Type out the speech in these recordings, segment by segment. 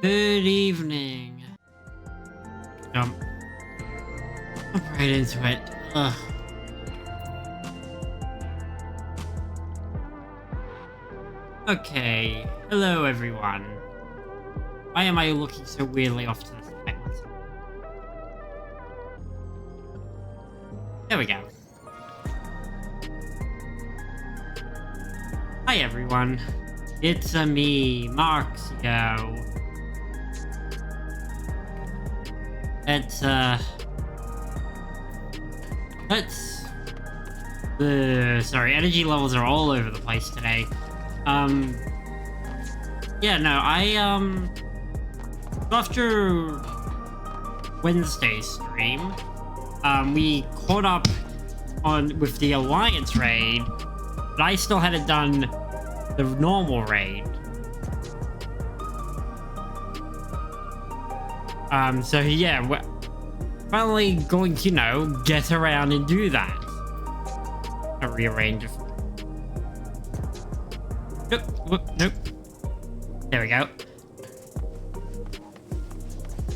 Good evening. Jump right into it. Ugh. Okay, hello everyone. Why am I looking so weirdly off to the side? There we go. Hi everyone. It's me, Marxio. Sorry, energy levels are all over the place today. Yeah, no, after Wednesday's stream, we caught up with the Alliance raid, but I still hadn't done the normal raid. So yeah, we're finally going to, you know, get around and do that. I'll rearrange it. Nope. There we go.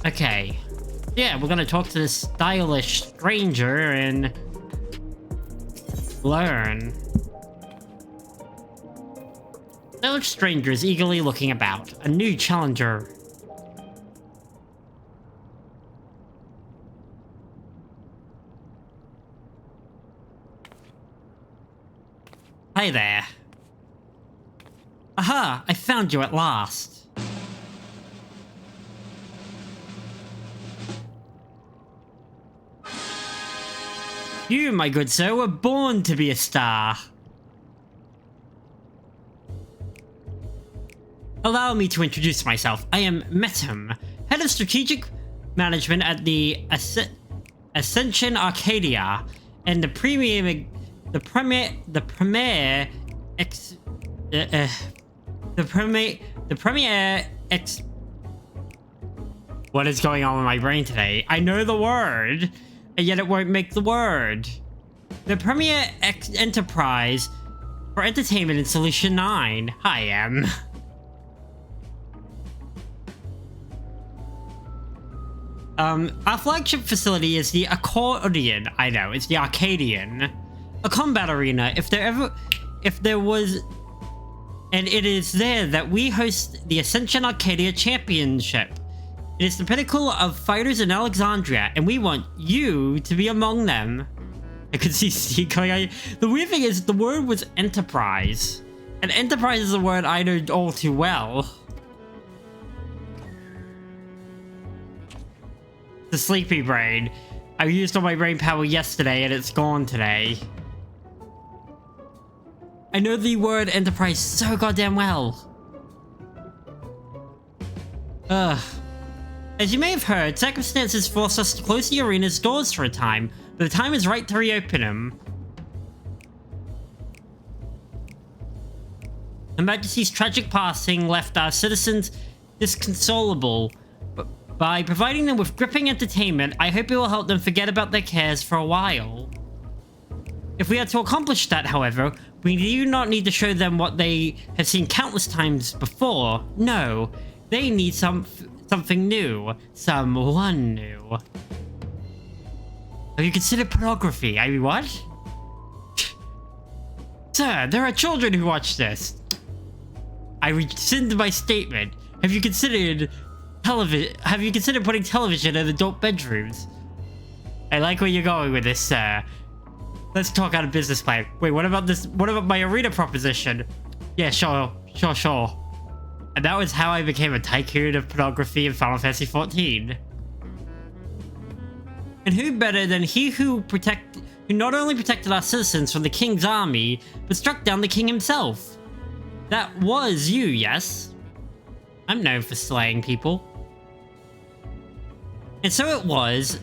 Okay. Yeah, we're gonna talk to this stylish stranger and learn. Stylish stranger is eagerly looking about. A new challenger. Hi there. Aha! I found you at last. You, my good sir, were born to be a star. Allow me to introduce myself. I am Metum, head of strategic management at the Ascension Arcadia, and the premier. What is going on with my brain today? I know the word, and yet it won't make the word. The premier enterprise for entertainment in Solution 9. I am. Our flagship facility is the Accordion. I know, it's the Arcadian. A combat arena, if there was, and it is there that we host the Ascension Arcadia Championship. It is the pinnacle of fighters in Alexandria, and we want you to be among them. I could see Steve going on. The weird thing is, the word was enterprise, and enterprise is a word I know all too well. The sleepy brain. I used all my brain power yesterday, and it's gone today. I know the word enterprise so goddamn well. Ugh. As you may have heard, circumstances forced us to close the arena's doors for a time, but the time is right to reopen them. Her Majesty's tragic passing left our citizens disconsolable. By providing them with gripping entertainment, I hope it will help them forget about their cares for a while. If we are to accomplish that, however, we do not need to show them what they have seen countless times before. No, they need something new. Someone new. Have you considered pornography? I mean, what? Sir, there are children who watch this. I rescind my statement. Have you considered putting television in adult bedrooms? I like where you're going with this, sir. Let's talk out a business plan. Wait, what about this? What about my arena proposition? Yeah, sure. And that was how I became a tycoon of pornography in Final Fantasy XIV. And who better than he who not only protected our citizens from the king's army, but struck down the king himself? That was you, yes? I'm known for slaying people. And so it was,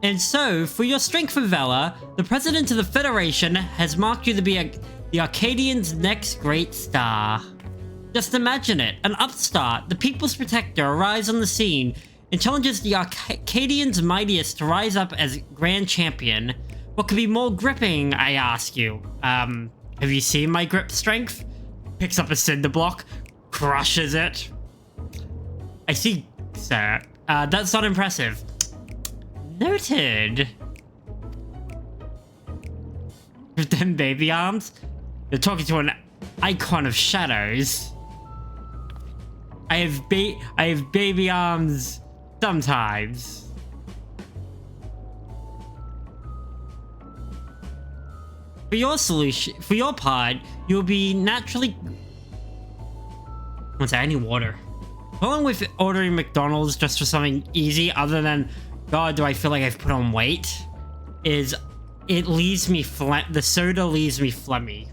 And so, for your strength and valor, the President of the Federation has marked you to be the Arcadians' next great star. Just imagine it, an upstart, the People's Protector, arrives on the scene and challenges the Arcadians' mightiest to rise up as Grand Champion. What could be more gripping, I ask you? Have you seen my grip strength? picks up a cinder block, crushes it. I see, sir. That's not impressive. Noted. With them baby arms, you're talking to an icon of shadows. I have baby arms sometimes. For your part, you'll be naturally... One sec, I need water. Along with ordering McDonald's just for something easy, other than, God, do I feel like I've put on weight, is it leaves me the soda leaves me phlegmy.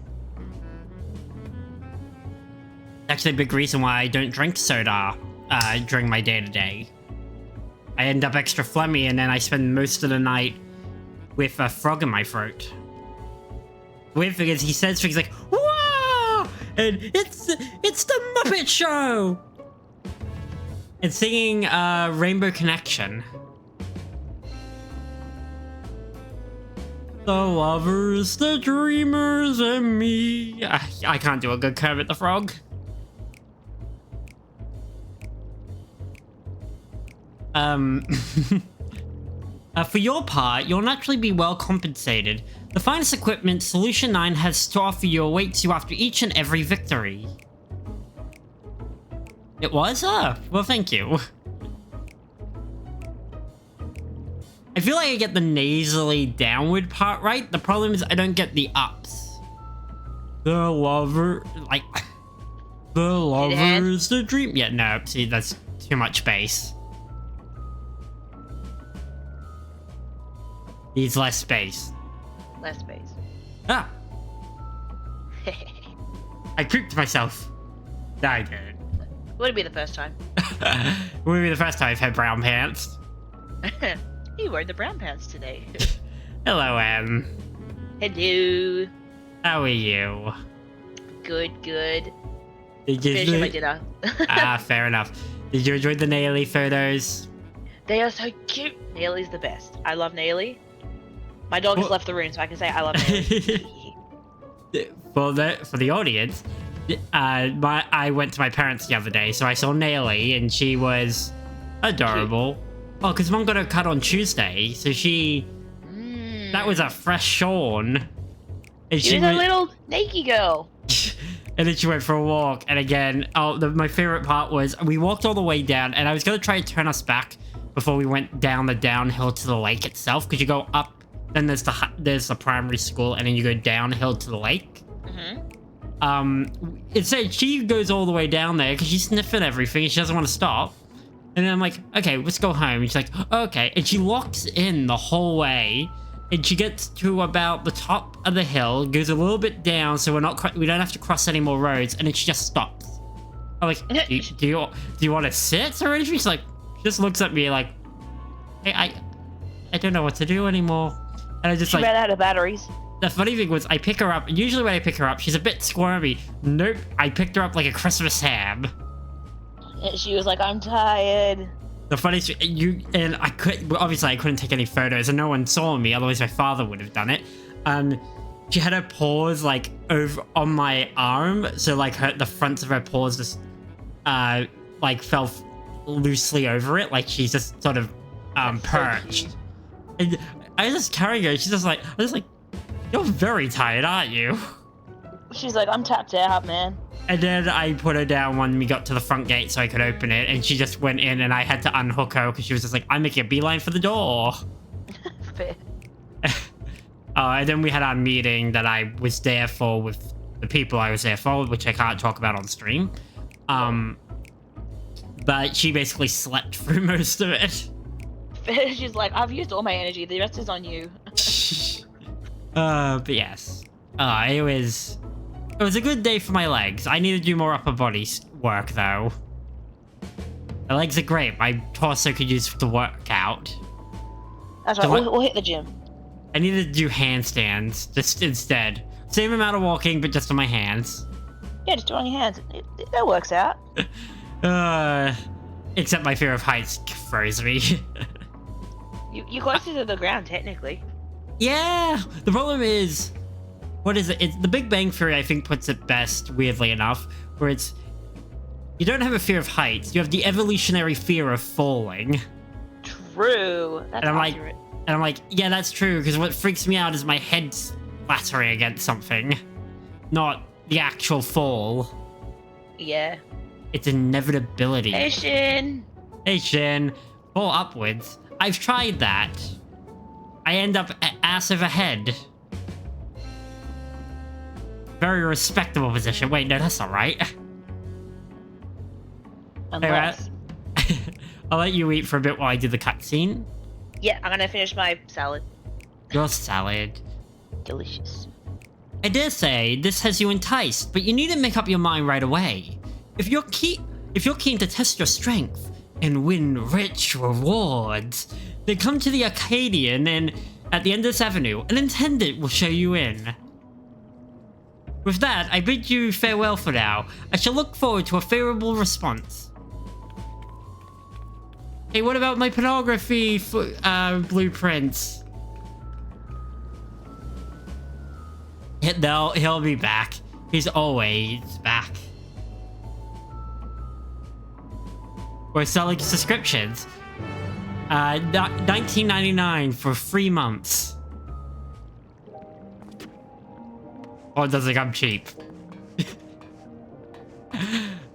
Actually, a big reason why I don't drink soda during my day-to-day. I end up extra phlegmy, and then I spend most of the night with a frog in my throat. Weird thing is, he says things like, "Whoa!" and it's the Muppet Show, and singing Rainbow Connection. The lovers, the dreamers, and me. I can't do a good Kermit the Frog. For your part, you'll naturally be well compensated. The finest equipment Solution 9 has to offer you awaits you after each and every victory. It was? Well, thank you. I feel like I get the nasally downward part right. The problem is I don't get the ups. The lover, like, the lover is the dream. Yeah, no, see, that's too much bass. Needs less space. Less space. Ah! I creeped myself. No, I didn't. Would it be the first time? Would be the first time I've had brown pants. You wore the brown pants today. Hello, Em. Hello. How are you? Good, good. Did you Finishing my dinner. Fair enough. Did you enjoy the Naily photos? They are so cute. Naily's the best. I love Naily. My dog has left the room, so I can say I love Naily. For the audience, I went to my parents the other day, so I saw Naily, and she was adorable. Cute. Oh, because Mom got her cut on Tuesday, so she... That was a fresh Shawn. And she was a little naked girl. And then she went for a walk, and again, my favorite part was we walked all the way down, and I was going to try to turn us back before we went down the downhill to the lake itself, because you go up, then there's the primary school, and then you go downhill to the lake. Instead, she goes all the way down there because she's sniffing everything and she doesn't want to stop. And then I'm like, okay, let's go home. And she's like, okay. And she locks in the whole way, and she gets to about the top of the hill, goes a little bit down, so we don't have to cross any more roads, and then she just stops. I'm like, do you want to sit or anything? She's like, she just looks at me like, hey, I don't know what to do anymore. And I just she ran out of batteries. The funny thing was, I pick her up. Usually when I pick her up, she's a bit squirmy. Nope, I picked her up like a Christmas ham. And she was like, I'm tired. The funniest, obviously I couldn't take any photos, and no one saw me. Otherwise, my father would have done it. She had her paws like over on my arm, so like the fronts of her paws just like fell loosely over it, like she's just sort of perched. So and I was just carrying her. She's just like, I was like, you're very tired, aren't you? She's like, I'm tapped out, man. And then I put her down when we got to the front gate so I could open it, and she just went in, and I had to unhook her because she was just like, I'm making a beeline for the door. Fair. And then we had our meeting that I was there for with the people I was there for, which I can't talk about on stream. But she basically slept through most of it. She's like, I've used all my energy, the rest is on you. But yes. It was a good day for my legs. I need to do more upper body work, though. My legs are great. My torso could use the workout. That's right, we'll hit the gym. I need to do handstands just instead. Same amount of walking, but just on my hands. Yeah, just do it on your hands. That works out. Except my fear of heights throws me. You're closer to the ground, technically. Yeah, the problem is what is it? It's The Big Bang Theory, I think, puts it best, weirdly enough, where it's, you don't have a fear of heights, you have the evolutionary fear of falling. True. That's And I'm like, accurate. yeah, that's true, because what freaks me out is my head splattering against something, not the actual fall. Yeah. It's inevitability. Hey, Shin. Hey, Shin. Fall upwards. I've tried that. I end up ass over head. Very respectable position. Wait, no, that's not right. Unless. Hey, I'll let you eat for a bit while I do the cutscene. Yeah, I'm gonna finish my salad. Your salad. Delicious. I dare say this has you enticed, but you need to make up your mind right away. If you're keen to test your strength and win rich rewards, then come to the Arcadian and at the end of this avenue, an attendant will show you in. With that, I bid you farewell for now. I shall look forward to a favorable response. Hey, what about my pornography blueprints? He'll be back. He's always back. We're selling subscriptions. $19.99 for 3 months. Oh, it doesn't think I'm cheap.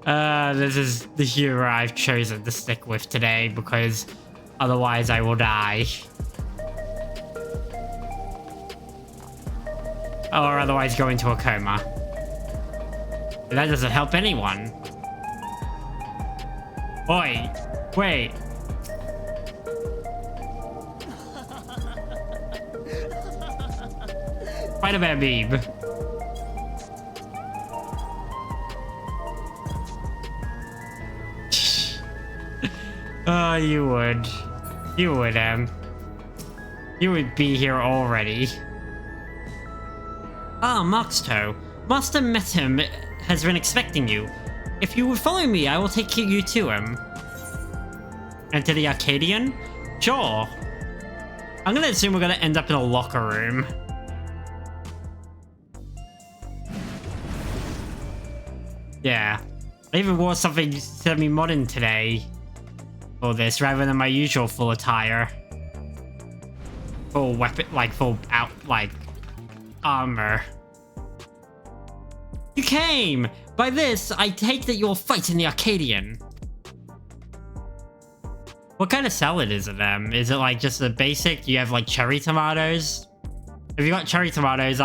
This is the hero I've chosen to stick with today because otherwise I will die. Or otherwise go into a coma. And that doesn't help anyone. Oi, wait. Spider-Man beam. Oh, you would. You would, You would be here already. Ah, Moxto. Master Metem has been expecting you. If you would follow me, I will take you to him. Enter the Arcadian? Sure. I'm gonna assume we're gonna end up in a locker room. Yeah. I even wore something semi-modern today for this, rather than my usual full attire. Full weapon, full out, armor. You came! By this, I take that you'll fight in the Arcadian. What kind of salad is it, Is it, just a basic? Do you have, cherry tomatoes? If you got cherry tomatoes,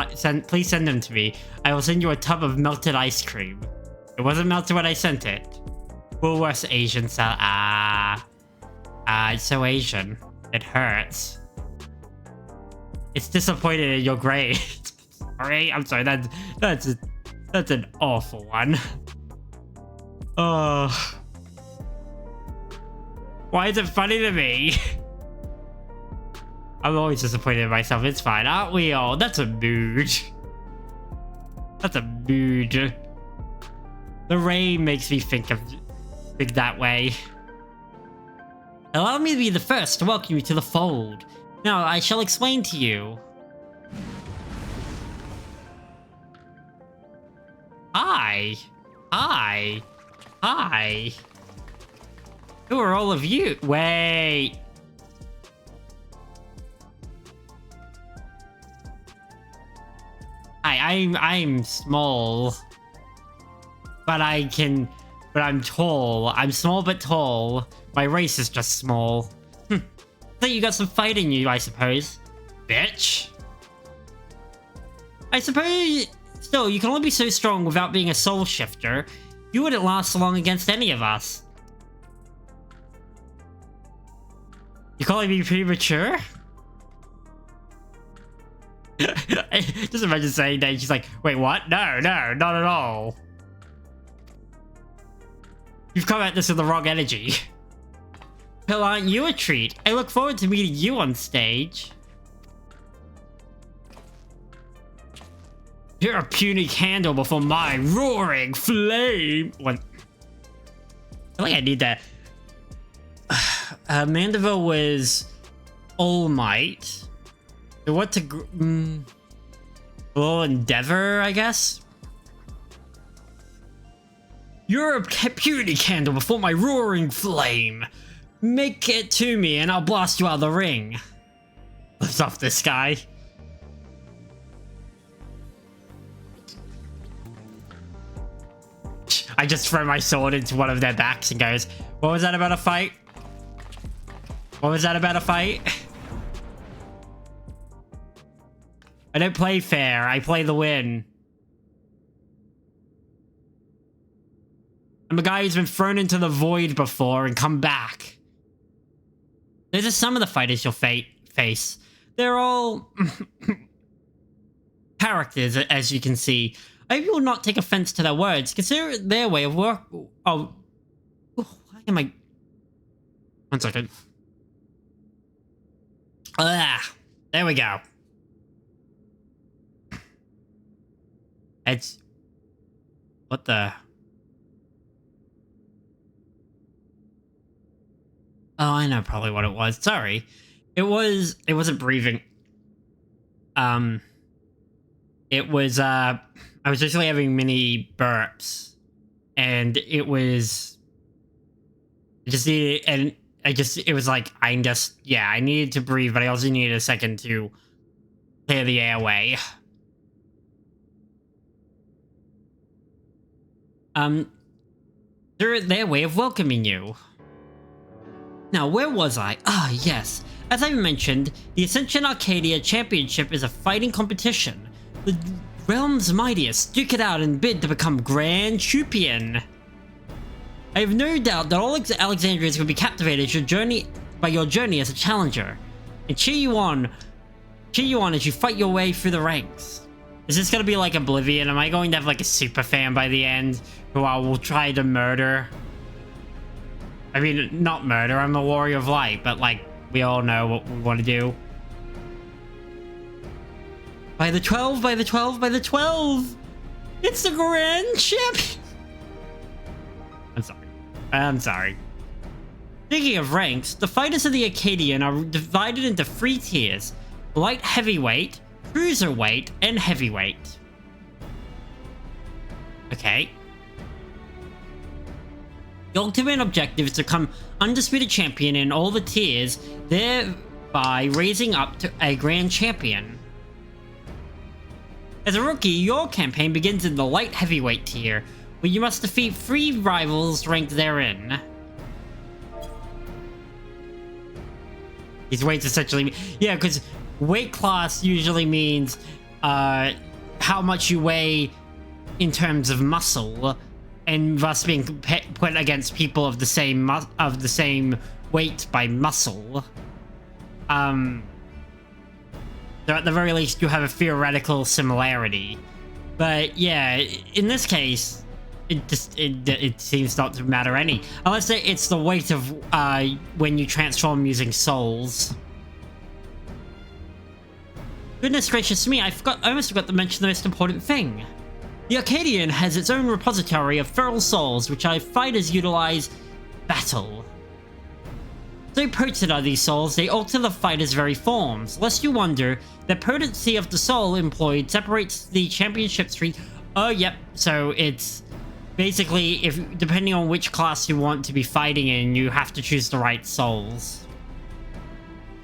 please send them to me. I will send you a tub of melted ice cream. It wasn't melted when I sent it. Woolworth's Asian salad. It's so Asian. It hurts. It's disappointed in your grade. Sorry, I'm sorry. That's an awful one. Oh. Why is it funny to me? I'm always disappointed in myself. It's fine, aren't we all? That's a mood. That's a mood. The rain makes me think that way. Allow me to be the first to welcome you to the fold. Now, I shall explain to you. Hi. Hi. Hi. Who are all of you? Wait. Hi, I'm small. But I'm tall. I'm small but tall. My race is just small. So you got some fight in you, I suppose. Bitch. I suppose... Still, you can only be so strong without being a soul shifter. You wouldn't last long against any of us. You calling me premature? Just imagine saying that. She's like, wait, what? No, not at all. You've come at this with the wrong energy. Well, aren't you a treat? I look forward to meeting you on stage. You're a puny candle before my roaring flame. What? I feel like I need that. Mandeville was All Might. So what to... A little endeavor, I guess. You're a purity candle before my roaring flame. Make it to me and I'll blast you out of the ring. Lifts off this guy. I just throw my sword into one of their backs and goes, what was that about a fight? What was that about a fight? I don't play fair, I play the win. I'm a guy who's been thrown into the void before and come back. Those are some of the fighters you'll face. They're all characters, as you can see. I hope you will not take offense to their words. Consider their way of work. Oh, why am I? 1 second. There we go. It's what the? Oh, I know probably what it was. Sorry. It wasn't breathing. It was, I was just having mini burps. And it was... I just needed, and it was like, I needed to breathe, but I also needed a second to clear the airway. They're their way of welcoming you. Now, where was I? Ah, yes. As I mentioned, the Ascension Arcadia Championship is a fighting competition. The realm's mightiest duke it out and bid to become Grand Champion. I have no doubt that all Alexandrians will be captivated by your journey as a challenger, and cheer you on as you fight your way through the ranks. Is this gonna be like Oblivion? Am I going to have like a super fan by the end who I will try to murder? I mean, not murder, I'm a warrior of light, but like, we all know what we want to do. By the 12, by the 12, by the 12! It's the Grand Champion! I'm sorry. Speaking of ranks, the fighters of the Acadian are divided into 3 tiers. Light heavyweight, cruiserweight, and heavyweight. Okay. The ultimate objective is to become undisputed champion in all the tiers, thereby raising up to a grand champion. As a rookie, your campaign begins in the light heavyweight tier, where you must defeat 3 rivals ranked therein. These weights essentially... Yeah, because weight class usually means how much you weigh in terms of muscle, and thus being put against people of the same weight by muscle. So at the very least, you have a theoretical similarity. But yeah, in this case, it seems not to matter any, unless it's the weight of when you transform using souls. Goodness gracious me! I almost forgot to mention the most important thing. The Arcadian has its own repository of feral souls, which our fighters utilize battle. So potent are these souls, they alter the fighter's very forms. Lest you wonder, the potency of the soul employed separates the championship street. Oh, yep. So it's basically, depending on which class you want to be fighting in, you have to choose the right souls.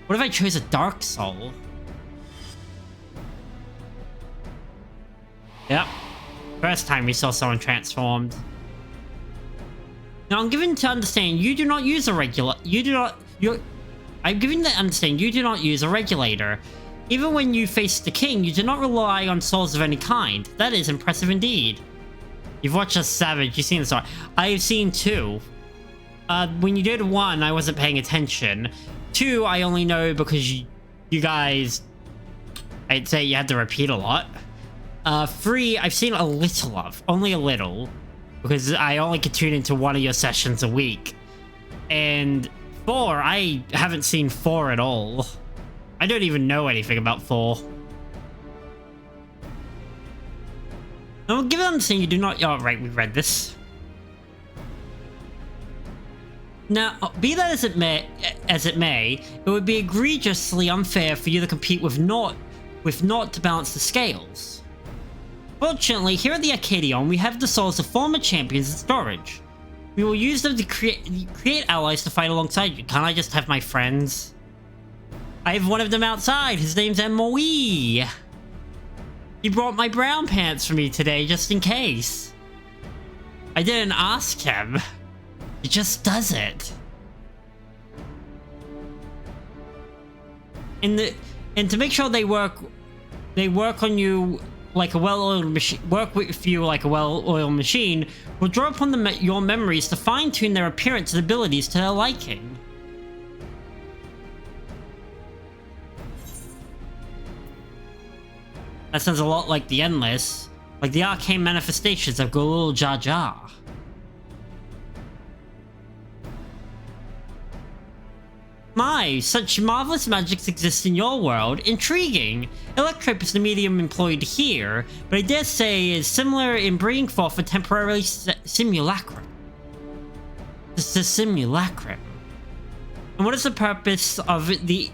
What if I chose a dark soul? Yep. First time we saw someone transformed. Now I'm given to understand you do not use a I'm given to understand you do not use a regulator. Even when you face the king, you do not rely on souls of any kind. That is impressive indeed. You've watched us Savage, you've seen this one. I've seen 2. When you did 1, I wasn't paying attention. 2, I only know because you guys, I'd say you had to repeat a lot. 3, I've seen a little of. Only a little. Because I only could tune into one of your sessions a week. And 4, I haven't seen 4 at all. I don't even know anything about 4. Now, given understanding you do not... Oh, right, we read this. Now, be that as it may, it would be egregiously unfair for you to compete with naught to balance the scales. Fortunately, here at the Arcadion, we have the souls of former champions in storage. We will use them to create allies to fight alongside you. Can't I just have my friends? I have one of them outside. His name's Emoi. He brought my brown pants for me today, just in case. I didn't ask him. He just does it. And to make sure they work on you like a well-oiled machine. Work with you like a well-oiled machine. Will draw upon your memories to fine-tune their appearance and abilities to their liking. That sounds a lot like the Endless, like the arcane manifestations of Golul Jar Jar. My, such marvelous magics exist in your world. Intriguing. Electrope is the medium employed here, but I dare say is similar in bringing forth a temporary simulacrum. This is a simulacrum. And what is the purpose of the...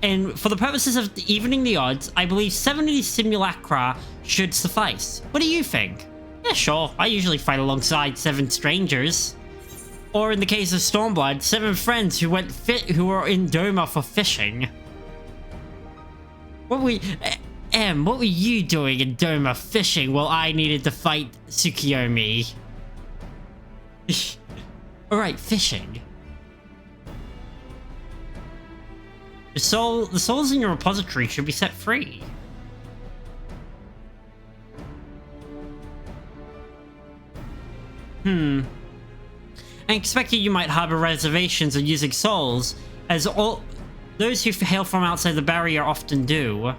And for the purposes of evening the odds, I believe 70 simulacra should suffice. What do you think? Yeah, sure. I usually fight alongside 7 strangers. Or in the case of Stormblood, 7 friends who were in Doma for fishing. What were you doing in Doma fishing while I needed to fight Tsukiyomi? Alright, fishing. The souls in your repository should be set free. I expected you might harbor reservations on using souls, as all those who hail from outside the barrier often do.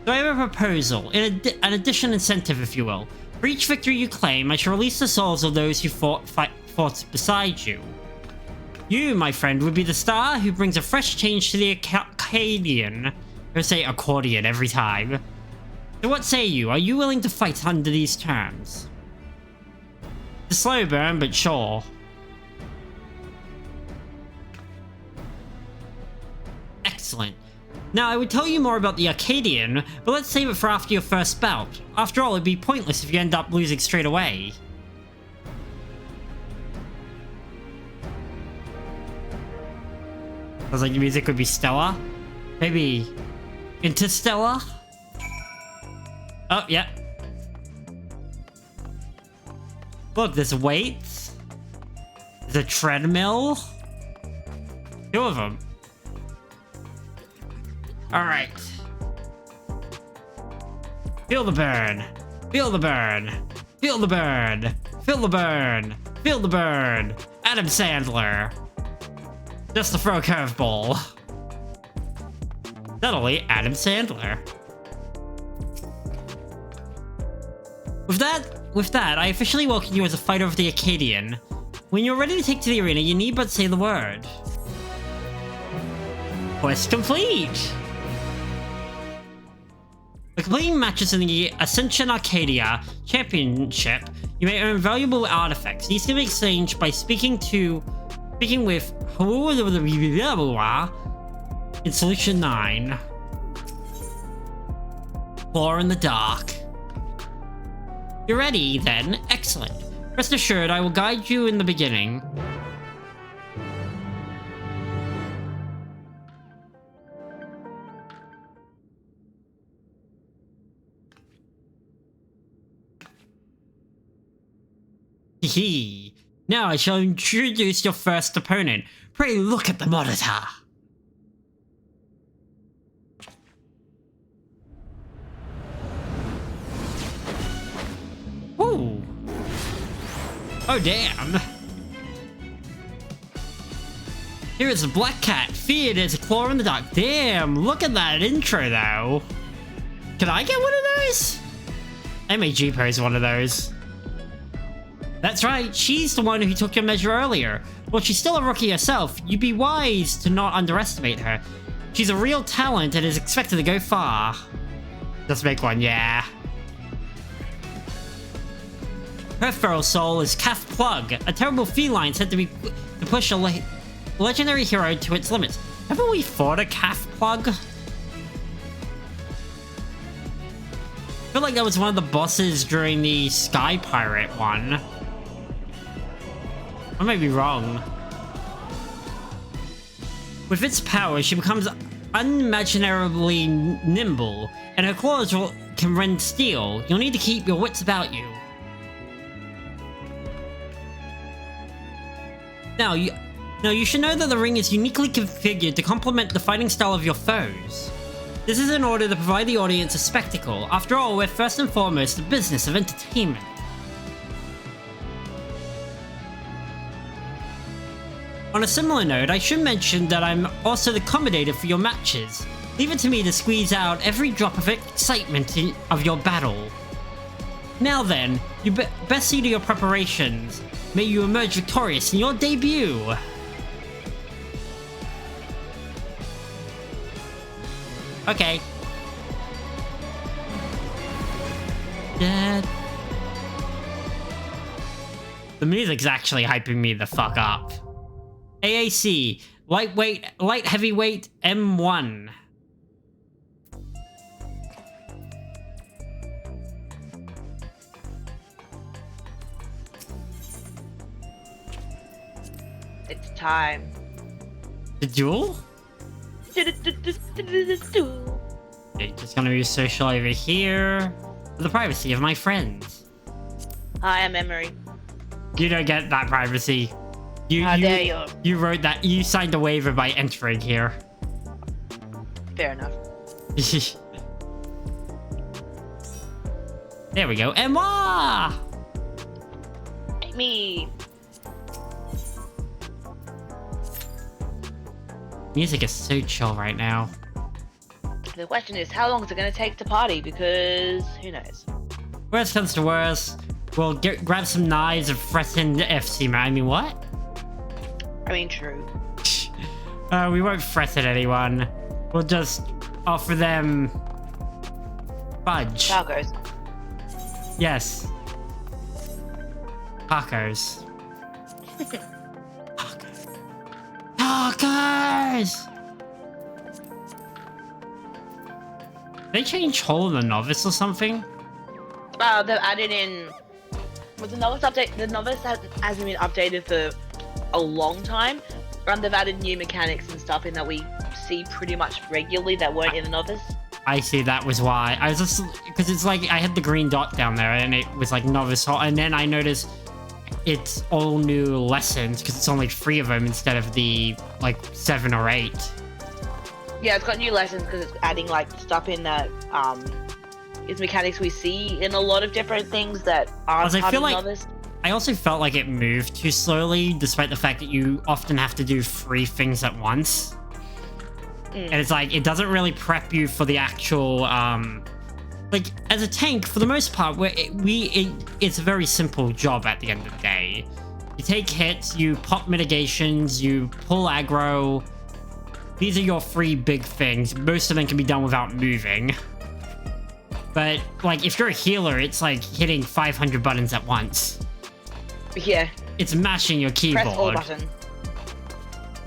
So I have a proposal, an addition incentive if you will. For each victory you claim, I shall release the souls of those who fought beside you. You, my friend, would be the star who brings a fresh change to the Arcadian. I say accordion every time. So what say you? Are you willing to fight under these terms? It's a slow burn, but sure. Excellent. Now, I would tell you more about the Arcadian, but let's save it for after your first bout. After all, it'd be pointless if you end up losing straight away. Sounds like the music would be stellar. Maybe interstellar? Oh, yeah. Look, there's weights. There's a treadmill. 2 of them. Alright. Feel the burn. Feel the burn. Feel the burn. Feel the burn. Feel the burn. Adam Sandler. Just to throw a curveball. Subtly, Adam Sandler. With that, I officially welcome you as a fighter of the Arcadian. When you're ready to take to the arena, you need but say the word. Quest complete! By completing matches in the Ascension Arcadia Championship, you may earn valuable artifacts. These can be exchanged by speaking with in Solution 9. Claw in the dark. You're ready, then? Excellent. Rest assured, I will guide you in the beginning. Hee. Now I shall introduce your first opponent. Pray look at the monitor. Ooh. Oh damn. Here is a black cat, feared as a claw in the dark. Damn, look at that intro though. Can I get one of those? MAG pose one of those. That's right, she's the one who took your measure earlier. Well, she's still a rookie herself. You'd be wise to not underestimate her. She's a real talent and is expected to go far. Let's make one, yeah. Her feral soul is Calf Plug, a terrible feline said to push a legendary hero to its limits. Haven't we fought a Calf Plug? I feel like that was one of the bosses during the Sky Pirate one. I may be wrong. With its power, she becomes unimaginably nimble, and her claws can rend steel. You'll need to keep your wits about you. Now you should know that the ring is uniquely configured to complement the fighting style of your foes. This is in order to provide the audience a spectacle. After all, we're first and foremost the business of entertainment. On a similar note, I should mention that I'm also the commentator for your matches. Leave it to me to squeeze out every drop of excitement of your battle. Now then, you best see to your preparations. May you emerge victorious in your debut! Okay. Dead. The music's actually hyping me the fuck up. AAC, light heavyweight M1. It's time. The duel? Okay, just gonna be social over here for the privacy of my friends. Hi, I'm Emery. You don't get that privacy. How dare you? You wrote that. You signed a waiver by entering here. Fair enough. There we go. Emma! Me. Music is so chill right now. The question is, how long is it going to take to party? Because who knows? Worst comes to worst, we'll grab some knives and threaten the FC man. I mean, what? I mean, true. We won't threaten anyone. We'll just offer them fudge. Tacos. Yes. Tacos. Tacos! They changed Hole in the Novice or something? They've added in... With the Novice update, the Novice hasn't been updated for a long time. And they've added new mechanics and stuff in that we see pretty much regularly that weren't in the Novice. I see, that was why. I was just... Because it's like, I had the green dot down there and it was like Novice Hole. And then I noticed it's all new lessons because it's only 3 of them instead of the, like, 7 or 8. Yeah, it's got new lessons because it's adding, like, stuff in that, it's mechanics we see in a lot of different things that aren't part of Novice. I also felt like it moved too slowly, despite the fact that you often have to do 3 things at once. And it's like, it doesn't really prep you for the actual, like, as a tank, for the most part, it's a very simple job at the end of the day. You take hits, you pop mitigations, you pull aggro. These are your 3 big things. Most of them can be done without moving. But, like, if you're a healer, it's like hitting 500 buttons at once. Yeah. It's mashing your keyboard. Press all button.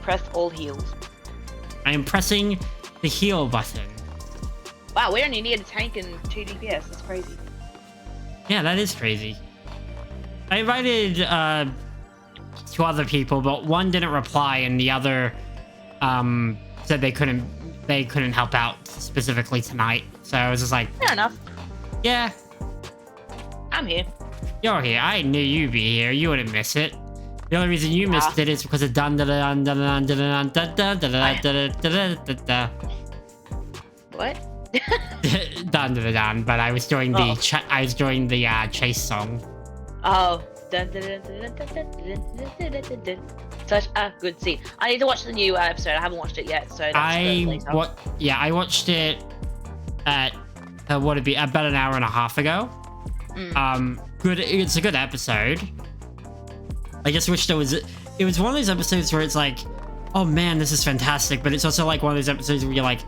Press all heals. I am pressing the heal button. Wow, we only need a tank and 2 DPS. That's crazy. Yeah, that is crazy. I invited 2 other people, but one didn't reply, and the other said they couldn't help out specifically tonight. So I was just like, fair enough. Yeah. I'm here. You're here. I knew you'd be here. You wouldn't miss it. The only reason you missed it is because of dun dun dun dun dun dun dun dun dun dun dun. What? Dun dun dun. But I was doing the chase song. Oh. Dun dun dun dun dun dun dun dun dun. Such a good scene. I need to watch the new episode. I haven't watched it yet, so that's I watched it at what would be about an hour and a half ago. Good. It's a good episode. I just wish it was one of those episodes where it's like, oh man, this is fantastic, but it's also like one of those episodes where you're like,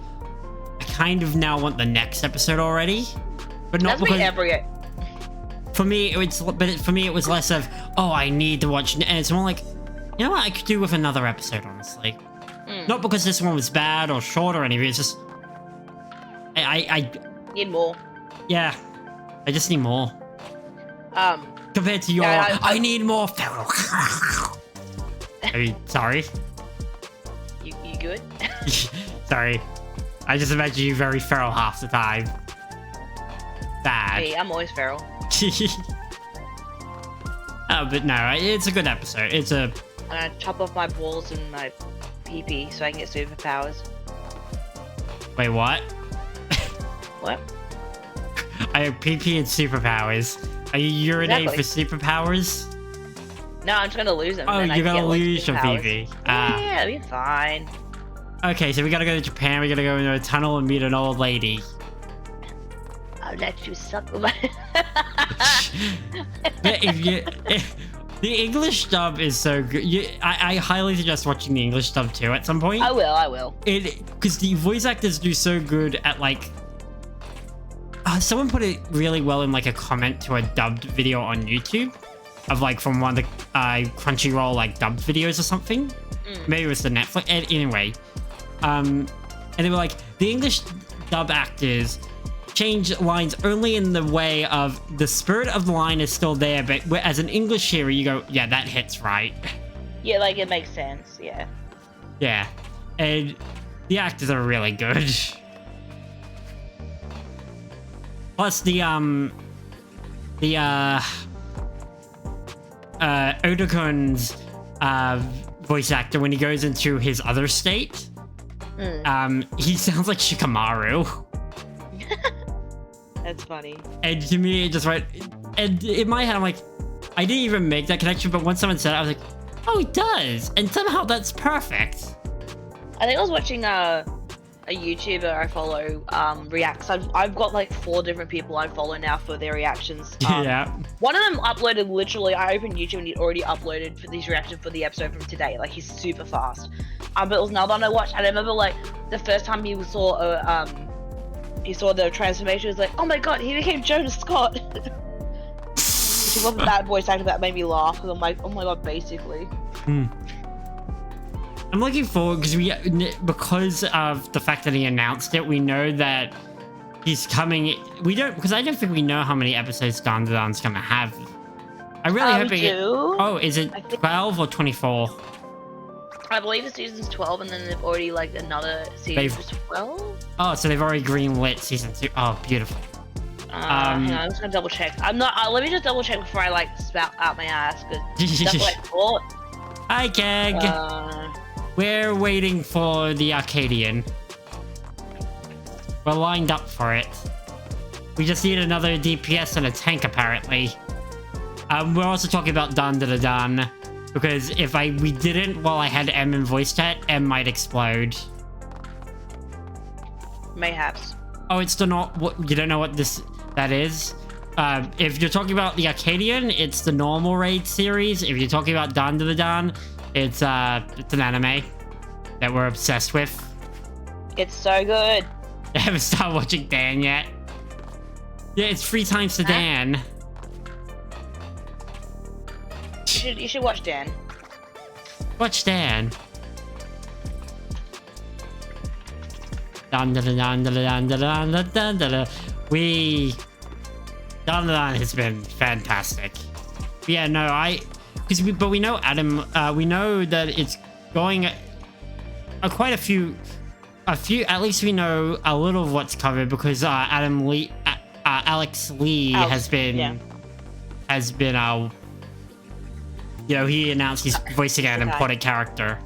I kind of now want the next episode already, but not because for me it was less of, oh, I need to watch, and it's more like, you know what, I could do with another episode, honestly. Not because this one was bad or short or anything, it's just I need more. Yeah. I just need more. Compared to your, yeah, I need more feral. I mean, sorry. You good? Sorry. I just imagine you very feral half the time. Bad. Hey, I'm always feral. But no, it's a good episode. It's a... I'm gonna chop off my balls and my pee-pee so I can get superpowers. Wait, what? What? I have PP and superpowers. Are you urinating for superpowers? No, I'm just gonna lose them. Oh, and you're I can gonna get, lose your superpowers. PP. Yeah, it'll be fine. Okay, so we gotta go to Japan. We gotta go into a tunnel and meet an old lady. I'll let you suck my... The English dub is so good. I highly suggest watching the English dub too at some point. I will. Because the voice actors do so good at like... someone put it really well in like a comment to a dubbed video on YouTube. Of like from one of the Crunchyroll like dubbed videos or something. Maybe it was the Netflix. Anyway. And they were like, the English dub actors change lines only in the way of the spirit of the line is still there, but as an English hearer, you go, yeah, that hits right. Yeah, like it makes sense, yeah. Yeah. And the actors are really good. Plus the Odakun's voice actor, when he goes into his other state, he sounds like Shikamaru. That's funny. And to me, it just went... And in my head, I'm like, I didn't even make that connection, but once someone said it, I was like, oh, he does! And somehow that's perfect. I think I was watching a YouTuber I follow reacts. I've got like 4 different people I follow now for their reactions. Yeah. One of them uploaded literally, I opened YouTube and he'd already uploaded for these reactions for the episode from today. Like, he's super fast. But it was another one I watched, and I remember like the first time he saw the transformation, he was like, oh my god, he became Jonah Scott. Which wasn't that voice actor that made me laugh, because I'm like, oh my god, basically. I'm looking forward because of the fact that he announced it. We know that he's coming. Because I don't think we know how many episodes Dandadan's gonna have. I really hope it. Oh, is it 12 or 24? I believe the season's 12, and then they've already like another season for 12. Oh, so they've already greenlit season 2. Oh, beautiful. Hang on, I'm just gonna double check. I'm not. Let me just double check before I like spout out my ass, because that's what I thought. Hi, Keg. We're waiting for the Arcadian. We're lined up for it. We just need another DPS and a tank, apparently. We're also talking about Dan, because if we didn't while I had M in voice chat, M might explode. Mayhaps. Oh, it's not what you don't know what that is. If you're talking about the Arcadian, it's the Normal Raid series. If you're talking about Dan, it's an anime that we're obsessed with. It's so good. I haven't started watching Dan yet. Yeah, it's 3 times to Dan. You should watch Dan. Watch Dan. Dan has been fantastic. Yeah, no, but we know Adam. We know that it's going. Quite a few. At least we know a little of what's covered because Alex Lee has been. He announced he's voicing an important character.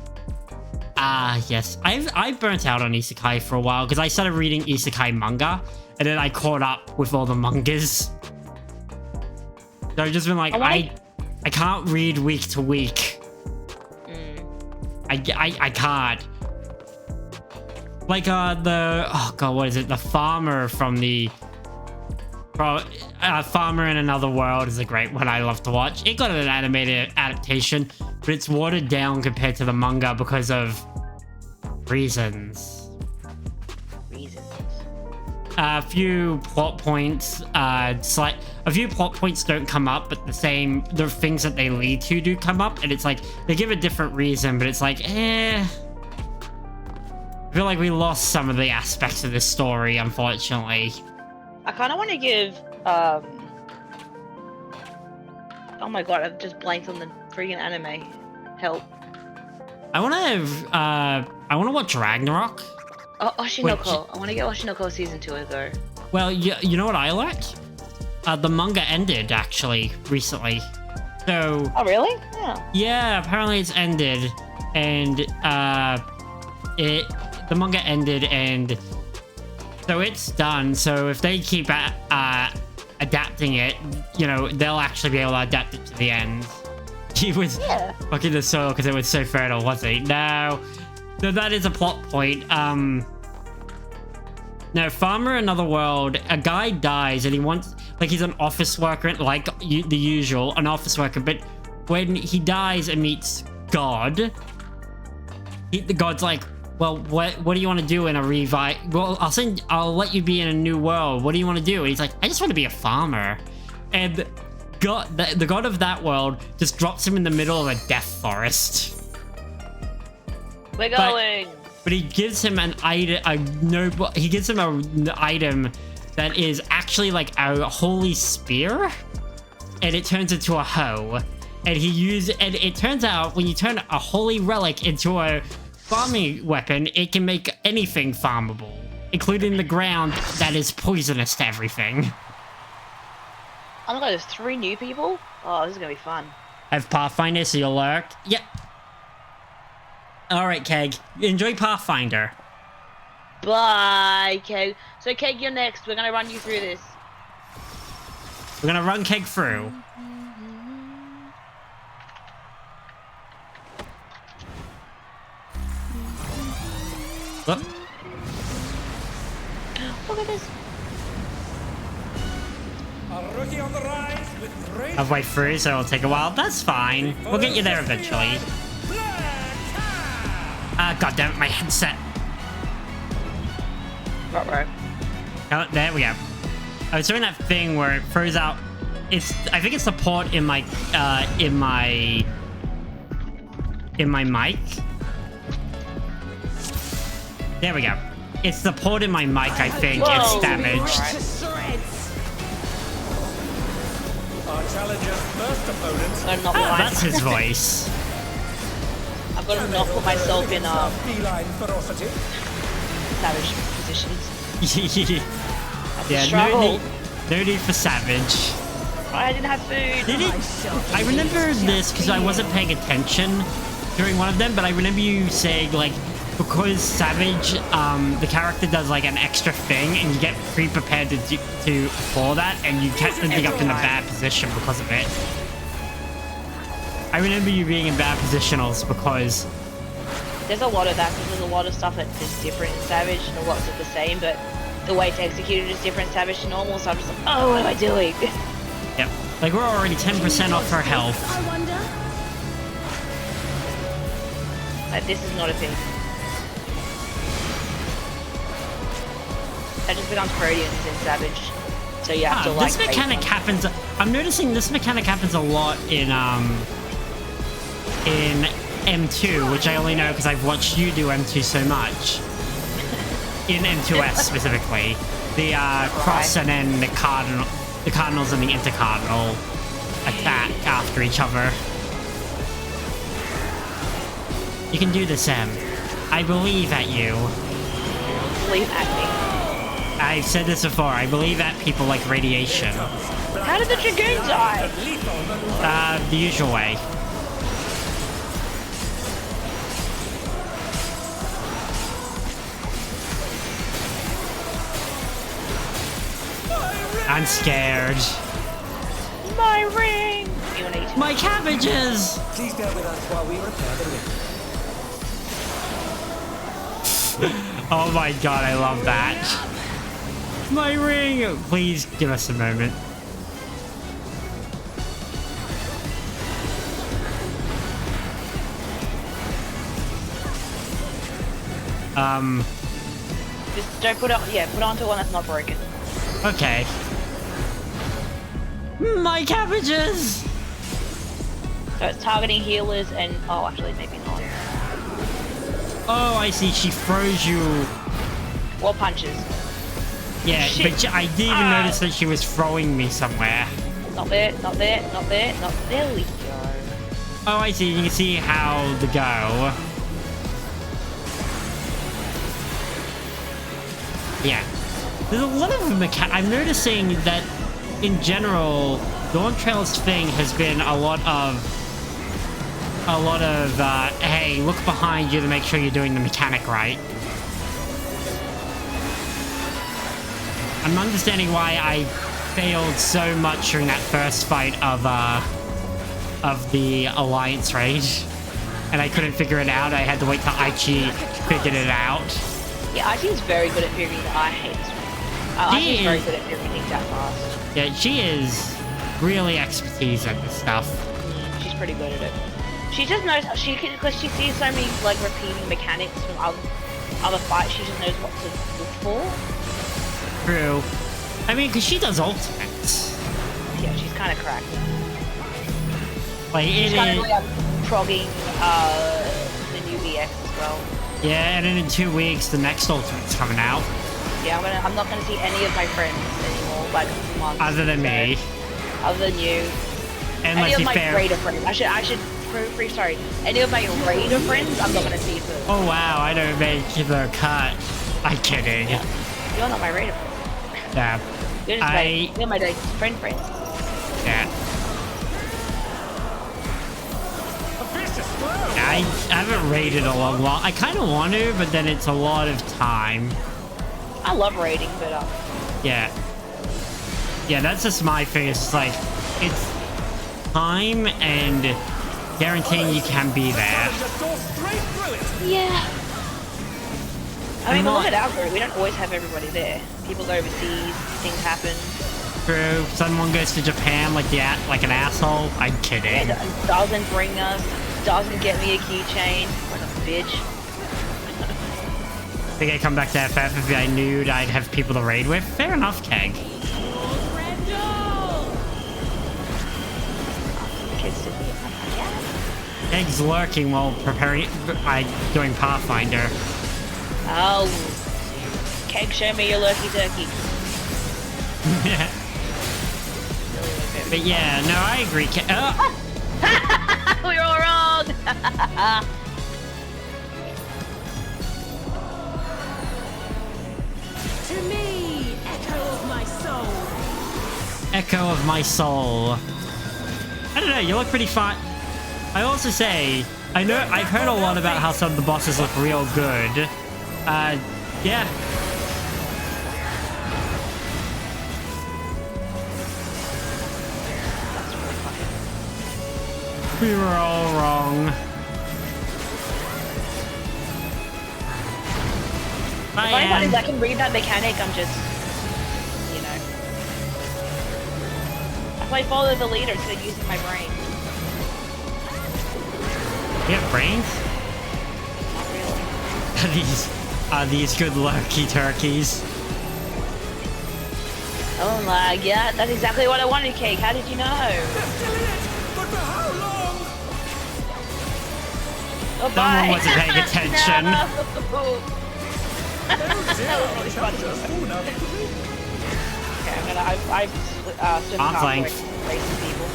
Yes. I've burnt out on Isekai for a while because I started reading Isekai manga and then I caught up with all the mangas. So I've just been like, I can't read week to week. I can't. Like what is it? The farmer from Farmer in Another World is a great one I love to watch. It got an animated adaptation, but it's watered down compared to the manga because of reasons. A few plot points, don't come up, but the things that they lead to do come up, and it's like they give a different reason, but it's like, I feel like we lost some of the aspects of this story, unfortunately. I kind of want to give Oh my god, I've just blanked on the freaking anime. Help. I wanna watch Ragnarok. Oh, Oshinoko. I want to get Oshinoko season 2 ago. Well, you know what I learned? The manga ended actually recently. So. Oh really? Yeah. Yeah, apparently it's ended, and the manga ended, and so it's done. So if they keep adapting it, you know, they'll actually be able to adapt it to the end. He was fucking the soil because it was so fertile, wasn't he? No, that is a plot point. No, Farmer Another World, a guy dies and he wants, like, he's an office worker, like the usual, an office worker, but when he dies and meets God, the God's like, well, what do you want to do in a revive? Well, I'll let you be in a new world. What do you want to do? And he's like, I just want to be a farmer. And God, the God of that world just drops him in the middle of a death forest. We're going. But he gives him an item, he gives him an item that is actually like a holy spear, and it turns into a hoe. And it turns out when you turn a holy relic into a farming weapon, it can make anything farmable, including the ground that is poisonous to everything. Oh my god, there's 3 new people? Oh, this is gonna be fun. Have Pathfinder, so you'll lurk? Yep. Alright, Keg. Enjoy Pathfinder. Bye, Keg. So, Keg, you're next. We're gonna run you through this. We're gonna run Keg through. Look. Look at this. Halfway through, so it'll take a while. That's fine. We'll get you there eventually. God damn it, my headset. Right. Oh, there we go. I was doing that thing where it throws out. I think it's the port in my mic. There we go. It's the port in my mic, I think. Whoa. It's damaged. Our challenger's first opponent. That's his voice. I've got to not put myself in feline ferocity. savage positions. Yeah, no need for savage. I didn't have food. I remember this because I wasn't paying attention during one of them, but I remember you saying, like, because Savage, the character does like an extra thing, and you get pre-prepared for that, and you kept ending up in a bad position because of it. I remember you being in bad positionals because There's a lot of that, because there's a lot of stuff that is different in Savage, and a lot of the same, but the way it's executed is different in Savage to Normal, so I'm just like, oh, what am I doing? Yep. Like, we're already 10% off her health. I wonder. Like, this is not a thing. That just becomes Proteans in Savage. So you have to like. This mechanic happens. I'm noticing this mechanic happens a lot in M2, which I only know because I've watched you do M2 so much. In M2S specifically, the cross and then the cardinals and the intercardinal attack after each other. You can do this, Em. I believe at you. Believe at me. I've said this before. I believe at people like radiation. How did the Dragoon die? The usual way. I'm scared. My ring! You wanna eat? My cabbages! Please bear with us while we repair the ring. Oh my god, I love that. My ring! Please give us a moment. Just don't put it on. Yeah, put it onto one that's not broken. Okay. My cabbages! So it's targeting healers and oh, actually maybe not. Oh, I see. She froze you. Or punches. Yeah, Shit. but I didn't even notice that she was throwing me somewhere. Not there, not there, not there, not there. There we go. Oh, I see. You can see how to go. Yeah. There's a lot of I'm noticing that, in general, Dawn Trail's thing has been a lot of, hey, look behind you to make sure you're doing the mechanic right. I'm understanding why I failed so much during that first fight of the Alliance raid, and I couldn't figure it out. I had to wait till Aichi figured it out. Yeah, Aichi's very good at figuring that. I hate this one. Aichi's very good at figuring things out fast. Yeah, she is really expertise at this stuff. She's pretty good at it. She just knows because she sees so many like repeating mechanics from other fights. She just knows what to look for. True. I mean, because she does ultimates. Yeah, she's kind of cracked. Like, she's kind of like progging the new VX as well. Yeah, and then in 2 weeks, the next ultimate's coming out. Yeah, I'm not gonna see any of my friends anymore, like months. Other than me. Other than you. And any of my fair. raider friends. I should sorry. Any of my raider friends, I'm not gonna see for. Oh wow, I don't make the cut. I'm kidding. Yeah. You're not my raider friend. Yeah. You're my friend. Yeah. I haven't raided a long while. I kind of want to, but then it's a lot of time. I love raiding, but yeah. Yeah, that's just my thing. It's like, it's time and guaranteeing you can be there. Yeah. I mean, look at our group. We don't always have everybody there. People go overseas, things happen. True. Someone goes to Japan like an asshole. I'm kidding. Yeah, doesn't bring us, doesn't get me a keychain. What a bitch. I think I'd come back to FF if I knew I'd have people to raid with. Fair enough, Keg. Keg's lurking while doing Pathfinder. Oh. Keg, show me your lurky turkey. But yeah, no, I agree. We're all wrong. To me, echo of my soul. Echo of my soul. I don't know, you look pretty fine. I also say, I've heard a lot about how some of the bosses look real good. Yeah. We were all wrong. The funny part is I can read that mechanic, I'm just, you know. I follow the leader instead of using my brain. You have brains? Not really. Are these good lucky turkeys? Oh my god, that's exactly what I wanted, Cake. How did you know? But for how long? Oh, Someone bye. wasn't paying attention. No. Okay, I've Arm's length. racing people.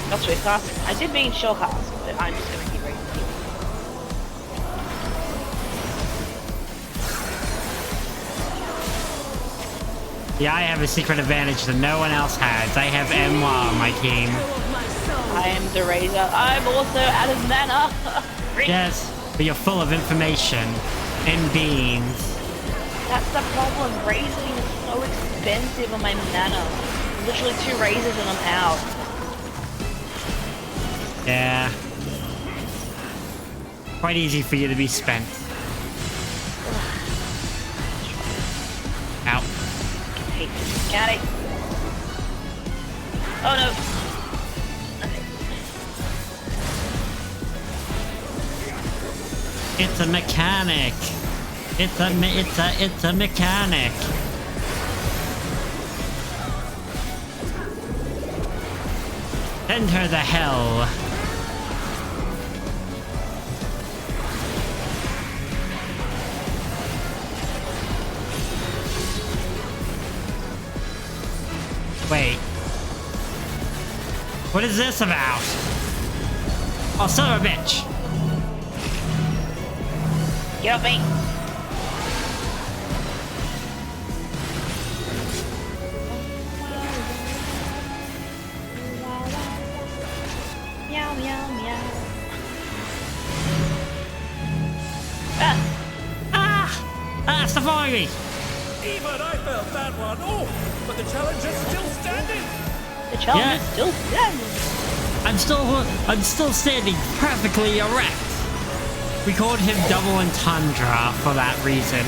Not Swift Cast. I did mean Short Cast, but I'm just gonna keep racing people. Yeah, I have a secret advantage that no one else has. I have Emma on my team. I am the Razor. I'm also out of mana. Yes, but you're full of information and beans. That's the problem. Razing is so expensive on my mana. Literally 2 razors and I'm out. Yeah. Quite easy for you to be spent. Ow. Hate this mechanic. Oh no. It's a mechanic. It's a mechanic. Send her the hell. Wait. What is this about? Oh, son of a bitch. Get off me. Meow, meow, meow. Stop following me. Even I felt that one. Oh, but the challenge is still standing. The challenge Yeah. is still standing. I'm still standing perfectly erect. We called him Double Entendre for that reason.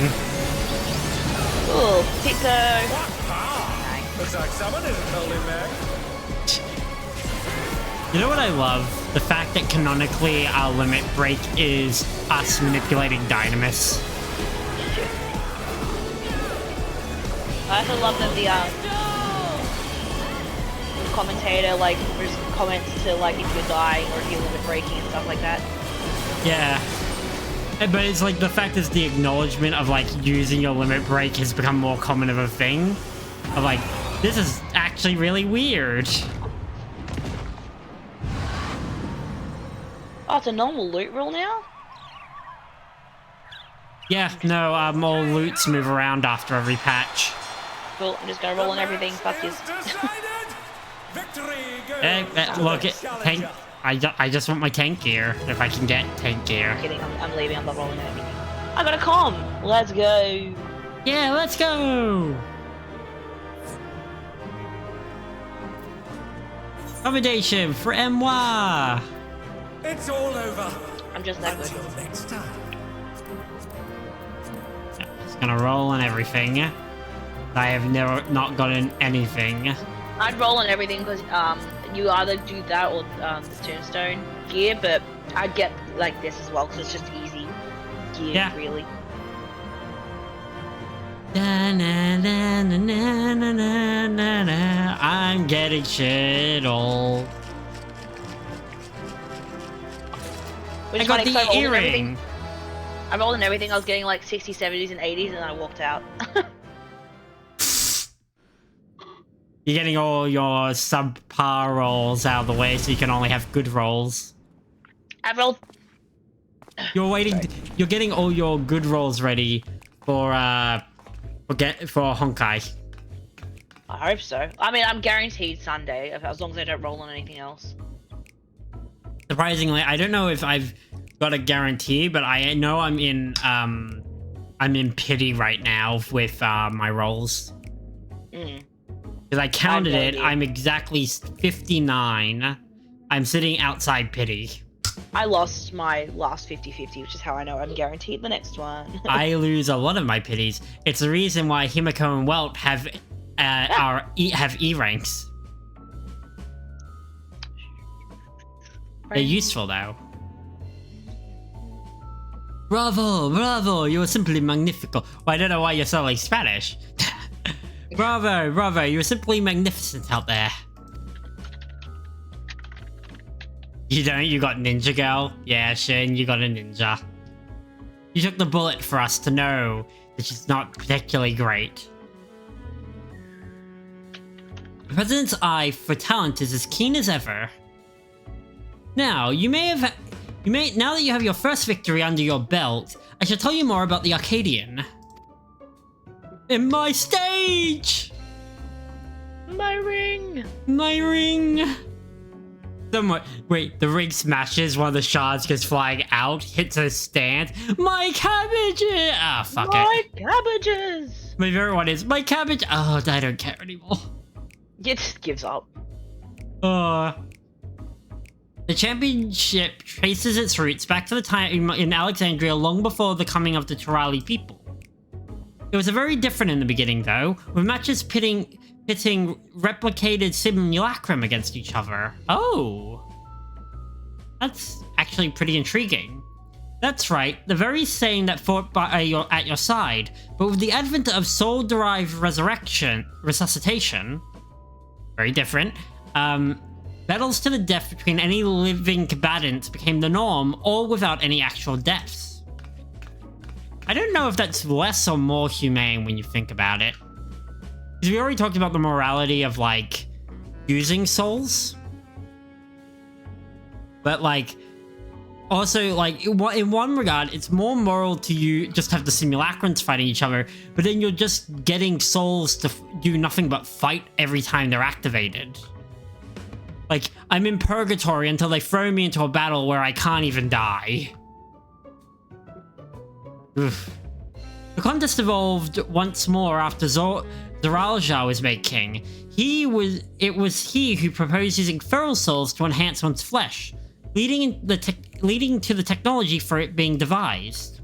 Ooh, Pico. What power? Looks like someone isn't holding back. You know what I love? The fact that canonically our limit break is us manipulating Dynamis. I also love that the commentator like comments to like if you're dying or if you're limit breaking and stuff like that. Yeah. But it's like the fact is the acknowledgement of like using your limit break has become more common of a thing. Of like, this is actually really weird. Oh, it's a normal loot rule now? Yeah, no, all loots move around after every patch. Cool, I'm just gonna roll on everything, fuck this. Victory goes to Look, the tank. challenger. I just want my tank gear if I can get tank gear. Kidding, I'm leaving, I'm not rolling anything. I got a comm! Let's go! Yeah, let's go. Accommodation for MY. It's all over. I'm just that good. Until next time. Just gonna roll on everything. I have never not gotten anything. I'd roll on everything because you either do that or the tombstone gear, but I'd get like this as well because it's just easy gear, Yeah. really. I'm getting shit all. Which I is got funny 'cause the rolled on everything. earring. I rolled on everything. I was getting like 60s, 70s, and 80s, and then I walked out. You're getting all your subpar rolls out of the way so you can only have good rolls. I rolled. You're waiting. You're getting all your good rolls ready for Honkai. I hope so. I mean, I'm guaranteed Sunday as long as I don't roll on anything else. Surprisingly, I don't know if I've got a guarantee, but I know I'm in pity right now with my rolls. Mm. Because I counted I know it, you. I'm exactly 59. I'm sitting outside pity. I lost my last 50-50, which is how I know I'm guaranteed the next one. I lose a lot of my pities. It's the reason why Himiko and Welt have E ranks. They're useful though. Bravo, bravo! You're simply magnifico. Well, I don't know why you're so like Spanish. Bravo, bravo! You're simply magnificent out there. You don't? You got Ninja Girl? Yeah, Shin, you got a ninja. You took the bullet for us to know that she's not particularly great. The President's eye for talent is as keen as ever. Now, now that you have your first victory under your belt, I shall tell you more about the Arcadian. In my stage! My ring! My ring! Wait, the ring smashes, one of the shards goes flying out, hits a stand. My cabbages! Ah, fuck it. My cabbages! My favorite one is, my cabbage! Oh, I don't care anymore. It just gives up. The championship traces its roots back to the time in Alexandria long before the coming of the Turali people. It was very different in the beginning, though, with matches pitting replicated simulacrum against each other. Oh! That's actually pretty intriguing. That's right, the very same that fought at your side, but with the advent of soul-derived resuscitation, very different, battles to the death between any living combatants became the norm, all without any actual deaths. I don't know if that's less or more humane when you think about it. Because we already talked about the morality of, like, using souls. But, like, also, like, in one regard, it's more moral to you just have the simulacrons fighting each other, but then you're just getting souls to do nothing but fight every time they're activated. Like, I'm in purgatory until they throw me into a battle where I can't even die. Oof. The contest evolved once more after Zoralja was made king. It was he who proposed using feral souls to enhance one's flesh, leading to the technology for it being devised.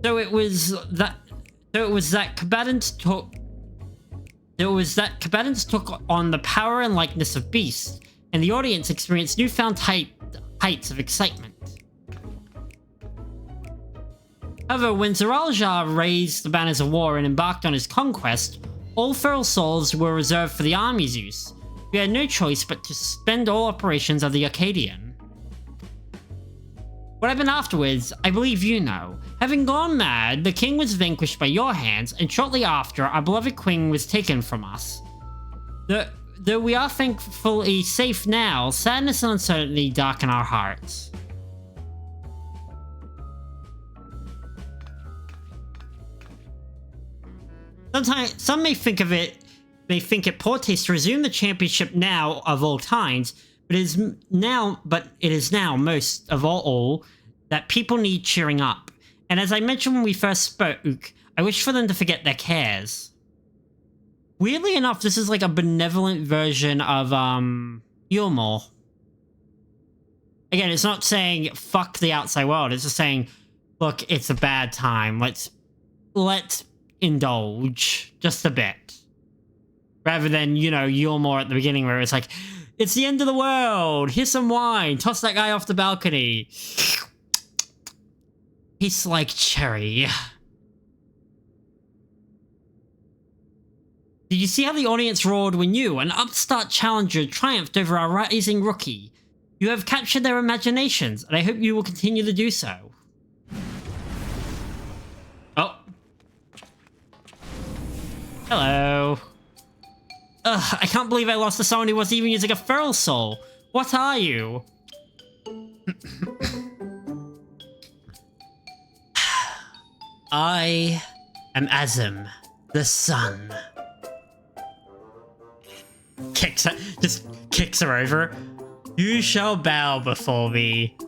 So it was that combatants took on the power and likeness of beasts, and the audience experienced newfound heights of excitement. However, when Zoralja raised the banners of war and embarked on his conquest, all feral souls were reserved for the army's use. We had no choice but to suspend all operations of the Arcadian. What happened afterwards, I believe you know. Having gone mad, the king was vanquished by your hands, and shortly after, our beloved queen was taken from us. Though we are thankfully safe now, sadness and uncertainty darken our hearts. Sometimes, some may think it poor taste to resume the championship now of all times, but it is now most of all that people need cheering up. And as I mentioned when we first spoke, I wish for them to forget their cares. Weirdly enough, this is like a benevolent version of Yulmore. Again, it's not saying fuck the outside world. It's just saying, look, it's a bad time. Let's indulge just a bit, rather than, you know, Yulmore at the beginning where it's like, it's the end of the world, here's some wine, toss that guy off the balcony, tastes like cherry. Did you see how the audience roared when you, an upstart challenger, triumphed over our rising rookie? You have captured their imaginations, and I hope you will continue to do so. Oh. Hello. Ugh, I can't believe I lost to someone who wasn't even using a feral soul. What are you? I am Azim, the sun. Just kicks her over. You shall bow before me.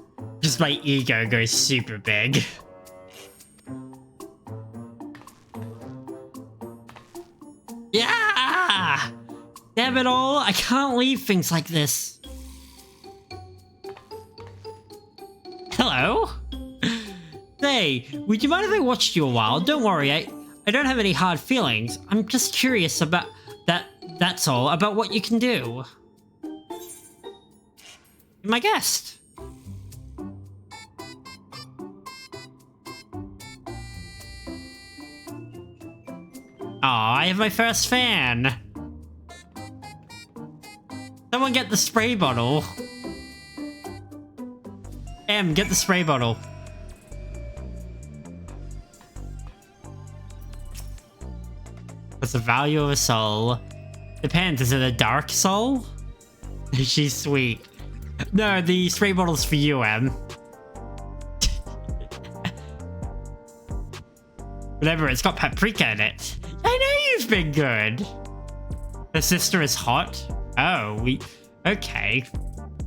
Just my ego goes super big. Yeah! Damn it all, I can't leave things like this. Hello? Say, would you mind if I watched you a while? Don't worry, I don't have any hard feelings. I'm just curious about that's all, about what you can do. You're my guest. Aw, I have my first fan. Someone get the spray bottle. Em, get the spray bottle. What's the value of a soul? Depends, is it a dark soul? She's sweet. No, the spray bottle's for you, Em. Whatever, it's got paprika in it. I know you've been good. Her sister is hot? Oh, okay.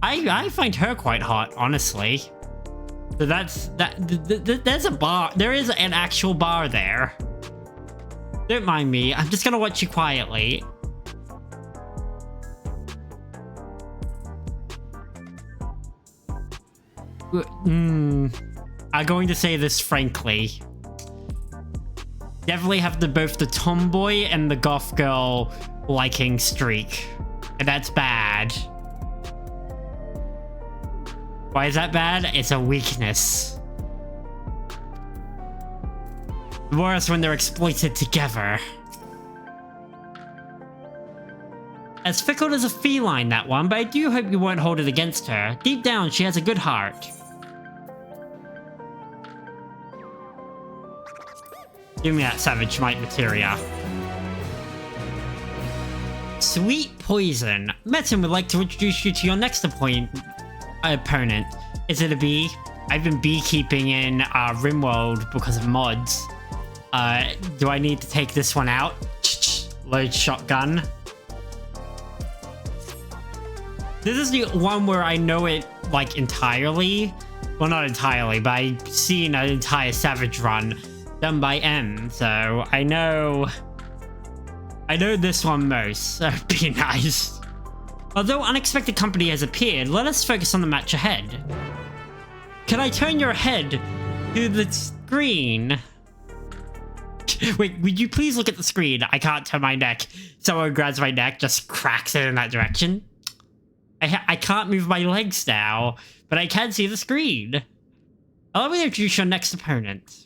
I find her quite hot, honestly. So there's a bar. There is an actual bar there. Don't mind me. I'm just gonna watch you quietly. I'm going to say this frankly. Definitely have both the tomboy and the goth girl liking streak. And that's bad. Why is that bad? It's a weakness. Worse when they're exploited together. As fickle as a feline, that one, but I do hope you won't hold it against her. Deep down, she has a good heart. Give me that Savage Might materia. Sweet Poison. Metin would like to introduce you to your next opponent. Is it a bee? I've been beekeeping in RimWorld because of mods. Do I need to take this one out? Load shotgun. This is the one where I know it, like, entirely. Well, not entirely, but I've seen an entire Savage run done by M, so I know this one most, so be nice. Although unexpected company has appeared, let us focus on the match ahead. Can I turn your head to the screen? Wait, would you please look at the screen? I can't turn my neck. Someone grabs my neck, just cracks it in that direction. I can't move my legs now, but I can see the screen. Allow me to introduce your next opponent.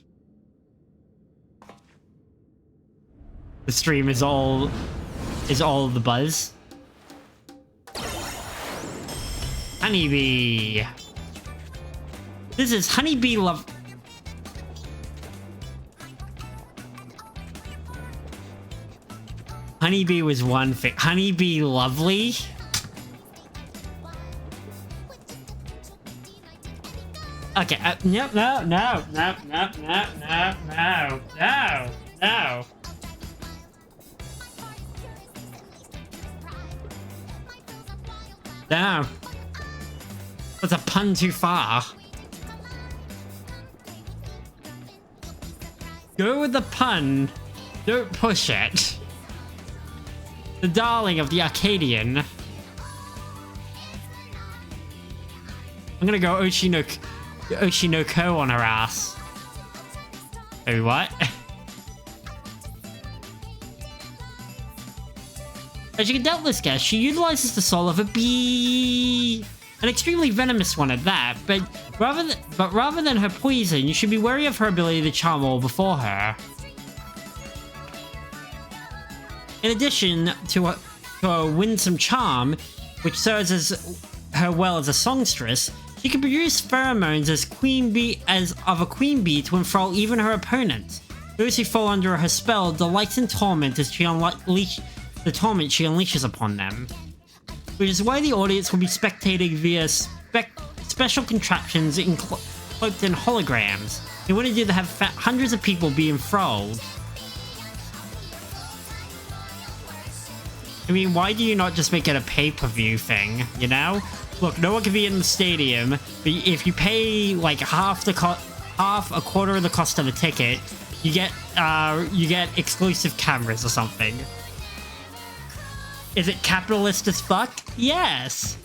The stream is all the buzz. Honeybee. This is Honeybee Love. Honeybee was one thing. Honeybee Lovely. Okay, no. No. That's a pun too far. Go with the pun. Don't push it. The darling of the Arcadian. I'm gonna go Oshinoko on her ass. Oh, what? As you can doubtless guess, she utilizes the soul of a bee. An extremely venomous one at that, but rather than her poison, you should be wary of her ability to charm all before her. In addition to her winsome charm, which serves as her well as a songstress, she can produce pheromones as a queen bee to enthrall even her opponents. Those who fall under her spell delight in torment as she the torment she unleashes upon them. Which is why the audience will be spectating via special contraptions cloaked in holograms. They want to do to have hundreds of people be enthralled. I mean, why do you not just make it a pay-per-view thing, you know? Look, no one can be in the stadium, but if you pay like a quarter of the cost of a ticket, you get exclusive cameras or something. Is it capitalist as fuck? Yes.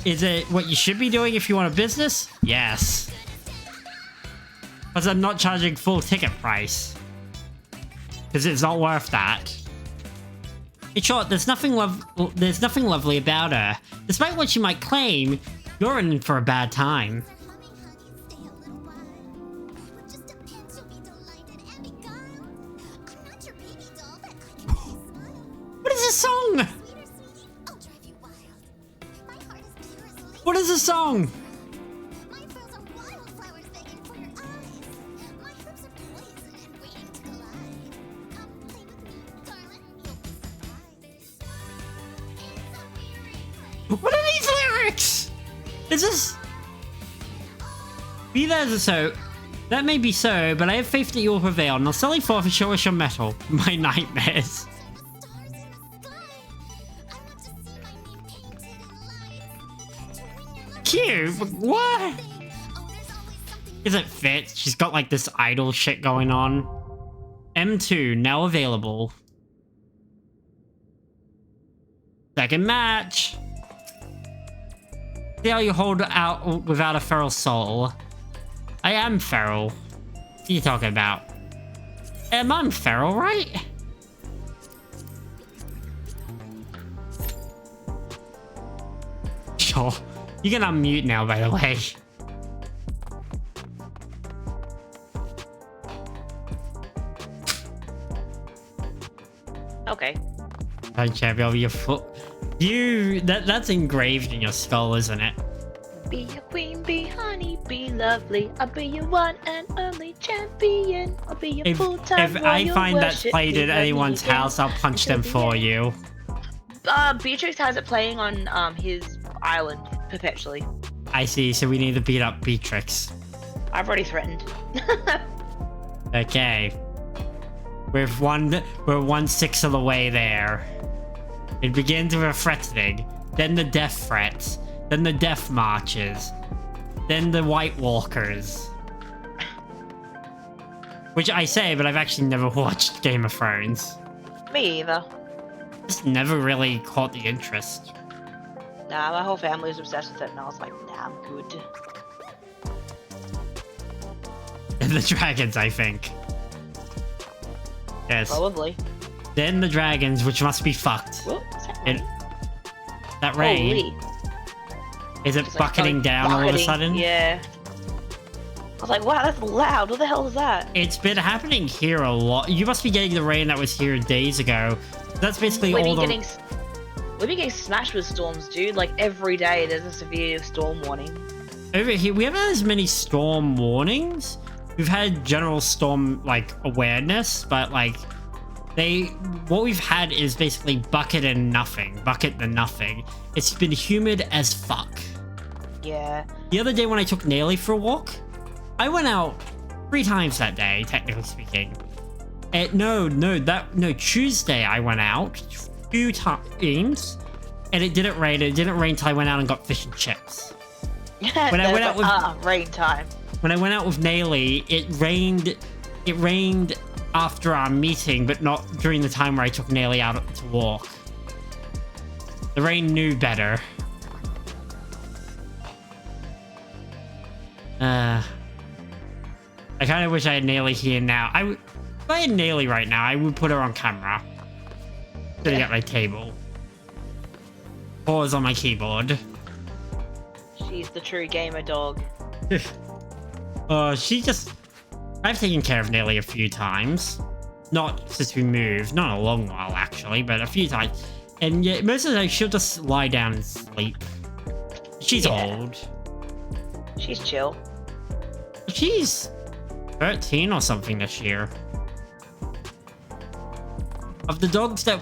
Is it what you should be doing if you want a business? Yes. Because I'm not charging full ticket price. Because it's not worth that. In short, there's nothing lovely about her. Despite what she might claim, you're in for a bad time. What is this song? What is this song? What are these lyrics? Is this... Be that as so, that may be so, but I have faith that you will prevail. Now sally forth and show us your mettle. My nightmares. Cute, but what? Doesn't fit. She's got like this idol shit going on. M2 now available. Second match. See how you hold out without a feral soul. I am feral. What are you talking about? I'm feral, right? Sure. You can unmute now, by the way. Okay. Champion, your foot. That's engraved in your skull, isn't it? Be a queen bee, honey bee, lovely. I'll be your one and only champion. I'll be your full-time If I find that's played at anyone's house, I'll punch them for you. Beatrix has it playing on his island perpetually. I see, so we need to beat up Beatrix. I've already threatened. Okay. We're 1/6 of the way there. It begins with a threatening, then the death threats, then the death marches, then the White Walkers. Which I say, but I've actually never watched Game of Thrones. Me either. Just never really caught the interest. Nah, my whole family was obsessed with it, and I was like, nah, I'm good. And the dragons, I think. Yes. Probably. Then the dragons, which must be fucked. Whoop, what's that It, noise? that rain, Holy. is it Just, like, bucketing down all of a bucketing, sudden? Yeah. I was like, wow, that's loud. What the hell is that? It's been happening here a lot. You must be getting the rain that was here days ago. That's basically We've all been the... getting getting smashed with storms, dude. Like every day there's a severe storm warning. Over here, we haven't had as many storm warnings. We've had general storm, like, awareness, but, like, what we've had is basically bucket and nothing. Bucket and nothing. It's been humid as fuck. Yeah. The other day when I took Naily for a walk, I went out 3 times that day, technically speaking. Tuesday I went out 2 times, and it didn't rain. It didn't rain till I went out and got fish and chips. When I went out with rain time. When I went out with Naily, it rained. It rained after our meeting, but not during the time where I took Naily out to walk. The rain knew better. I kind of wish I had Naily here now. If I had Naily right now, I would put her on camera. Sitting at my table. Pause on my keyboard. She's the true gamer dog. I've taken care of Naily a few times. Not since we moved. Not a long while, actually, but a few times. And yeah, most of the time, she'll just lie down and sleep. She's old. She's chill. She's 13 or something this year. Of the dogs that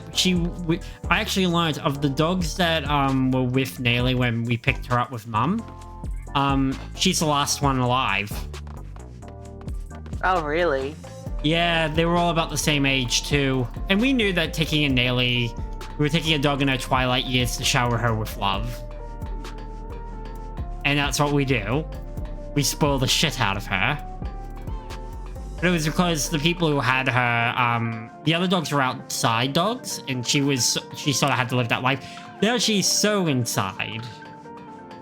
I actually learned of the dogs that were with Naily when we picked her up with Mum. She's the last one alive. Oh, really? Yeah, they were all about the same age too, and we knew that taking a Naily, we were taking a dog in her twilight years to shower her with love, and that's what we do. We spoil the shit out of her. But it was because the people who had her, the other dogs were outside dogs, and she sort of had to live that life. Now she's so inside.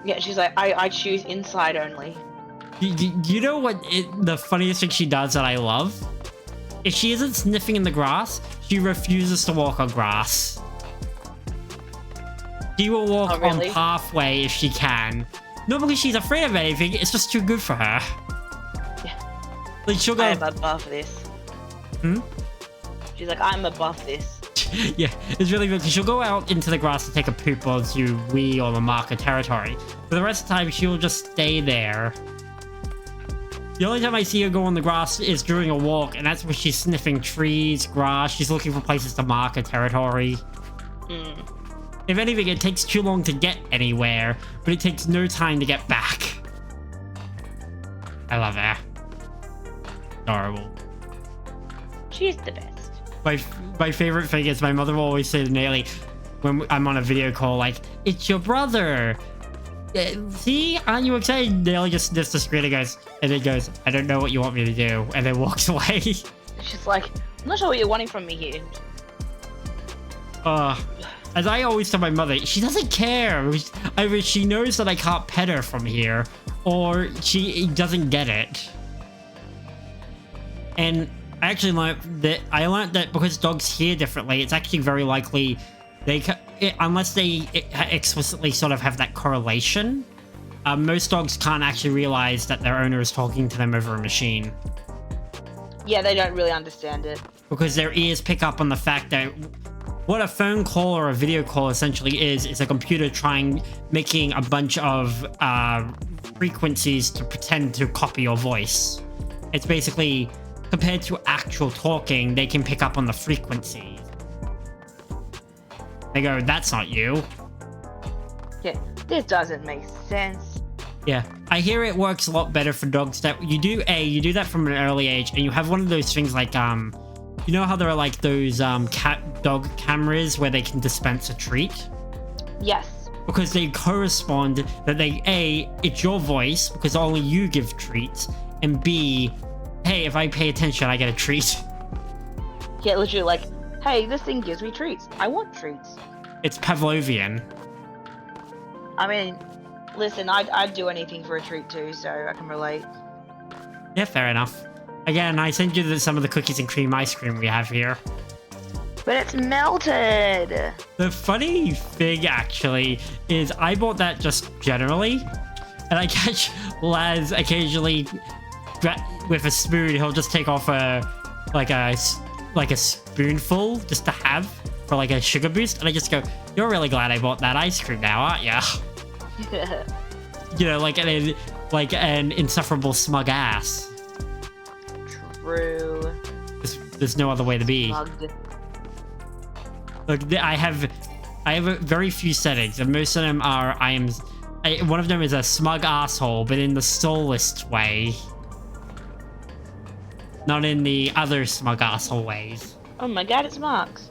Yeah, she's like, I choose inside only. You know what the funniest thing she does that I love? If she isn't sniffing in the grass, she refuses to walk on grass. She will walk on pathway if she can. Not because she's afraid of anything, it's just too good for her. Like she'll go. I'm above this. Hmm? She's like, I'm above this. Yeah, it's really good because she'll go out into the grass to take a poop or to wee or the marker territory. For the rest of the time, she'll just stay there. The only time I see her go on the grass is during a walk, and that's when she's sniffing trees, grass. She's looking for places to mark her territory. If anything, it takes too long to get anywhere, but it takes no time to get back. I love her. Adorable. She's the best. My favorite thing is my mother will always say to Naily when I'm on a video call, like, it's your brother. See, aren't you excited? Naily just sniffs the screen and then goes, I don't know what you want me to do, and then walks away. She's like, I'm not sure what you're wanting from me here. As I always tell my mother, she doesn't care. Either she knows that I can't pet her from here, or she doesn't get it. And I actually learned that because dogs hear differently, it's actually very likely unless they explicitly sort of have that correlation, most dogs can't actually realize that their owner is talking to them over a machine. Yeah, they don't really understand it. Because their ears pick up on the fact that what a phone call or a video call essentially is a computer making a bunch of frequencies to pretend to copy your voice. It's basically, compared to actual talking, they can pick up on the frequencies. They go, that's not you. Yeah, this doesn't make sense. Yeah, I hear it works a lot better for dogs that you do that from an early age, and you have one of those things like you know how there are like those dog cameras where they can dispense a treat? Yes. Because they correspond that it's your voice because only you give treats, and B, hey, if I pay attention, I get a treat. Yeah, literally like, hey, this thing gives me treats. I want treats. It's Pavlovian. I mean, listen, I'd do anything for a treat too, so I can relate. Yeah, fair enough. Again, I sent you some of the cookies and cream ice cream we have here. But it's melted. The funny thing, actually, is I bought that just generally, and I catch Laz occasionally with a spoon. He'll just take off a spoonful just to have for like a sugar boost, and I just go, "You're really glad I bought that ice cream now, aren't ya?" You know, like an insufferable smug ass. True. There's no other way to be. Smugged. Look, I have very few settings, and most of them are one of them is a smug asshole, but in the soulless way, not in the other smug asshole ways. Oh my god, it's Marks.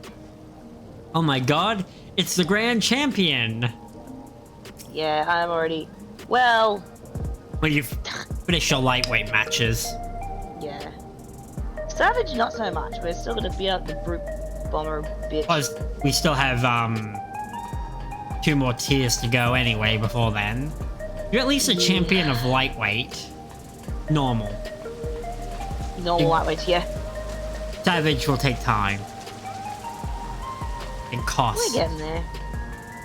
Oh my god, it's the grand champion. Yeah, I'm already. Well. When you finish your lightweight matches. Yeah. Savage, not so much. We're still gonna beat up the brute bomber bitch. Plus, we still have 2 more tiers to go anyway before then. You're at least a champion of lightweight. Normal. Normal lightweight, yeah. Savage will take time. And cost. We're getting there.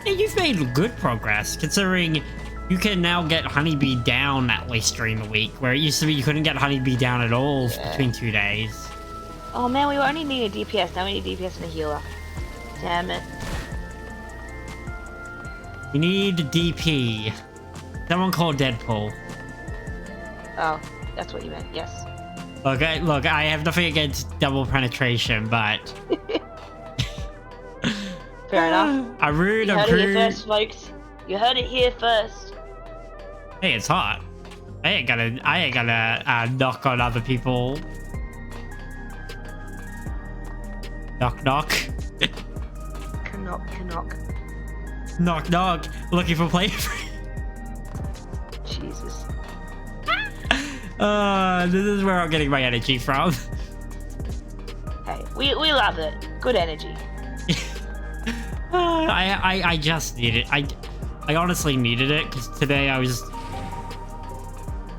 Yeah, you've made good progress, considering you can now get Honeybee down at least during the week, where it used to be you couldn't get Honeybee down at all between 2 days. Oh man, we only need a DPS, now we need DPS and a healer. Damn it. We need DP. Someone called Deadpool. Oh, that's what you meant, yes. Look, I have nothing against double penetration, but... Fair enough. I rude, You heard it here first, folks. You heard it here first. Hey, it's hot. I ain't gonna knock on other people. Knock knock. Knock. Knock knock. Looking for play. Jesus. This is where I'm getting my energy from. Hey, we love it. Good energy. I just need it. I honestly needed it because today I was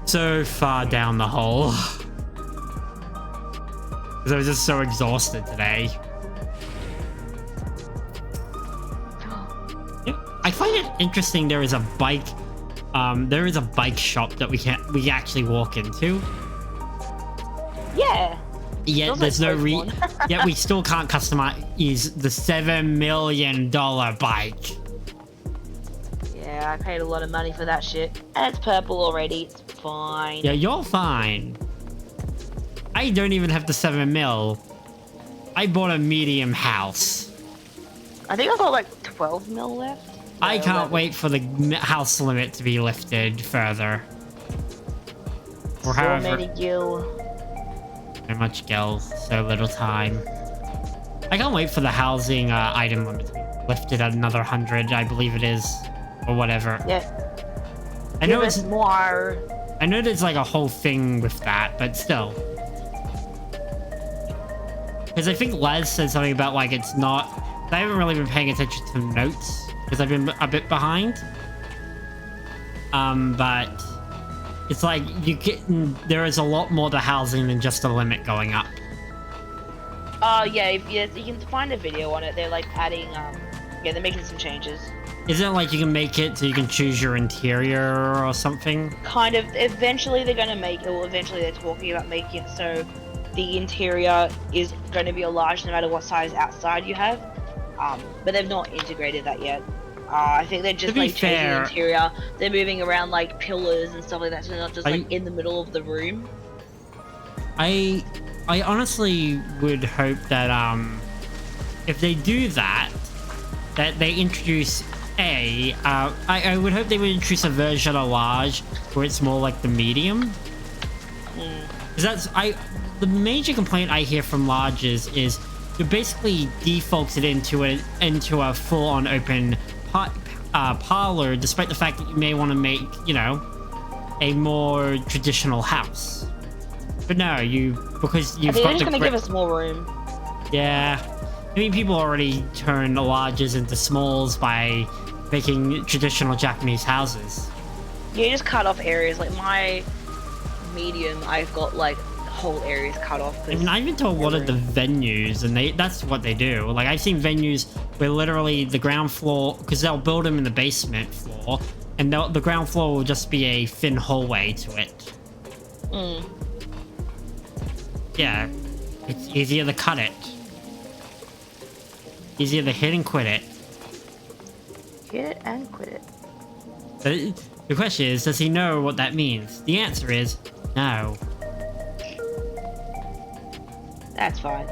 so far down the hole. Because I was just so exhausted today. I find it interesting there is a bike shop that we actually walk into. Yeah. Yet there's no yet we still can't customize the $7 million bike. Yeah, I paid a lot of money for that shit. And it's purple already, it's fine. Yeah, you're fine. I don't even have the 7 mil. I bought a medium house. I think I've got like 12 mil left. I can't wait for the house limit to be lifted further. Or So however many gil. so much gil, so little time. I can't wait for the housing item limit to be lifted at another 100, I believe it is. Or whatever. Yeah. I know Give it's us more. I know there's like a whole thing with that, but still. Because I think Les said something about like it's not... I haven't really been paying attention to notes because I've been a bit behind. But it's like there is a lot more to housing than just a limit going up. Yeah, you can find a video on it. They're like adding, yeah, they're making some changes. Isn't it like you can make it so you can choose your interior or something? Kind of. Eventually they're going to make it, well, eventually they're talking about making it so the interior is going to be enlarged no matter what size outside you have. But they've not integrated that yet. I think they're just like changing the interior. They're moving around like pillars and stuff like that, so they're not just like in the middle of the room. I honestly would hope that if they do that, that they introduce I would hope they would introduce a version of large where it's more like the medium. Because the major complaint I hear from larges is you basically defaults it into a full-on open parlor, despite the fact that you may want to make, you know, a more traditional house. But no, because you've got just gonna give us more room. Yeah, I mean, people already turn the larges into smalls by making traditional Japanese houses. Yeah, you just cut off areas. Like my medium, I've got like whole areas cut off. I mean, I've been to a lot of the venues, and that's what they do. Like, I've seen venues where literally the ground floor, because they'll build them in the basement floor, and the ground floor will just be a thin hallway to it. Yeah, it's easier to cut it. Easier to hit and quit it. Hit it and quit it. The question is, does he know what that means? The answer is no. That's fine.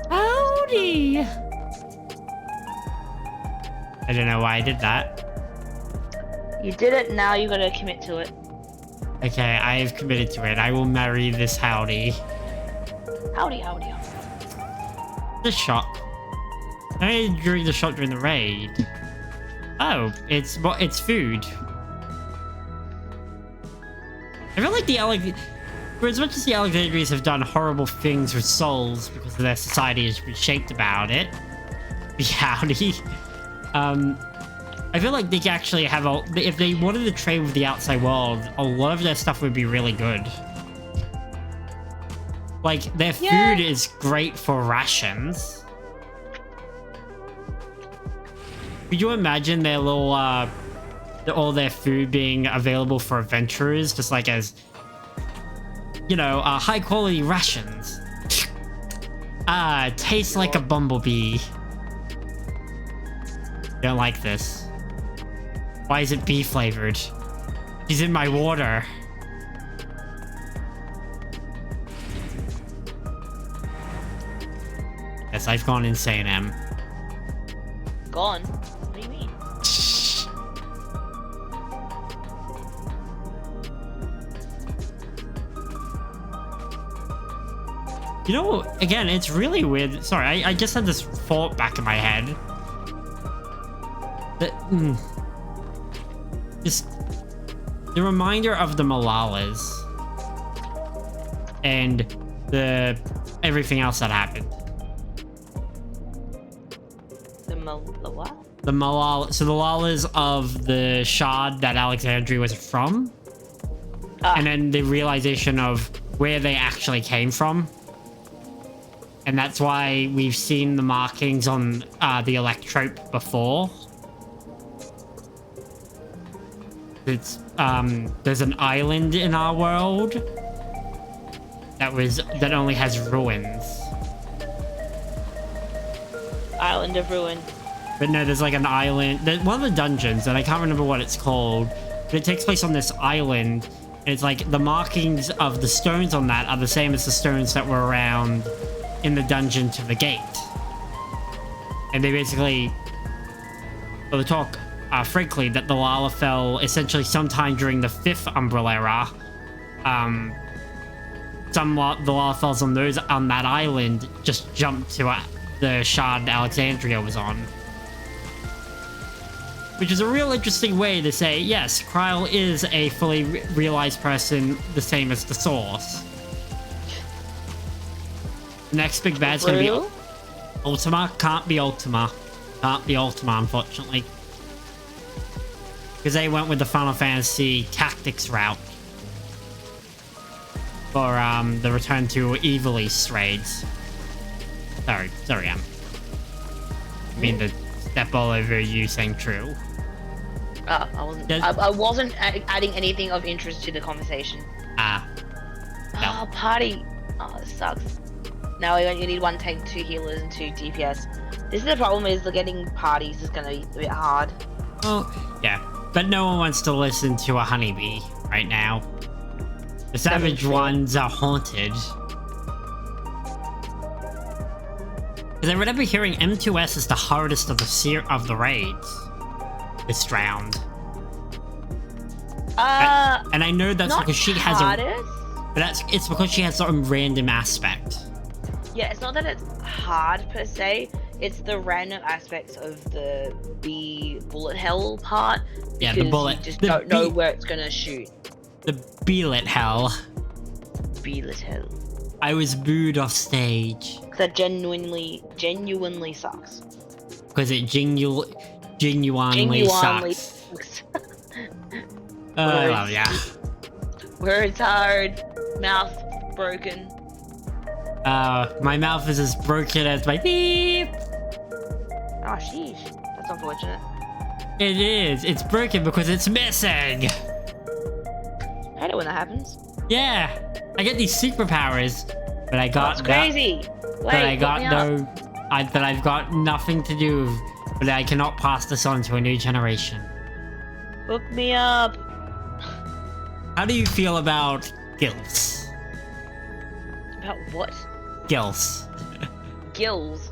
Howdy! I don't know why I did that. You did it, now you gotta commit to it. Okay, I've committed to it. I will marry this howdy. Howdy, howdy, howdy. The shop. I during the shop during the raid. Oh, it's food. I feel like for as much as the Alexandrians have done horrible things with souls because their society has been shaped about it, the howdy. I feel like they could actually have if they wanted to trade with the outside world, a lot of their stuff would be really good. Like, their food is great for rations. Could you imagine their little, all their food being available for adventurers, just like as, you know, high quality rations? Tastes like a bumblebee. Don't like this. Why is it bee flavored? She's in my water. Yes, I've gone insane, Em. Gone? What do you mean? You know, again, it's really weird. Sorry, I just had this thought back in my head. Just the reminder of the Malalas and everything else that happened. The what? The Malala, so the Lalas of the Shard that Alexandria was from, and then the realization of where they actually came from, and that's why we've seen the markings on the Electrope before. It's there's an island in our world that only has ruins. Island of Ruin. But no, there's like an island. One of the dungeons, and I can't remember what it's called, but it takes place on this island, and it's like the markings of the stones on that are the same as the stones that were around in the dungeon to the gate. And they basically, well, they talk frankly that the lava fell essentially sometime during the 5th Umbrella era. The lava fells on that island just jumped to the shard Alexandria was on. Which is a real interesting way to say, yes, Kryl is a fully realized person, the same as the Source. The next big bad's gonna be Ultima. Can't be Ultima. Can't be Ultima, unfortunately. Because they went with the Final Fantasy Tactics route. For the return to Evil East raids. Sorry, I mean to step all over you saying true. I wasn't adding anything of interest to the conversation. No. Party. Oh, this sucks. Now you need 1 tank, 2 healers, and 2 DPS. This is the problem, is getting parties is gonna be a bit hard. Well, yeah. But no one wants to listen to a honeybee right now. The savage ones are haunted. Because I remember hearing M2S is the hardest of the raids this round. And I know that's because she has it's because she has some random aspect. Yeah, it's not that it's hard per se. It's the random aspects of the bullet hell part. Yeah, the bullet. You just don't know where it's gonna shoot. The bullet hell. Bullet hell. I was booed off stage. That genuinely sucks. Because it genuinely sucks. Oh yeah. Words hard, mouth broken. My mouth is as broken as my teeth. Oh, sheesh. That's unfortunate. It is. It's broken because it's missing. I hate it when that happens. Yeah. I get these superpowers, but I got That's crazy. Wait, but I got but I've got nothing to do. But I cannot pass this on to a new generation. Hook me up. How do you feel about gills? About what? Gills. Gills.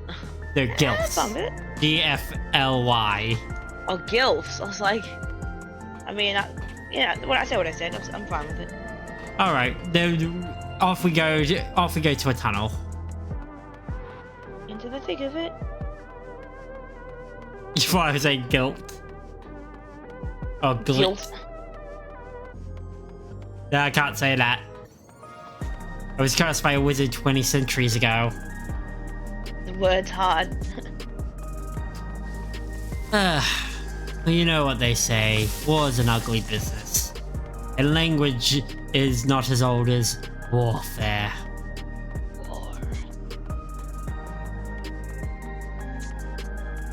They're gills. Some bit. GFLY. Oh, gilfs. I was like, I mean, when I say what I said, I'm fine with it. All right, then off we go. Off we go to a tunnel. Into the thick of it. Before I was saying guilt. Oh, Guilt. No, I can't say that. I was cursed by a wizard 20 centuries ago. The word's hard. Well, you know what they say. War is an ugly business. And language is not as old as warfare. War.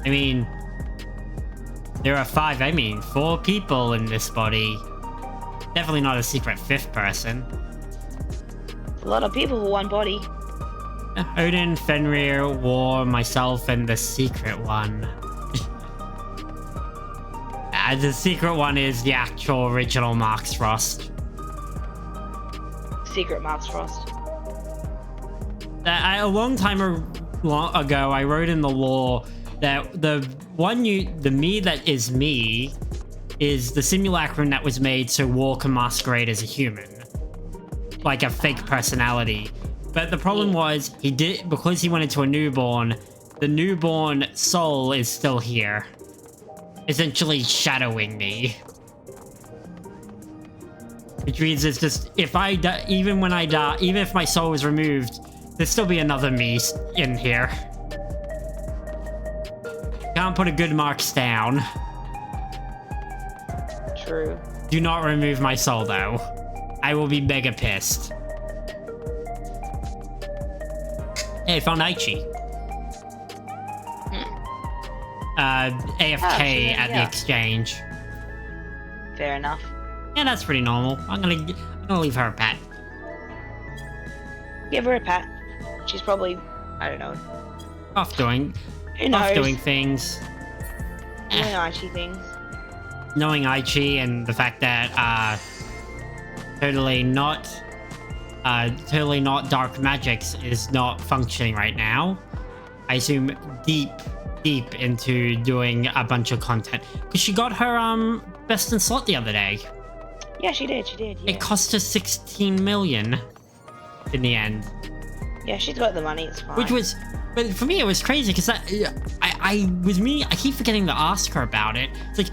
I mean, there are 4 people in this body. Definitely not a secret 5th person. A lot of people for one body. Odin, Fenrir, War, myself, and the secret one. The secret one is the actual original Mark's Frost. Secret Mark's Frost. A long time ago, I wrote in the lore that the me that is me is the simulacrum that was made so War can masquerade as a human. Like a fake personality. But the problem was, because he went into a newborn, the newborn soul is still here. Essentially shadowing me. Which means it's just, if I die, even when I die, even if my soul is removed, there'd still be another me in here. Can't put a good marks down. True. Do not remove my soul though. I will be mega pissed. Hey, I found Aichi. AFK at the exchange. Fair enough. Yeah, that's pretty normal. I'm gonna leave her a pat. Give her a pat. She's probably, I don't know. Off doing things. Doing Aichi things. Knowing Aichi and the fact that totally not dark magics is not functioning right now. I assume deep into doing a bunch of content because she got her best in slot the other day. Yeah, she did. Yeah. It cost her 16 million in the end. Yeah, she's got the money. It's fine. But for me, it was crazy because I keep forgetting to ask her about it. It's like,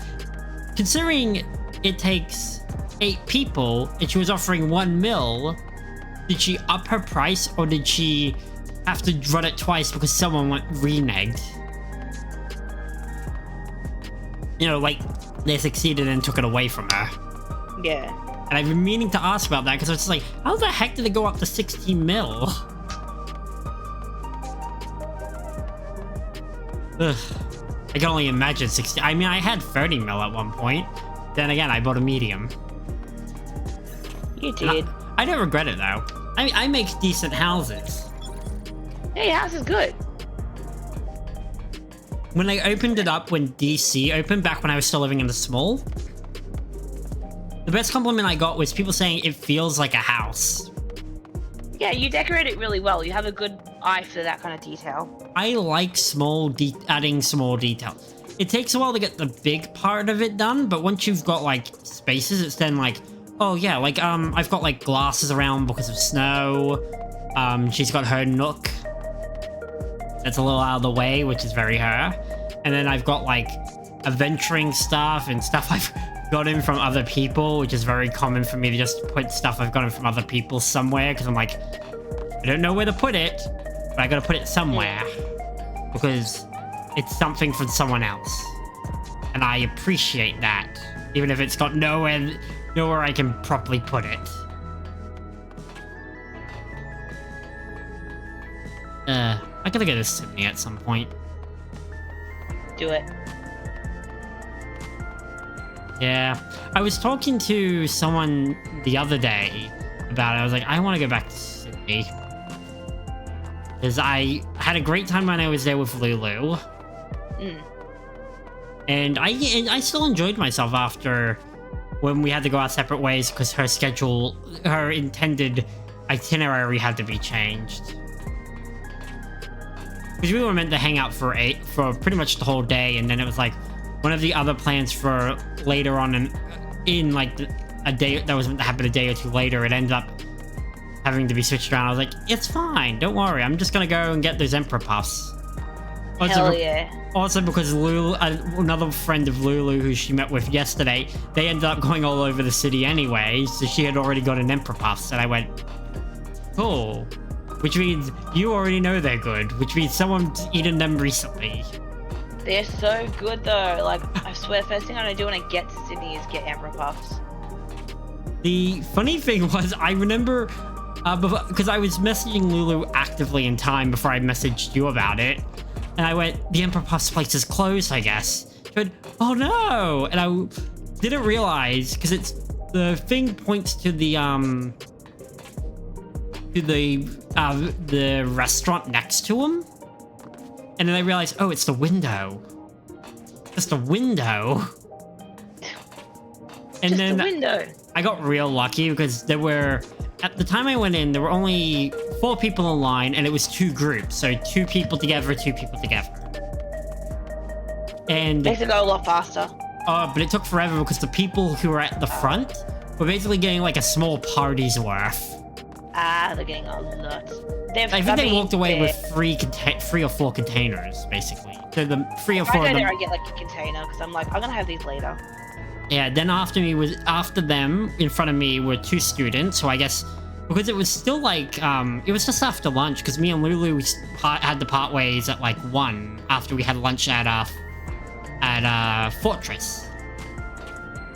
considering it takes 8 people and she was offering 1 mil, did she up her price or did she have to run it twice because someone went reneged? You know, like, they succeeded and took it away from her. Yeah. And I've been meaning to ask about that because I was just like, how the heck did it go up to 16 mil? Ugh. I can only imagine 60. I mean, I had 30 mil at one point. Then again, I bought a medium. You did. I don't regret it though. I make decent houses. Hey, your house is good. When I opened it up when DC opened, back when I was still living in the small, the best compliment I got was people saying it feels like a house. Yeah, you decorate it really well. You have a good eye for that kind of detail. I like adding small details. It takes a while to get the big part of it done, but once you've got like spaces, it's then like, oh yeah, like I've got like glasses around because of snow. She's got her nook that's a little out of the way, which is very her. And then I've got like adventuring stuff and stuff I've gotten from other people, which is very common for me to just put stuff I've gotten from other people somewhere, because I'm like, I don't know where to put it, but I gotta put it somewhere because it's something from someone else, and I appreciate that, even if it's got nowhere I can properly put it. I gotta go to Sydney at some point. Do it. Yeah, I was talking to someone the other day about it. I was like, I want to go back to Sydney because I had a great time when I was there with Lulu. And I still enjoyed myself after when we had to go our separate ways because her intended itinerary had to be changed. Because we were meant to hang out for pretty much the whole day, and then it was like one of the other plans for later on in like a day that was meant to happen a day or two later, it ended up having to be switched around. I was like, it's fine, don't worry, I'm just gonna go and get those Emperor Puffs. Hell yeah. Also because Lulu, another friend of Lulu who she met with yesterday, they ended up going all over the city anyway, so she had already got an Emperor Puffs, and I went, cool. Which means you already know they're good, which means someone's eaten them recently. They're so good though. Like, I swear, first thing I'm gonna do when I get to Sydney is get Emperor Puffs. The funny thing was, I remember, because I was messaging Lulu actively in time before I messaged you about it, and I went, the Emperor Puffs place is closed, I guess. She went, oh no! And I didn't realize, because the thing points to the restaurant next to him, and then I realized, oh, it's the window. Just a window. And Just then a window. I got real lucky because at the time I went in, there were only 4 people in line, and it was 2 groups, so 2 people together, 2 people together. And Makes it go a lot faster. but it took forever because the people who were at the front were basically getting like a small party's worth. They're getting a lot. I think they walked away with 3 or 4 containers, basically. So the 3 or 4 I of go them. there, I get like a container because I'm like, I'm gonna have these later. Yeah, then after them, in front of me were 2 students, so I guess, because it was still like, it was just after lunch, because me and Lulu had to part ways at like 1 after we had lunch at Fortress.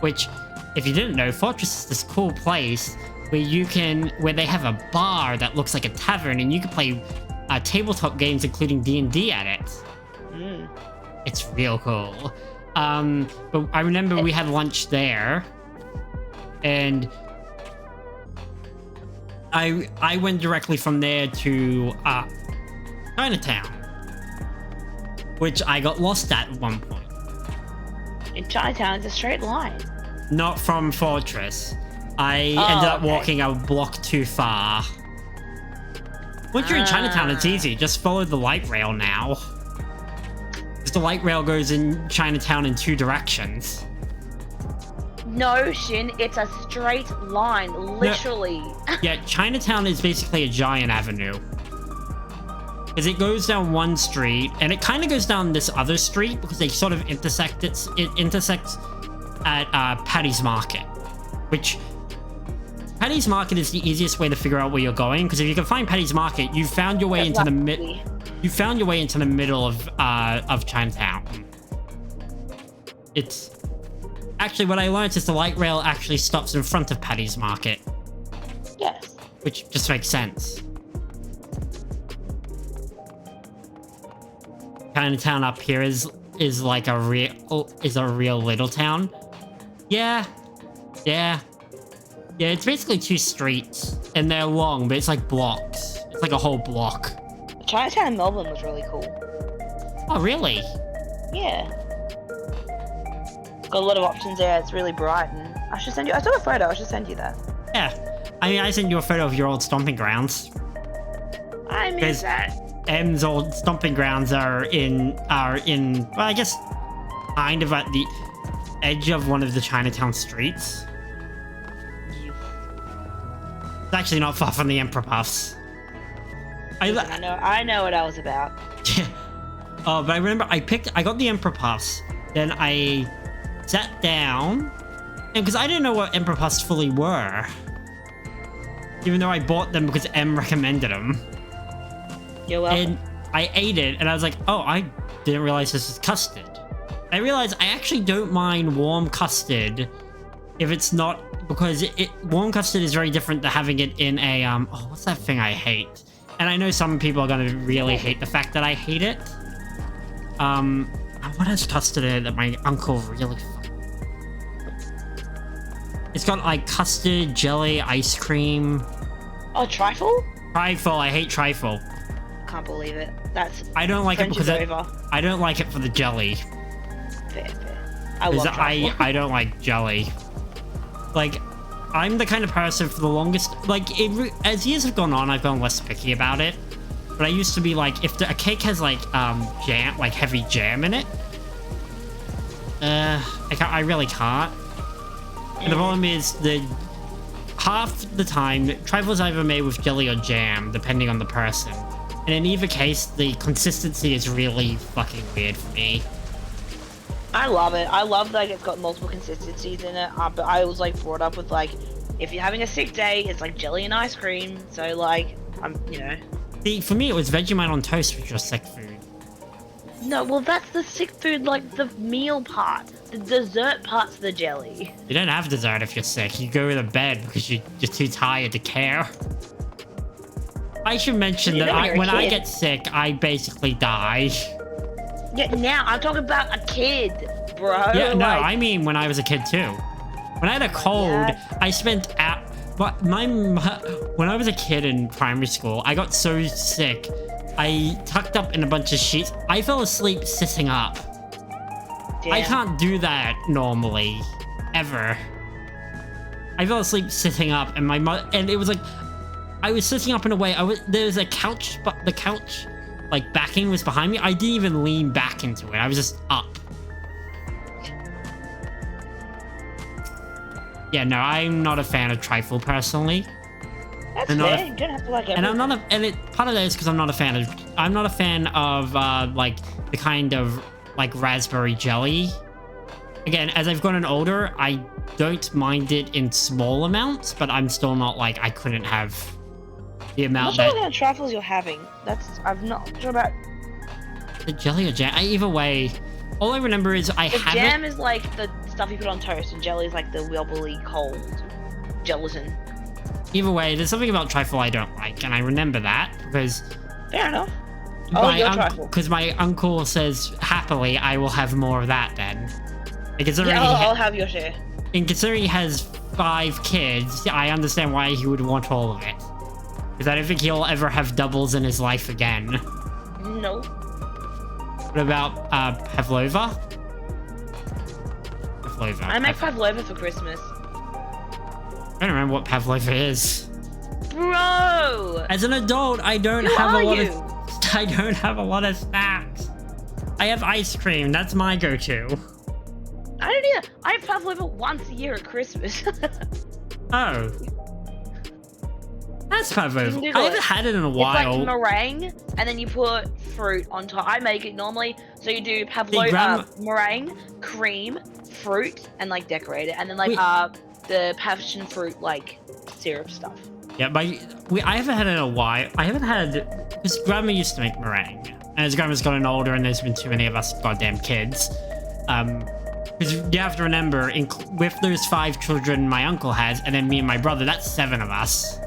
Which, if you didn't know, Fortress is this cool place where they have a bar that looks like a tavern, and you can play tabletop games, including D&D at it. It's real cool. But I remember we had lunch there, and I went directly from there to Chinatown, which I got lost at one point. In Chinatown, it's a straight line. Not from Fortress. I ended up walking a block too far. Once you're in Chinatown, it's easy. Just follow the light rail now. Because the light rail goes in Chinatown in 2 directions. No, Shin, it's a straight line, literally. Yeah, Chinatown is basically a giant avenue. Because it goes down one street, and it kind of goes down this other street, because they sort of intersect. It intersects at Paddy's Market. Which, Paddy's Market is the easiest way to figure out where you're going, because if you can find Paddy's Market, you found your way into the middle of Chinatown. It's actually, what I learned is the light rail actually stops in front of Paddy's Market. Yes. Which just makes sense. Chinatown up here is like a real little town. Yeah. It's basically 2 streets, and they're long, but it's like blocks. It's like a whole block. Chinatown in Melbourne was really cool. Oh, really? Yeah. Got a lot of options there. It's really bright, and I should send you. I took a photo. I should send you that. Yeah. I mean, I sent you a photo of your old stomping grounds. I miss Because that. M's old stomping grounds are in well, I guess kind of at the edge of one of the Chinatown streets. It's actually not far from the Emperor Puffs. I know what I was about. Yeah. Oh, but I remember I got the Emperor Puffs, then I sat down, and because I didn't know what Emperor Puffs fully were, even though I bought them because M recommended them. You're welcome. And I ate it, and I was like, oh, I didn't realize this was custard. I realized I actually don't mind warm custard if it's not, because warm custard is very different to having it in a, oh, what's that thing I hate? And I know some people are going to really hate the fact that I hate it. What has custard in it that my uncle really It's got like custard, jelly, ice cream. Oh, trifle? Trifle, I hate trifle. Can't believe it. I don't like it because over. I don't like it for the jelly. Fair. I love trifle. I don't like jelly. Like, I'm the kind of person for the longest, like, as years have gone on, I've gone less picky about it. But I used to be like, if a cake has like jam, like heavy jam in it, I really can't. And the problem is that half the time, trifle's either made with jelly or jam, depending on the person. And in either case, the consistency is really fucking weird for me. I love it. I love that it's got multiple consistencies in it. But I was like brought up with like, if you're having a sick day, it's like jelly and ice cream. So like, you know. See, for me, it was Vegemite on toast, which was sick food. No, well, that's the sick food, like the meal part. The dessert part's the jelly. You don't have dessert if you're sick. You go to bed because you're too tired to care. I should mention that when I get sick, I basically die. Yeah, now I'm talking about a kid, bro. Yeah, no, like, I mean when I was a kid too. When I had a cold, I spent when I was a kid in primary school, I got so sick, I tucked up in a bunch of sheets. I fell asleep sitting up. Damn. I can't do that normally, ever. I fell asleep sitting up, and my mother, and it was like, I was sitting up in a way. There was a couch, but the couch, like backing was behind me. I didn't even lean back into it. I was just up. Yeah, no, I'm not a fan of trifle personally. That's fair. You don't have to like everything. And I'm not part of that is because I'm not a fan of like the kind of like raspberry jelly. Again, as I've gotten older, I don't mind it in small amounts, but I'm still not like I couldn't have the amount I'm not sure what kind of trifles you're having. I'm not sure about the jelly or jam. Either way, all I remember is jam is like the stuff you put on toast, and jelly is like the wobbly cold gelatin. Either way, there's something about trifle I don't like, and I remember that because fair enough. Oh, your trifle. Because my uncle says happily, I will have more of that then. I'll have your share. And considering he has 5 kids, I understand why he would want all of it. Because I don't think he'll ever have doubles in his life again. No. What about pavlova? I make pavlova for Christmas. I don't remember what pavlova is. Bro! As an adult, I don't have a lot of snacks. I have ice cream. That's my go-to. I don't either. I have pavlova once a year at Christmas. Oh. That's pavlova. I haven't had it in a while. It's like meringue, and then you put fruit on top. I make it normally, so you do pavlova, meringue, cream, fruit, and like decorate it, and then like the passion fruit like syrup stuff. Yeah, I haven't had it in a while. I haven't had, because Grandma used to make meringue, and as Grandma's gotten older, and there's been too many of us goddamn kids. Because you have to remember, with those 5 children my uncle has, and then me and my brother, that's 7 of us.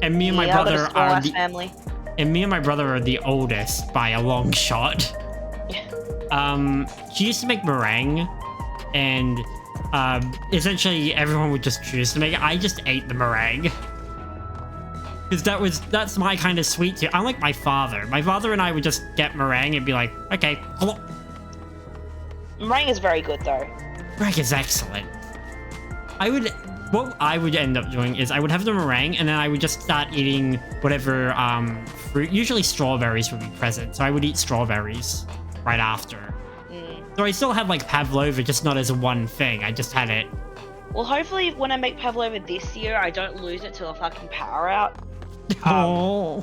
And me and my brother are the family. And me and my brother are the oldest by a long shot. She used to make meringue, and essentially everyone would just choose to make it. I just ate the meringue. Because that's my kind of sweet too. Unlike my father. My father and I would just get meringue and be like, okay. Meringue is very good though. Meringue is excellent. what I would end up doing is I would have the meringue and then I would just start eating whatever fruit. Usually strawberries would be present, so I would eat strawberries right after. So I still had like pavlova, just not as one thing. I just had it. Well, hopefully when I make pavlova this year, I don't lose it till a fucking power out. Oh.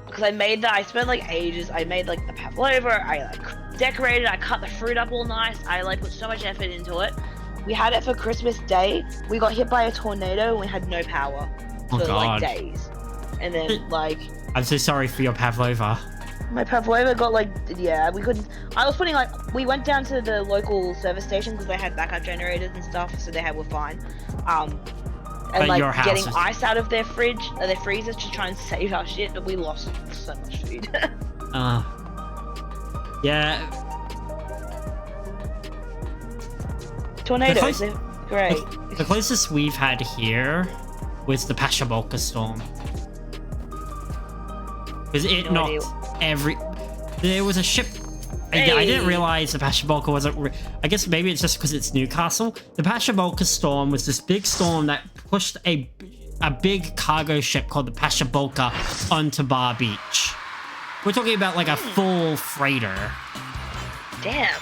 Because I spent like ages. I made like the pavlova. I like decorated. I cut the fruit up all nice. I like put so much effort into it. We had it for Christmas Day. We got hit by a tornado and we had no power for like days. And then like, I'm so sorry for your pavlova. my pavlova got like, yeah, we couldn't. I was putting like, we went down to the local service station because they had backup generators and stuff, so were fine. And but like getting ice out of their freezers to try and save our shit, but we lost so much food. Yeah. Tornadoes, they're great. The closest we've had here was the Pashabolka storm. Because it knocked there was a ship. I didn't realize the Pashabolka wasn't. I guess maybe it's just because it's Newcastle. The Pashabolka storm was this big storm that pushed a big cargo ship called the Pashabolka onto Bar Beach. We're talking about like a full freighter. Damn.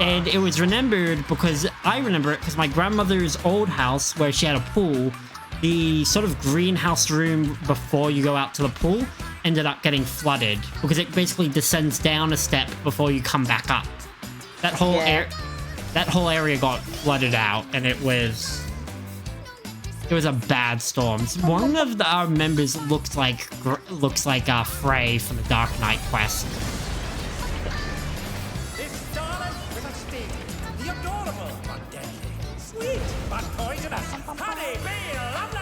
And it was remembered because I remember it because my grandmother's old house where she had a pool, the sort of greenhouse room before you go out to the pool ended up getting flooded because it basically descends down a step before you come back up. That whole area got flooded out, and it was a bad storm. One of our members looks like Frey from the Dark Knight quest. This starlet with a sting. The adorable but deadly. Sweet but poisonous. Honey, be lovely.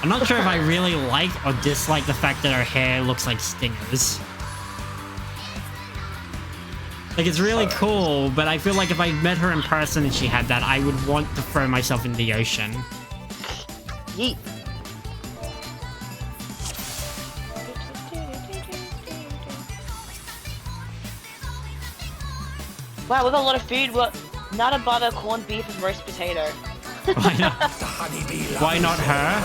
I'm not sure if I really like or dislike the fact that her hair looks like stingers. Like, it's really cool, but I feel like if I met her in person and she had that, I would want to throw myself in the ocean. Yeet. Wow, we got a lot of food. What? Nut and butter, corned beef, and roast potato. Why not? Why not her?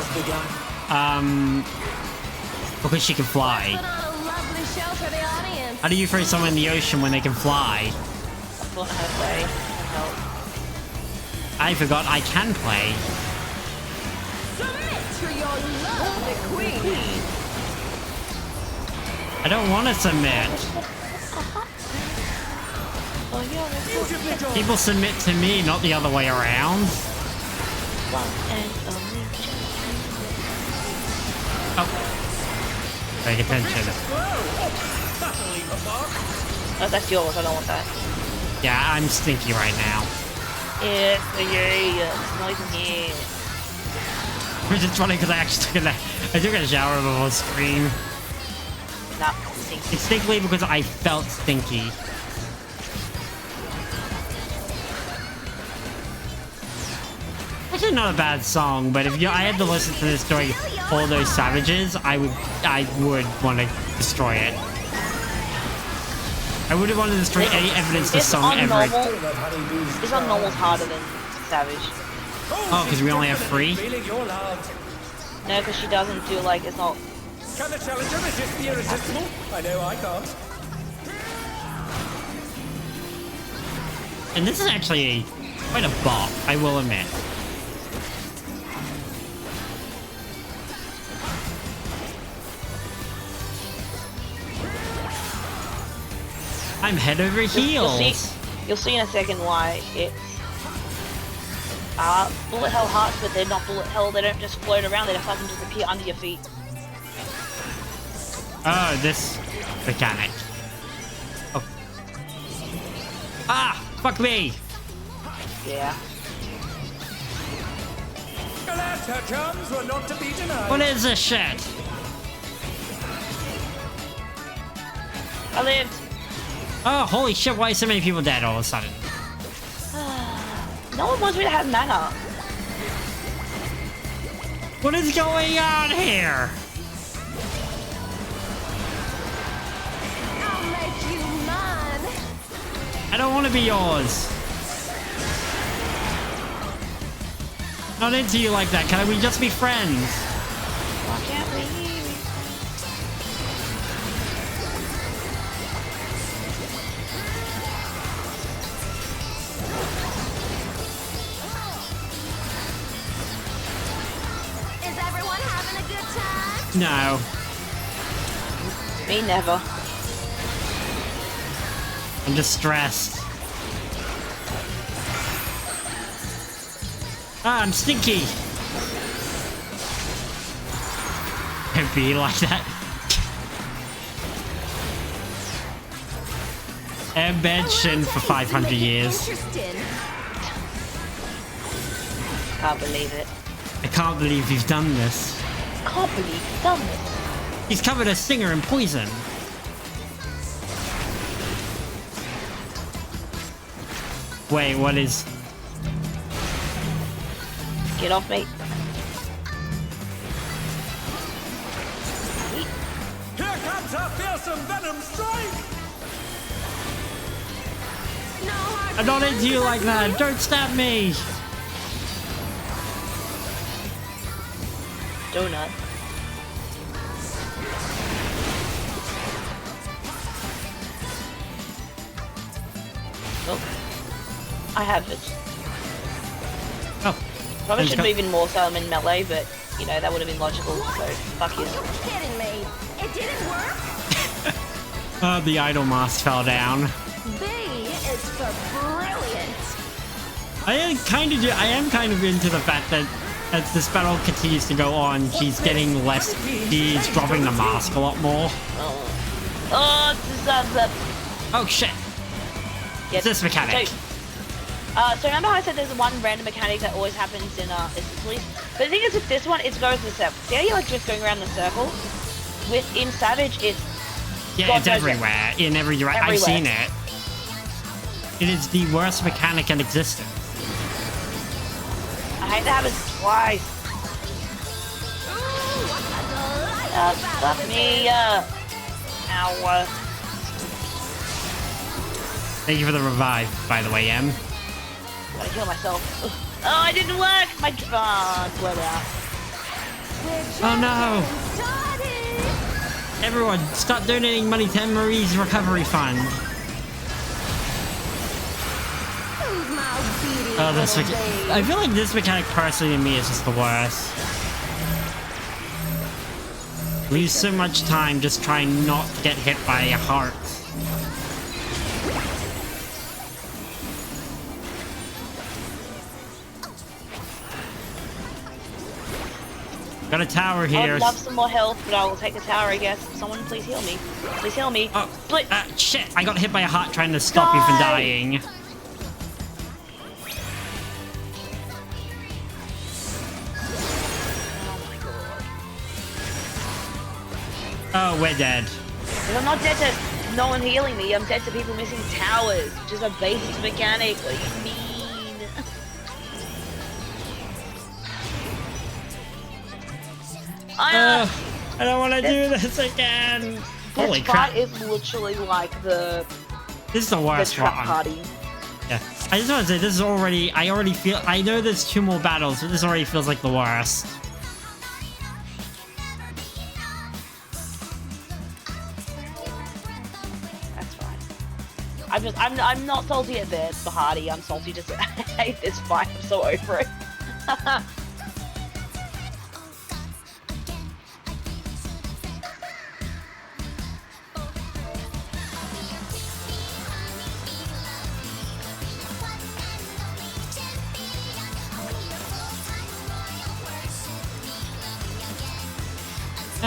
Because she can fly. How do you throw someone in the ocean when they can fly? I forgot I can play. I don't want to submit. People submit to me, not the other way around. Oh. Pay attention. Oh, that's yours. I don't want that. Yeah, I'm stinky right now. Yeah, it's not even here. Which is funny because I actually took a shower before scream. Nah, stinky. It's stinky because I felt stinky. Actually, not a bad song, but if I had to listen to this during all those savages, I would want to destroy it. I wouldn't want to destroy any evidence this song ever. This on normal's harder than Savage. Oh, because we only have 3? No, because she doesn't do like, it's not. Can the challenger resist the irresistible? I know I can't. And this is actually quite a bop, I will admit. I'm head over heels. You'll see in a second why it's bullet hell hearts, but they're not bullet hell. They don't just float around. They just fucking just appear under your feet. Oh, this mechanic. Oh. Ah, fuck me. Yeah. Alas, her charms were not to be denied. What is this shit? I lived. Oh, holy shit, why are so many people dead all of a sudden? No one wants me to have mana. What is going on here? I'll make you mine. I don't want to be yours. Not into you like that. Can we just be friends? Why can't we? Is everyone having a good time? No. Me never. I'm just stressed. Ah, I'm stinky. Don't be like that. Embed Shin for 500 years. Interesting. Can't believe it. I can't believe you've done this. Can't believe you've done this. He's covered a stinger in poison. Wait, what is... Get off me. Here comes a fearsome venom strike! No hard I'm not feelings, into you like is that. clear? Don't stab me. Donut. Oh. I have it. Oh. Probably Thanks, should move in more so I'm in melee, but you know, that would have been logical, so fuck you. You're kidding me. It didn't work? The idol mask fell down. B is for brilliant. I am kind of into the fact that as this battle continues to go on, she's getting less. She's dropping the mask a lot more. Oh, this Oh shit! yeah, It's this mechanic. So remember how I said there's one random mechanic that always happens in Sicily? But the thing is with this one, it goes in the circle. See how you're like just going around the circle? In Savage, it's Yeah, God it's knows everywhere. In every direction. I've Everywhere. seen it. It is the worst mechanic in existence. I hate that happens twice. Ooh, what a delightful Stop battle me, ow. Thank you for the revive, by the way, Em. Gotta kill myself. Oh, it didn't work! My bled out. Oh no! Started. Everyone, start donating money to Marie's recovery fund. Who's my beauty Oh, this little mechanic. babe? I feel like this mechanic personally to me is just the worst. Lose so much time just trying not to get hit by a heart. Got a tower I here. would love some more health, but I will take the tower, I guess. Someone please heal me. Please heal me. Oh, Please. shit! I got hit by a heart trying to stop you from Die. dying. Oh my god. Oh, we're dead. But I'm not dead to no one healing me. I'm dead to people missing towers, which is a basic mechanic. What do you mean? I don't want to do this again. Holy this crap! fight is literally like the This is the worst trap one. party. Yeah. I just want to say this is already. I already feel. I know there's 2 more battles, but this already feels like the worst. That's fine. I'm not salty at the Bahati. I'm salty just I hate this fight. I'm so over it.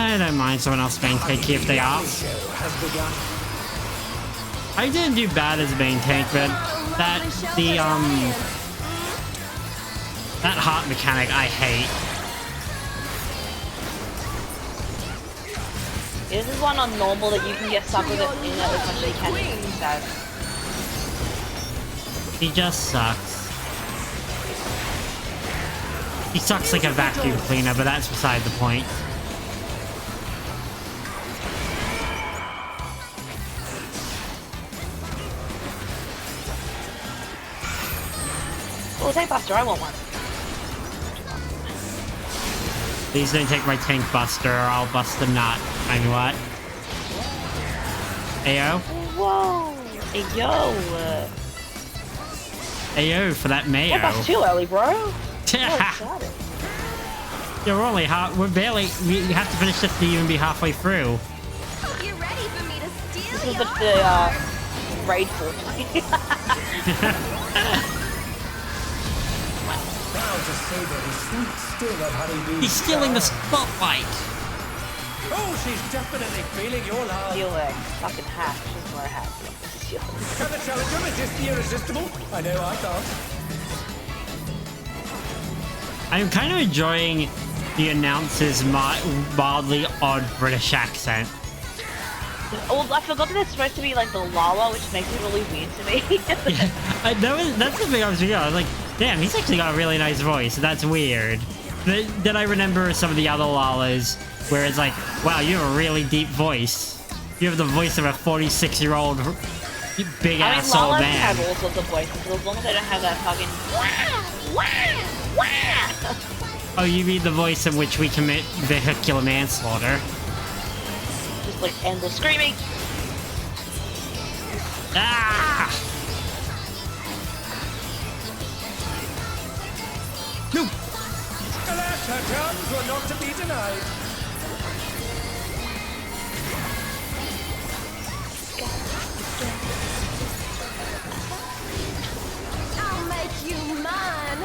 I don't mind someone else being tanky if they are. I didn't do bad as main tank, but that heart mechanic I hate. This is one on normal that you can get stuck with it in it as much as you can. It's sad. He just sucks. He sucks like a vacuum cleaner, but that's beside the point. Oh, take Buster. I want one. Please don't take my tank buster or I'll bust the nut. I mean, what? Ayo? Whoa! Hey, yo! Ayo for that mayo. That's too early, bro. Yeah, we're only we're barely. We have to finish this to even be halfway through. Hope you're ready for me to steal This is your... the raid for Proud to savor the sweet sting of honeybees. He's stealing the spotlight. Oh, she's definitely feeling your love. Steal a fucking hat. She doesn't wear a hat. Steal. Can the challenger resist the irresistible? I know I can't. I'm kind of enjoying the announcer's mildly odd British accent. Oh, I forgot that it's supposed to be like the Lala, which makes it really weird to me. Yeah, that's the thing I was thinking. I was like, damn, he's actually got a really nice voice. That's weird. Then I remember some of the other Lalas where it's like, wow, you have a really deep voice. You have the voice of a 46-year-old big ass old Lalas man. have all sorts of voices, as long as they don't have that fucking wah, wah, wah. Oh, you mean the voice in which we commit vehicular manslaughter? Just like endless screaming. Ah! No! Alas, her charms were not to be denied. I'll make you mine.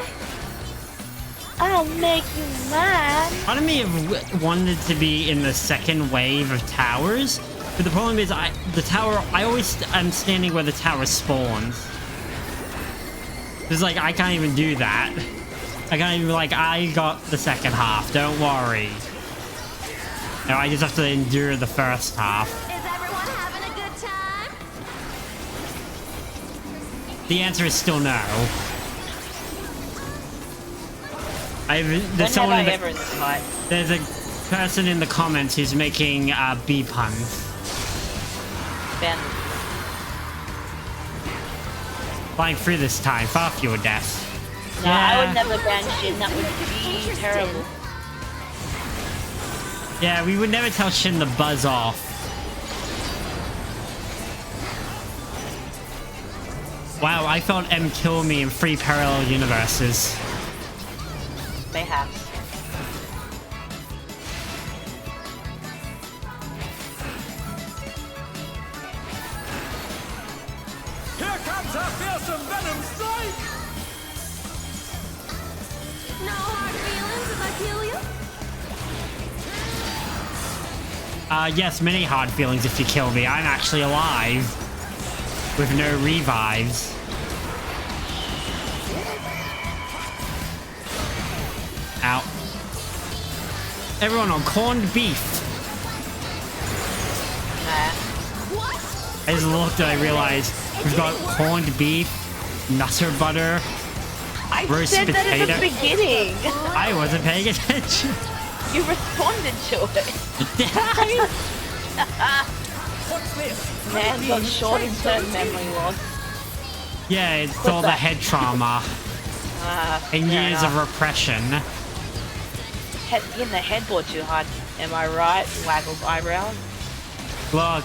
I'll make you mine. Part of me have wanted to be in the second wave of towers, but the problem is I am standing where the tower spawns. It's like I can't even do that. I can't even I got the second half. Don't worry. No, I just have to endure the first half. Is everyone having a good time? The answer is still no. When have I ever in this fight? There's a person in the comments who's making bee puns. Ben. Flying through this time, far fewer deaths. No, Yeah. I would never ban Shin. That would be terrible. Yeah, we would never tell Shin to buzz off. Wow, I felt M kill me in 3 parallel universes. Mayhaps. Here comes our fearsome venom strike! No hard feelings if I kill you? Yes, many hard feelings if you kill me. I'm actually alive. With no revives. Ow. Everyone on corned beef. Nah. What? I just looked and I realized we've got corned beef, nutter butter, I roast said that potato. at the beginning. I wasn't paying attention. You responded to it. What's this? Man's got short-term memory loss. Yeah, it's all the head trauma and fair years enough. of repression. Hitting the headboard too hard. Am I right? Waggles eyebrows. Look,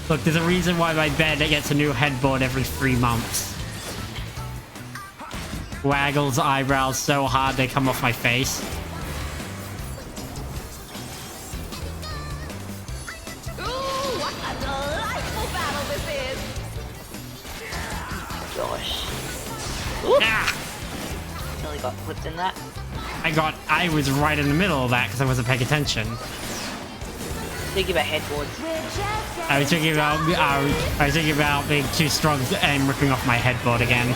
look, there's a reason why my bed gets a new headboard every 3 months. Waggles eyebrows so hard they come off my face. Ooh, what a delightful battle this is. Gosh. Ooh, Ah! nearly got flipped in that. I was right in the middle of that because I wasn't paying attention. Thinking about headboards. I was thinking about being too strong and ripping off my headboard again.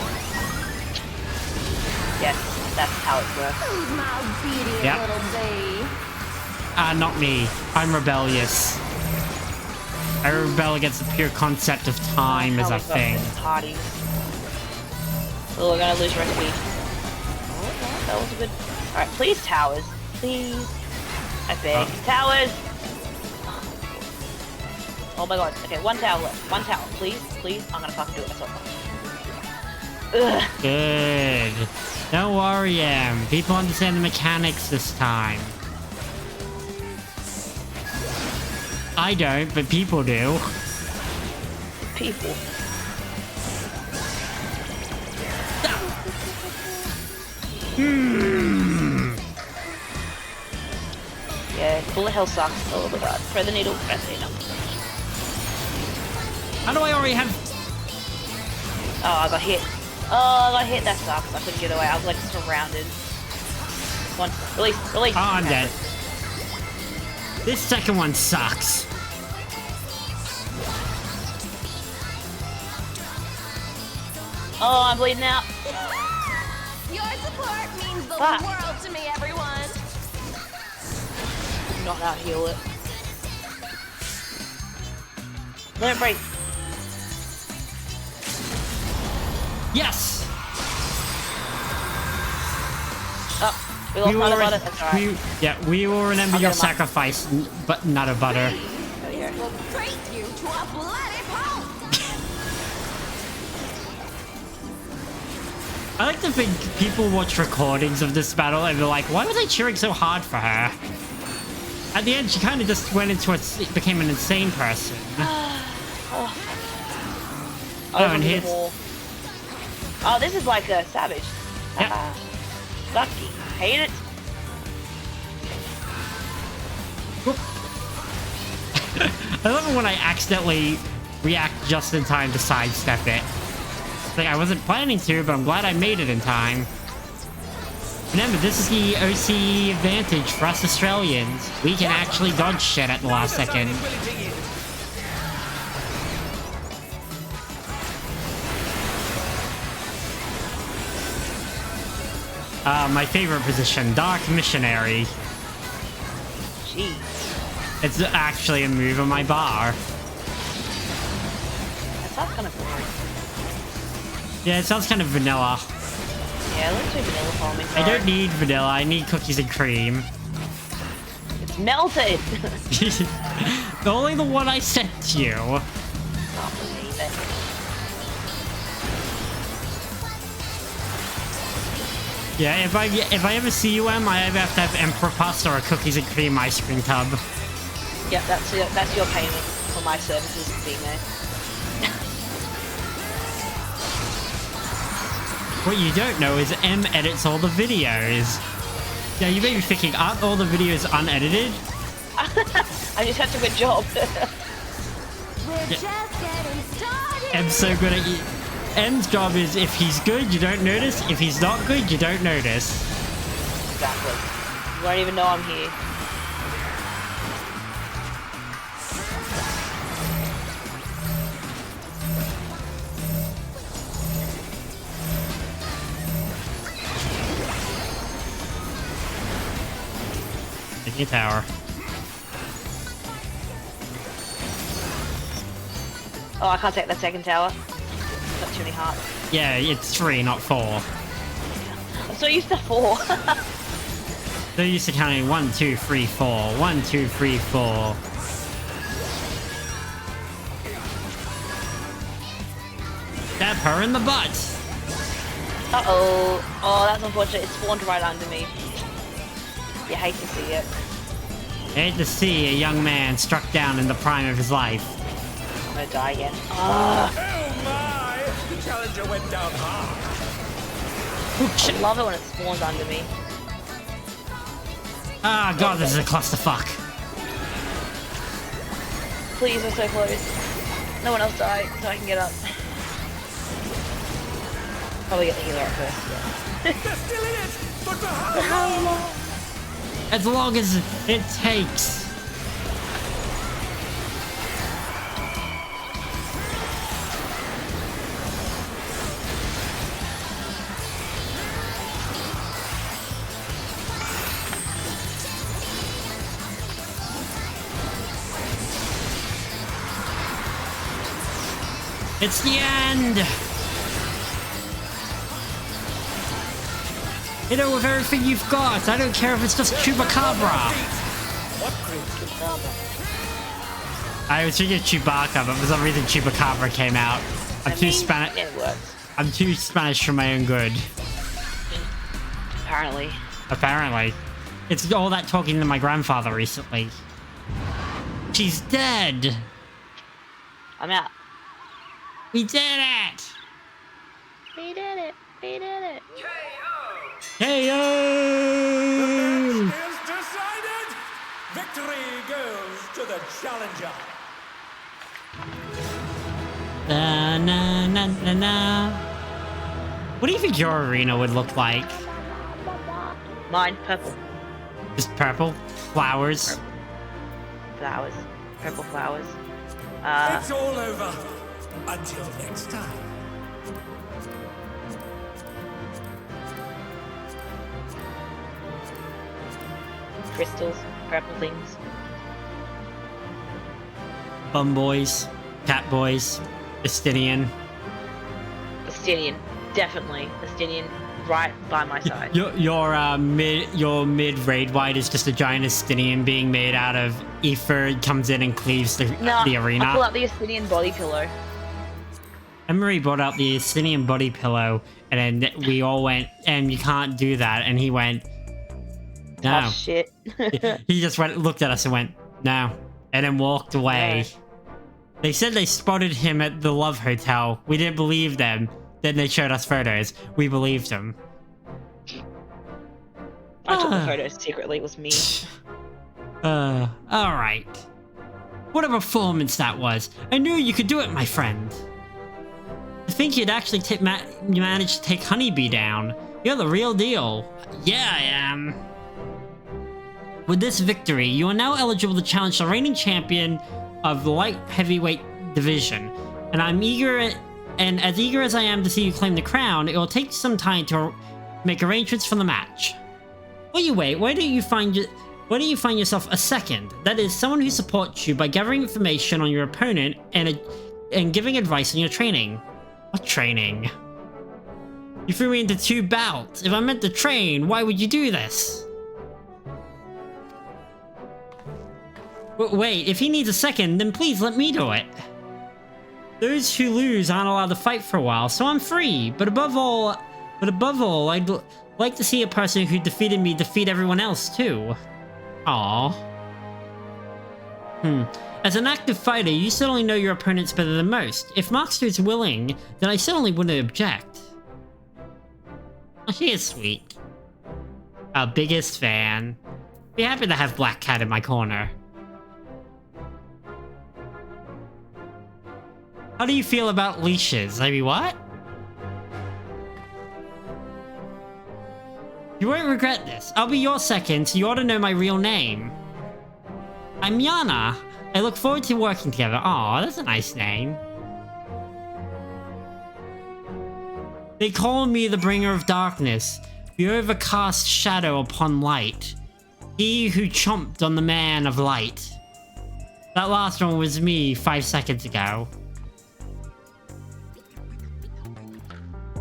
Yes, that's how it works. Who's my obedient Yep. little bee? Not me. I'm rebellious. I rebel against the pure concept of time as a thing. Parties. Oh, we're gonna lose recipe. Oh, that was a good. Alright, please, towers. Please. I beg. Towers! Oh my god. Okay, 1 tower left. 1 tower. Please, please. I'm gonna fucking do it myself. Ugh. Good. Don't worry, Em. People understand the mechanics this time. I don't, but people do. People. Yeah, bullet hell sucks a little bit hard. Thread the needle, thread the needle. How do I already have... Oh, I got hit. Oh, I got hit. That sucks. I couldn't get away. I was like surrounded. Come on, release, release. Oh, I'm dead. This second one sucks. Oh, I'm bleeding out. Your support means the Fuck. world to me, everyone. Do not out heal it. Let it break. Yes! Oh, we lost will Nutter re- Butter. That's alright. we will remember I'll your get 'em up. sacrifice, but Nutter Butter. Oh, yeah. We'll treat you to a bloody pulp. I like to think people watch recordings of this battle and they're like, why were they cheering so hard for her? At the end, she kind of just went into became an insane person. Oh, and here's... Oh, this is like a savage. Yeah. Lucky. Hate it. I love it when I accidentally react just in time to sidestep it. Like, I wasn't planning to, but I'm glad I made it in time. Remember, this is the OC advantage for us Australians. We can actually dodge shit at the last second. My favorite position, Dark Missionary. Jeez. It's actually a move on my bar. That sounds kind of boring. Yeah, it sounds kind of vanilla. Yeah, it looks too vanilla for me. I don't need vanilla, I need cookies and cream. It's melted. Only the one I sent you. Can't believe it. Yeah, if I ever see you, Em, I either have to have Emperor Pasta or a cookies and cream ice cream tub. Yep, that's your payment for my services being there. What you don't know is Em edits all the videos. Yeah, you may be thinking, aren't all the videos unedited? I just have to do a good job. We're just getting started. Em's so good at you. Em's job is if he's good, you don't notice. If he's not good, you don't notice. Exactly. You won't even know I'm here. Taking a tower. Oh, I can't take that second tower. Got too many hearts. Yeah, it's 3, not 4. I'm so used to 4. They're used to counting 1, 2, 3, 4. 1, 2, 3, 4. Stab her in the butt. Uh-oh. Oh, that's unfortunate. It spawned right under me. You hate to see it. Hate to see a young man struck down in the prime of his life. I'm gonna die again. Ah. Oh my! The challenger went down hard. Ooh, I love it when it spawns under me. Ah, God, this is a clusterfuck. Please, we're so close. No one else die, so I can get up. Probably get the healer up first. They're still in it! But for how long? As long as it takes. It's the end! You know, with everything you've got, I don't care if it's just Chupacabra. What great I was thinking Chewbacca, but for some reason Chupacabra came out. I'm too Spanish. It works. I'm too Spanish for my own good. Apparently. Apparently. It's all that talking to my grandfather recently. She's dead! I'm out. We did it! We did it. We did it. Hey, Is decided. Victory goes to the challenger. Na na na na na. What do you think your arena would look like? Mine, purple. Just purple? Flowers? Flowers. Purple flowers. It's all over. Until next time. Crystals. Purple things. Bum boys. Cat boys. Estinian. Estinian. Definitely. Estinian. Right by my side. Your mid raid wide is just a giant Estinian being made out of ether. Comes in and cleaves the arena. I pull out the Estinian body pillow. Emery brought out the Estinian body pillow, and then we all went, and you can't do that. And he went, no. Oh shit. He just looked at us and went, no, and then walked away. Yeah. They said they spotted him at the Love Hotel. We didn't believe them. Then they showed us photos. We believed them. I took the photos secretly. It was me. Alright. What a performance that was. I knew you could do it, my friend. I think you'd actually managed to take Honeybee down. You're the real deal. Yeah, I am. With this victory, you are now eligible to challenge the reigning champion of the light heavyweight division. And as eager as I am to see you claim the crown, it will take some time to make arrangements for the match. While you wait, why don't you find yourself a second? That is, someone who supports you by gathering information on your opponent and giving advice on your training. What training? You threw me into 2 bouts. If I meant to train, why would you do this? Wait, if he needs a second, then please let me do it. Those who lose aren't allowed to fight for a while, so I'm free. But above all, I'd like to see a person who defeated me defeat everyone else too. Aww. As an active fighter, you certainly know your opponents better than most. If Markster's willing, then I certainly wouldn't object. Oh, she is sweet. Our biggest fan. Be happy to have Black Cat in my corner. How do you feel about leashes? I mean, what? You won't regret this. I'll be your second, so you ought to know my real name. I'm Yana. I look forward to working together. Aw, that's a nice name. They call me the bringer of darkness, the overcast shadow upon light. He who chomped on the man of light. That last one was me 5 seconds ago.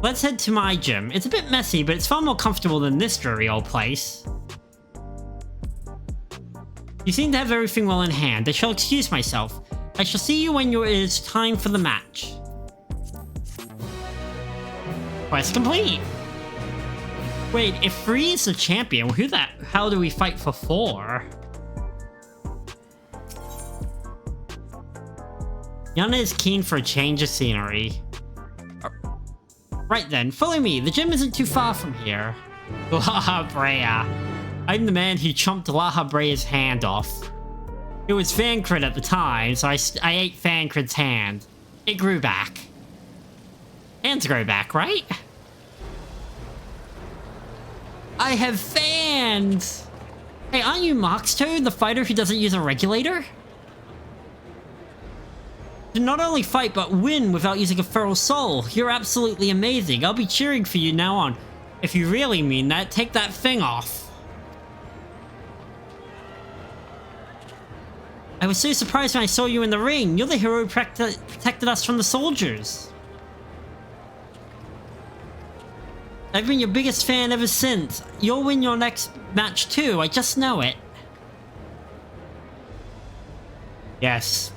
Let's head to my gym. It's a bit messy, but it's far more comfortable than this dreary old place. You seem to have everything well in hand. I shall excuse myself. I shall see you when it is time for the match. Quest complete! Wait, if 3 is the champion, who the hell do we fight for 4? Yana is keen for a change of scenery. Right then, follow me. The gym isn't too far from here. La Brea. I'm the man who chomped La Brea's hand off. It was Fancred at the time, so I ate Fancred's hand. It grew back. Hands grow back, right? I have fans! Hey, aren't you Moxtoad, the fighter who doesn't use a regulator? To not only fight, but win without using a feral soul. You're absolutely amazing. I'll be cheering for you now on. If you really mean that, take that thing off. I was so surprised when I saw you in the ring. You're the hero who protected us from the soldiers. I've been your biggest fan ever since. You'll win your next match too, I just know it. Yes.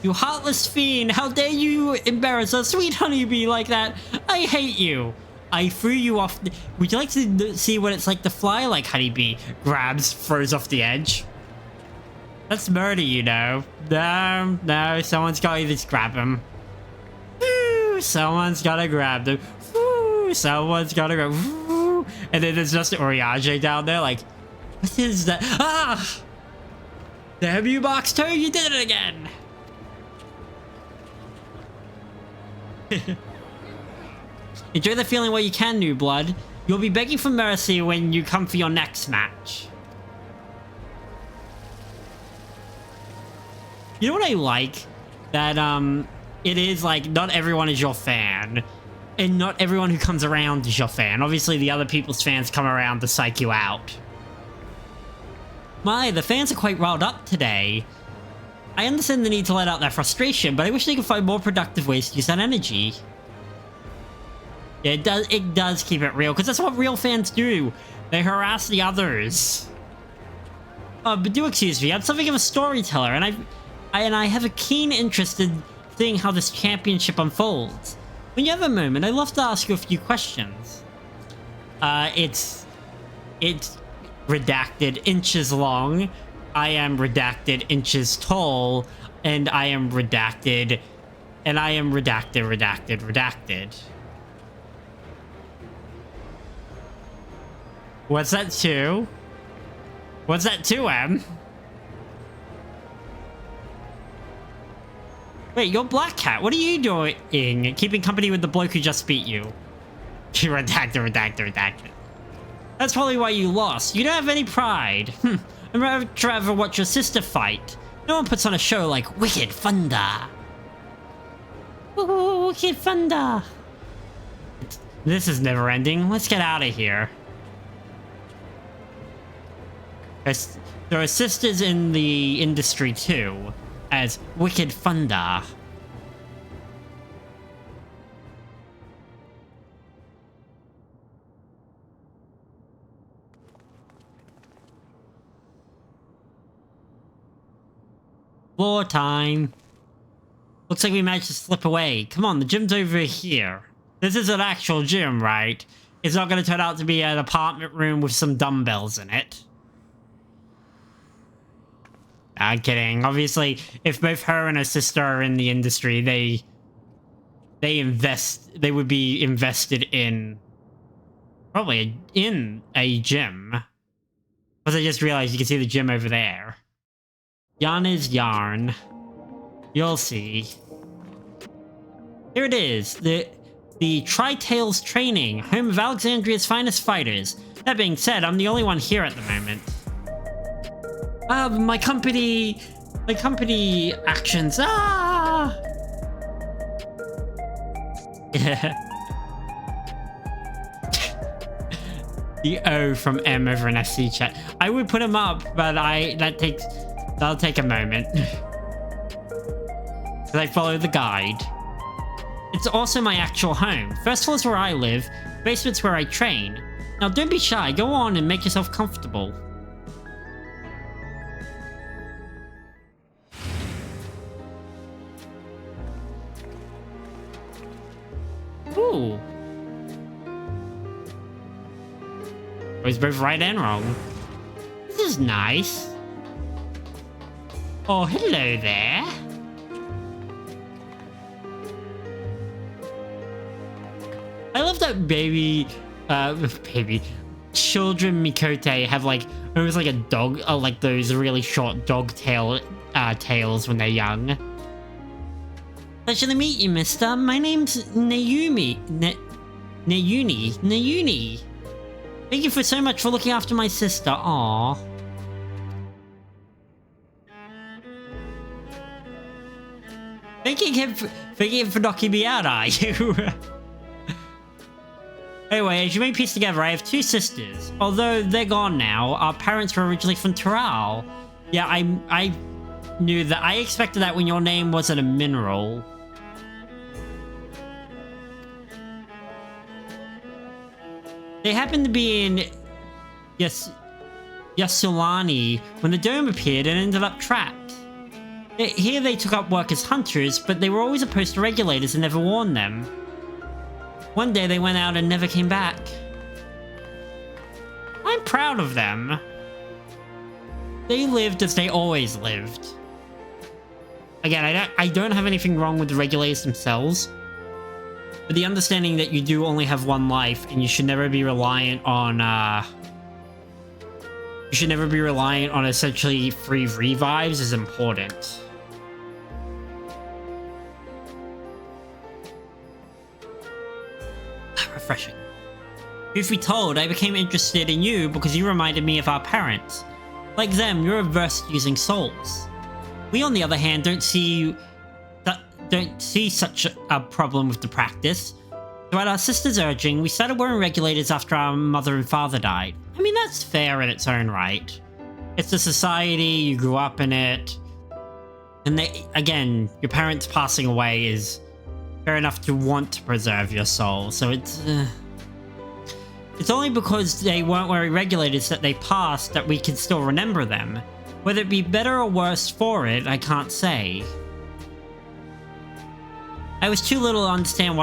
You heartless fiend, how dare you embarrass a sweet honeybee like that? I hate you. I threw you off. Would you like to see what it's like to fly like Honeybee? Grabs, throws off the edge. That's murder, you know. No, someone's gotta just grab him. Woo, someone's gotta grab them. Woo, someone's gotta grab. Woo, and then there's just Oriage down there, like, what is that? Ah! Damn you, Box 2, you did it again! Enjoy the feeling while you can, New Blood. You'll be begging for mercy when you come for your next match. You know what I like? That, it is like, not everyone is your fan. And not everyone who comes around is your fan. Obviously, the other people's fans come around to psych you out. My, the fans are quite riled up today. I understand the need to let out their frustration, but I wish they could find more productive ways to use that energy. Yeah, it does keep it real, because that's what real fans do. They harass the others. But do excuse me, I'm something of a storyteller, and I have a keen interest in seeing how this championship unfolds. When you have a moment, I'd love to ask you a few questions. It's redacted inches long, I am redacted inches tall, and I am redacted, redacted. What's that 2? What's that 2M? Wait, you're Black Cat. What are you doing? Keeping company with the bloke who just beat you. Redacted. That's probably why you lost. You don't have any pride. I'd rather watch your sister fight. No one puts on a show like Wicked Thunder. Ooh, Wicked Thunder. This is never ending. Let's get out of here. There are sisters in the industry too, as Wicked Thunder. Floor time. Looks like we managed to slip away. Come on, the gym's over here. This is an actual gym, right? It's not going to turn out to be an apartment room with some dumbbells in it. I'm kidding. Obviously, if both her and her sister are in the industry, they would be invested in probably in a gym. Because I just realized you can see the gym over there. Yarn is yarn. You'll see. Here it is. The Tri-Tails Training, home of Alexandria's finest fighters. That being said, I'm the only one here at the moment. My company actions. Ah! The O from M over an SC chat. I would put him up, but that'll take a moment. Because I follow the guide. It's also my actual home. First floor's where I live, basement's where I train. Now don't be shy, go on and make yourself comfortable. Ooh. It was both right and wrong. This is nice. Oh, hello there. I love that children Mikote have like almost like a dog, like those really short dog tails when they're young. Pleasure to meet you, mister. My name's Nayumi. Nayuni. Thank you so much for looking after my sister. Aww. Thanking him for knocking me out, are you? Anyway, as you may piece together, I have two sisters. Although they're gone now, our parents were originally from Taral. Yeah, I knew that. I expected that when your name wasn't a mineral. They happened to be in Yasulani when the dome appeared and ended up trapped. Here they took up work as hunters, but they were always opposed to regulators and never warned them. One day they went out and never came back. I'm proud of them. They lived as they always lived. Again, I don't have anything wrong with the regulators themselves, but the understanding that you do only have one life and you should never be reliant on essentially free revives is important. Refreshing. Truth be told, I became interested in you because you reminded me of our parents. Like them, you're averse to using souls. We, on the other hand, don't see such a problem with the practice. So at our sister's urging, we started wearing regulators after our mother and father died. I mean, that's fair in its own right. It's a society, you grew up in it. And again, your parents passing away is fair enough to want to preserve your soul. So it's only because they weren't wearing regulators that they passed that we can still remember them. Whether it be better or worse for it, I can't say. I was too little to understand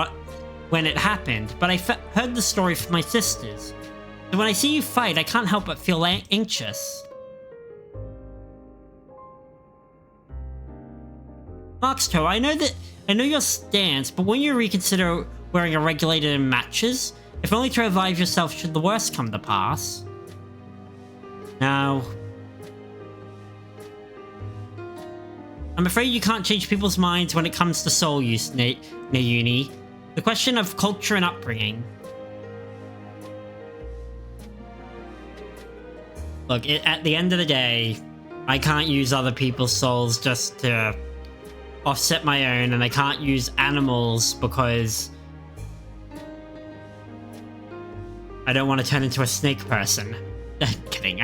when it happened, but I heard the story from my sisters. So when I see you fight, I can't help but feel anxious. Moxto, I know your stance, but won't you reconsider wearing a regulator in matches? If only to revive yourself should the worst come to pass. No. I'm afraid you can't change people's minds when it comes to soul use, Nayuni. The question of culture and upbringing. Look, at the end of the day, I can't use other people's souls just to offset my own, and I can't use animals because I don't want to turn into a snake person. Kidding.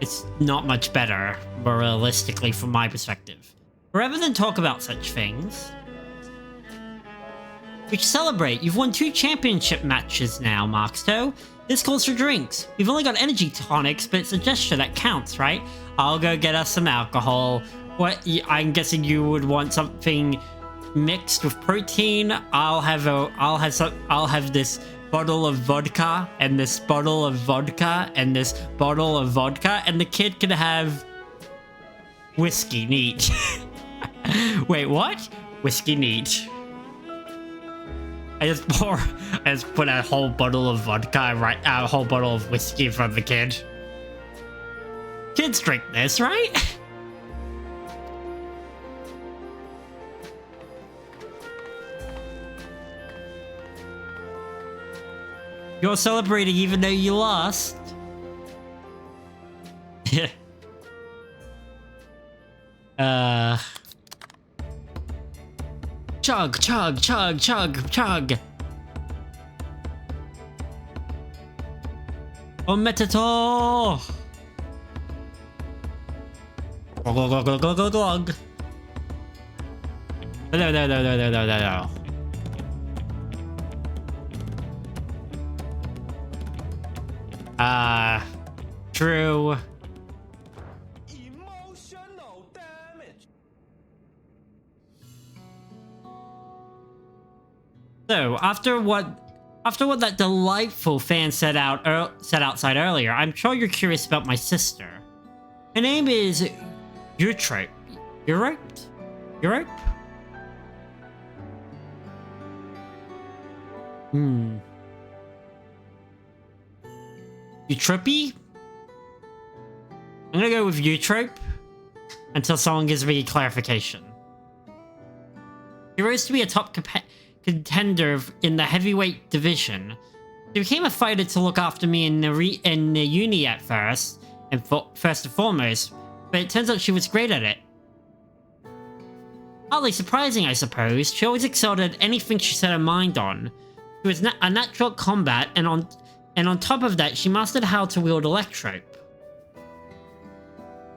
It's not much better, more realistically from my perspective. Rather than talk about such things, we should celebrate. You've won 2 championship matches now, Marksto. This calls for drinks. We've only got energy tonics, but it's a gesture that counts, right? I'll go get us some alcohol. What? I'm guessing you would want something mixed with protein. I'll have this bottle of vodka and this bottle of vodka and this bottle of vodka, and the kid can have whiskey neat. Wait, what? Whiskey neat. I just put a whole bottle of vodka, a whole bottle of whiskey in front of the kid. Kids drink this, right? You're celebrating even though you lost. Chug, chug, chug, chug, chug. Oh, Metator! Glug, glug, glug, glug, glug, glug. No. True. Emotional damage. So, after what that delightful fan said outside earlier, I'm sure you're curious about my sister. Her name is Eutrope. Europe? Eutrope? I'm gonna go with Eutrope until someone gives me clarification. She rose to be a top contender in the heavyweight division. She became a fighter to look after me in the uni at first and foremost, but it turns out she was great at it. Hardly surprising, I suppose. She always excelled at anything she set her mind on. She was a natural at combat, and on top of that, she mastered how to wield electrope.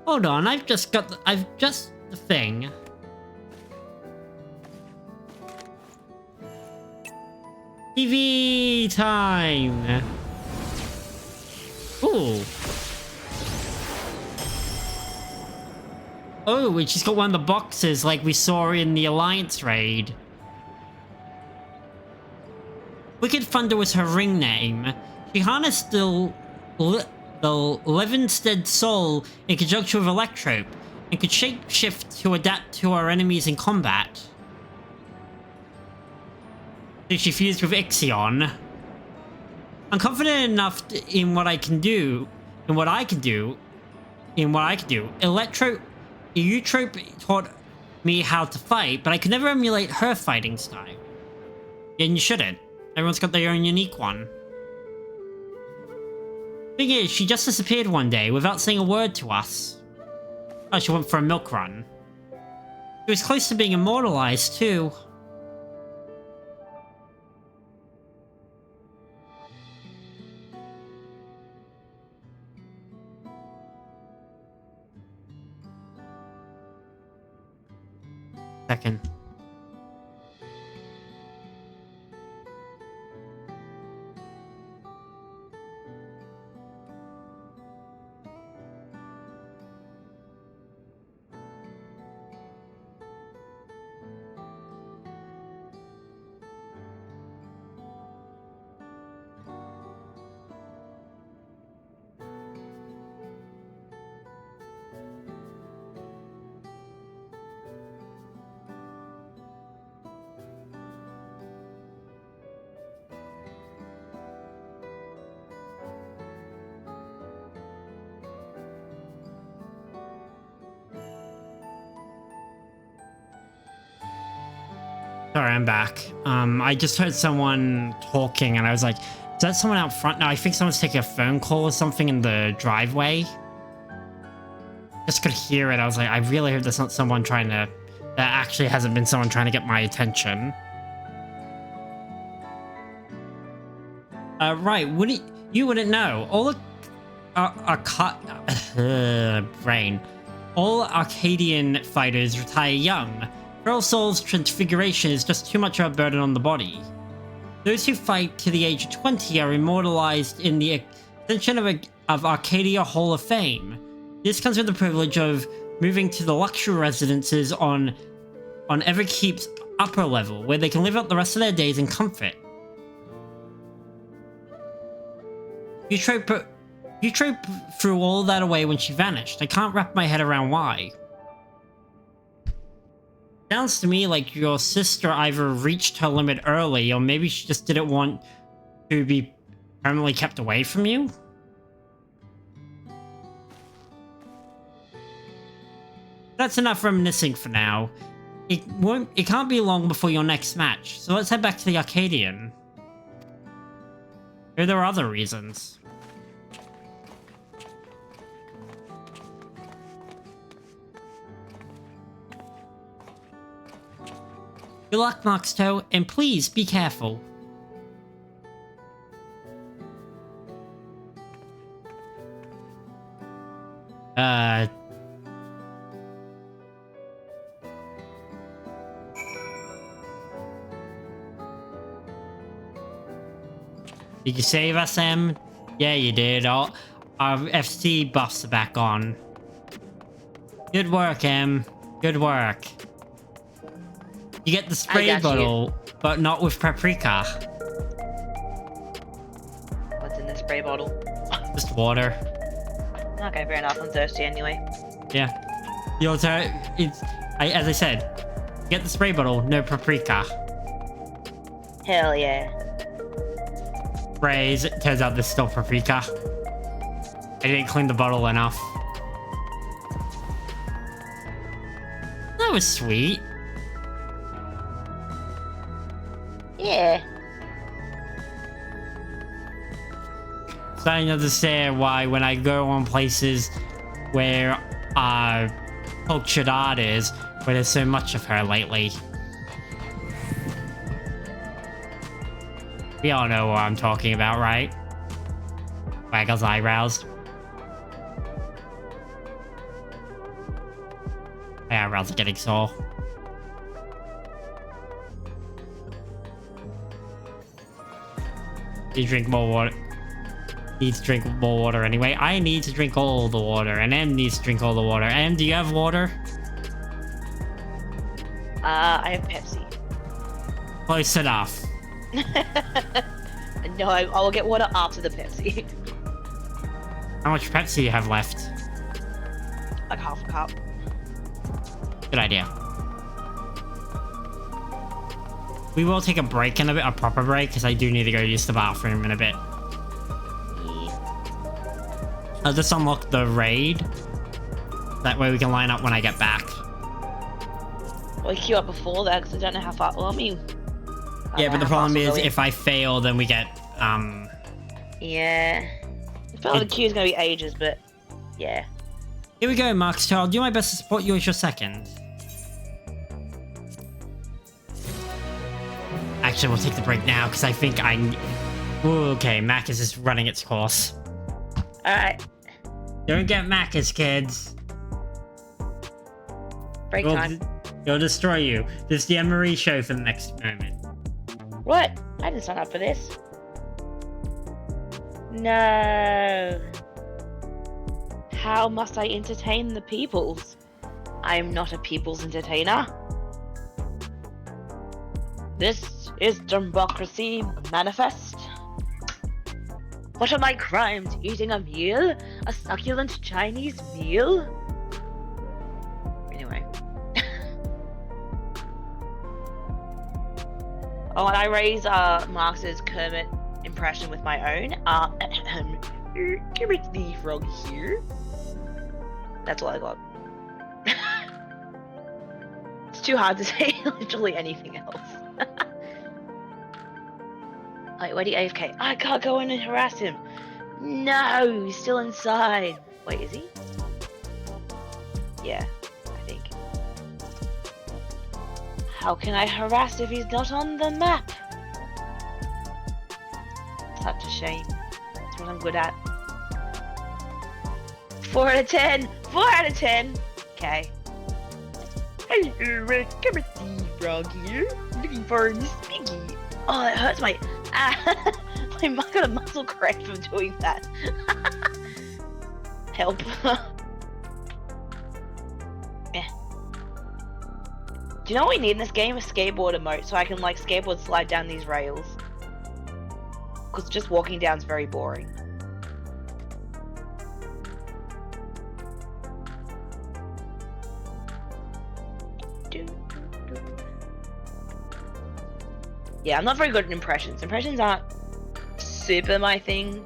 Hold on, I've just the thing. TV time! Ooh. Oh, and she's got one of the boxes like we saw in the Alliance raid. Wicked Thunder was her ring name. She harnessed the Levinstead soul in conjunction with Electrope, and could shape-shift to adapt to our enemies in combat. So she fused with Ixion. I'm confident enough in what I can do. Eutrope taught me how to fight, but I could never emulate her fighting style. And you shouldn't. Everyone's got their own unique one. Thing is, she just disappeared one day without saying a word to us. Oh, she went for a milk run. She was close to being immortalized, too. Second. Sorry, I'm back. I just heard someone talking and I was like, is that someone out front? No, I think someone's taking a phone call or something in the driveway. Just could hear it. I was like, I really hope that's not someone trying to... That actually hasn't been someone trying to get my attention. Right, you wouldn't know. All brain. All Arcadian fighters retire young. Feral Soul's transfiguration is just too much of a burden on the body. Those who fight to the age of 20 are immortalized in the extension of Arcadia Hall of Fame. This comes with the privilege of moving to the luxury residences on Everkeep's upper level, where they can live out the rest of their days in comfort. Eutrope threw all that away when she vanished. I can't wrap my head around why. Sounds to me like your sister either reached her limit early, or maybe she just didn't want to be permanently kept away from you? That's enough reminiscing for now. It can't be long before your next match, so let's head back to the Arcadian. Or there are other reasons. Good luck, Moxto, and please be careful. Did you save us, Em? Yeah, you did. Our FC buffs are back on. Good work, Em. Good work. You get the spray bottle, but not with paprika. What's in the spray bottle? Just water. Okay, fair enough. I'm thirsty anyway. Yeah. As I said, get the spray bottle, no paprika. Hell yeah. Sprays, it turns out there's still paprika. I didn't clean the bottle enough. That was sweet. Yeah. Starting to understand why when I go on places where cultured art is, where there's so much of her lately. We all know what I'm talking about, right? Waggles eyebrows. My eyebrows are getting sore. You drink more water. Need to drink more water anyway. I need to drink all the water, and Em needs to drink all the water. Em, do you have water? I have Pepsi. Close enough. No, I will get water after the Pepsi. How much Pepsi do you have left? Like half a cup. Good idea. We will take a break in a bit, a proper break, because I do need to go use the bathroom in a bit. I'll just unlock the raid. That way we can line up when I get back. We'll queue up before that because I don't know how far. Well, I mean. Yeah, but the problem is if I fail, then we get, Yeah. I feel like the queue's gonna be ages, but yeah. Here we go, Marcus Child. I'll do my best to support you as your second. Actually, we'll take the break now because I think Ooh, okay, Macus is running its course. Alright. Don't get Macus, kids. Break time. It'll destroy you. This is the Anne-Marie show for the next moment. What? I didn't sign up for this. No. How must I entertain the peoples? I am not a people's entertainer. This is democracy manifest. What are my crimes? Eating a meal? A succulent Chinese meal? Anyway. Oh, and I raise Marx's Kermit impression with my own. Kermit the Frog here. That's all I got. It's too hard to say literally anything else. Wait, where'd he AFK? I can't go in and harass him. No, he's still inside. Wait, is he? Yeah, I think. How can I harass if he's not on the map? Such a shame. That's what I'm good at. 4 out of 10! 4 out of 10! Okay. Hello, Kermit the Frog here. Looking for Miss Piggy. Oh, that hurts my... I got a muscle cramp from doing that. Help. Eh. Do you know what we need in this game? A skateboard emote, so I can like skateboard slide down these rails. Because just walking down is very boring. Yeah, I'm not very good at impressions. Impressions aren't super my thing.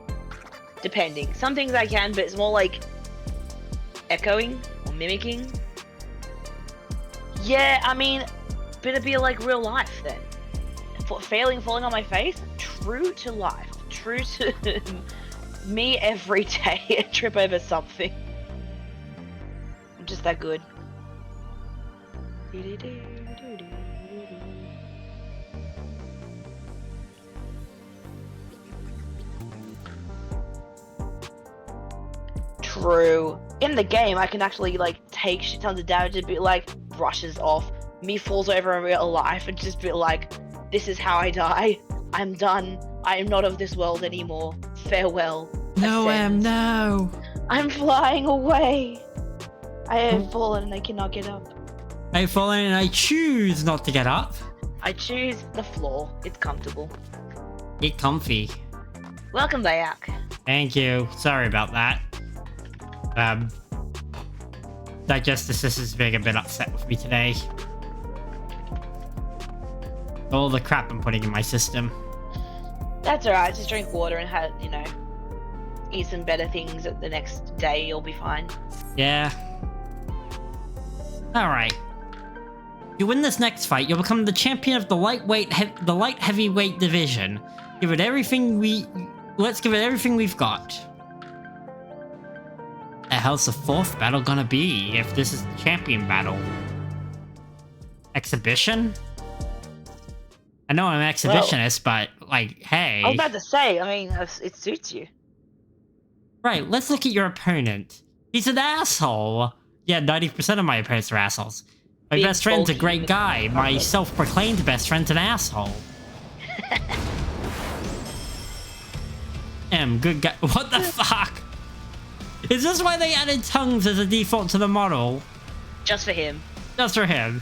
Depending. Some things I can, but it's more like echoing or mimicking. Yeah, I mean, but it'd be like real life then. Falling on my face, true to life. True to me every day. I trip over something. I'm just that good. True. In the game, I can actually like take shit tons of damage and be like brushes off. Me falls over in real life and just be like, this is how I die. I'm done. I am not of this world anymore. Farewell. No, Ascend. no. I'm flying away. I have fallen and I cannot get up. I've fallen and I choose not to get up. I choose the floor. It's comfortable. Get comfy. Welcome back. Thank you. Sorry about that. Digestus is being a bit upset with me today. All the crap I'm putting in my system. That's alright. Just drink water and have, you know, eat some better things the next day. You'll be fine. Yeah. Alright. You win this next fight, you'll become the champion of the light heavyweight division. Give it everything let's give it everything we've got. The hell's the fourth battle gonna be if this is the champion battle? Exhibition? I know I'm an exhibitionist, but like, hey. I was about to say, I mean, it suits you. Right, let's look at your opponent. He's an asshole. Yeah, 90% of my opponents are assholes. My Big best friend's a bulky great guy. My self-proclaimed best friend's an asshole. Good guy. What the fuck? Is this why they added tongues as a default to the model? Just for him. Just for him.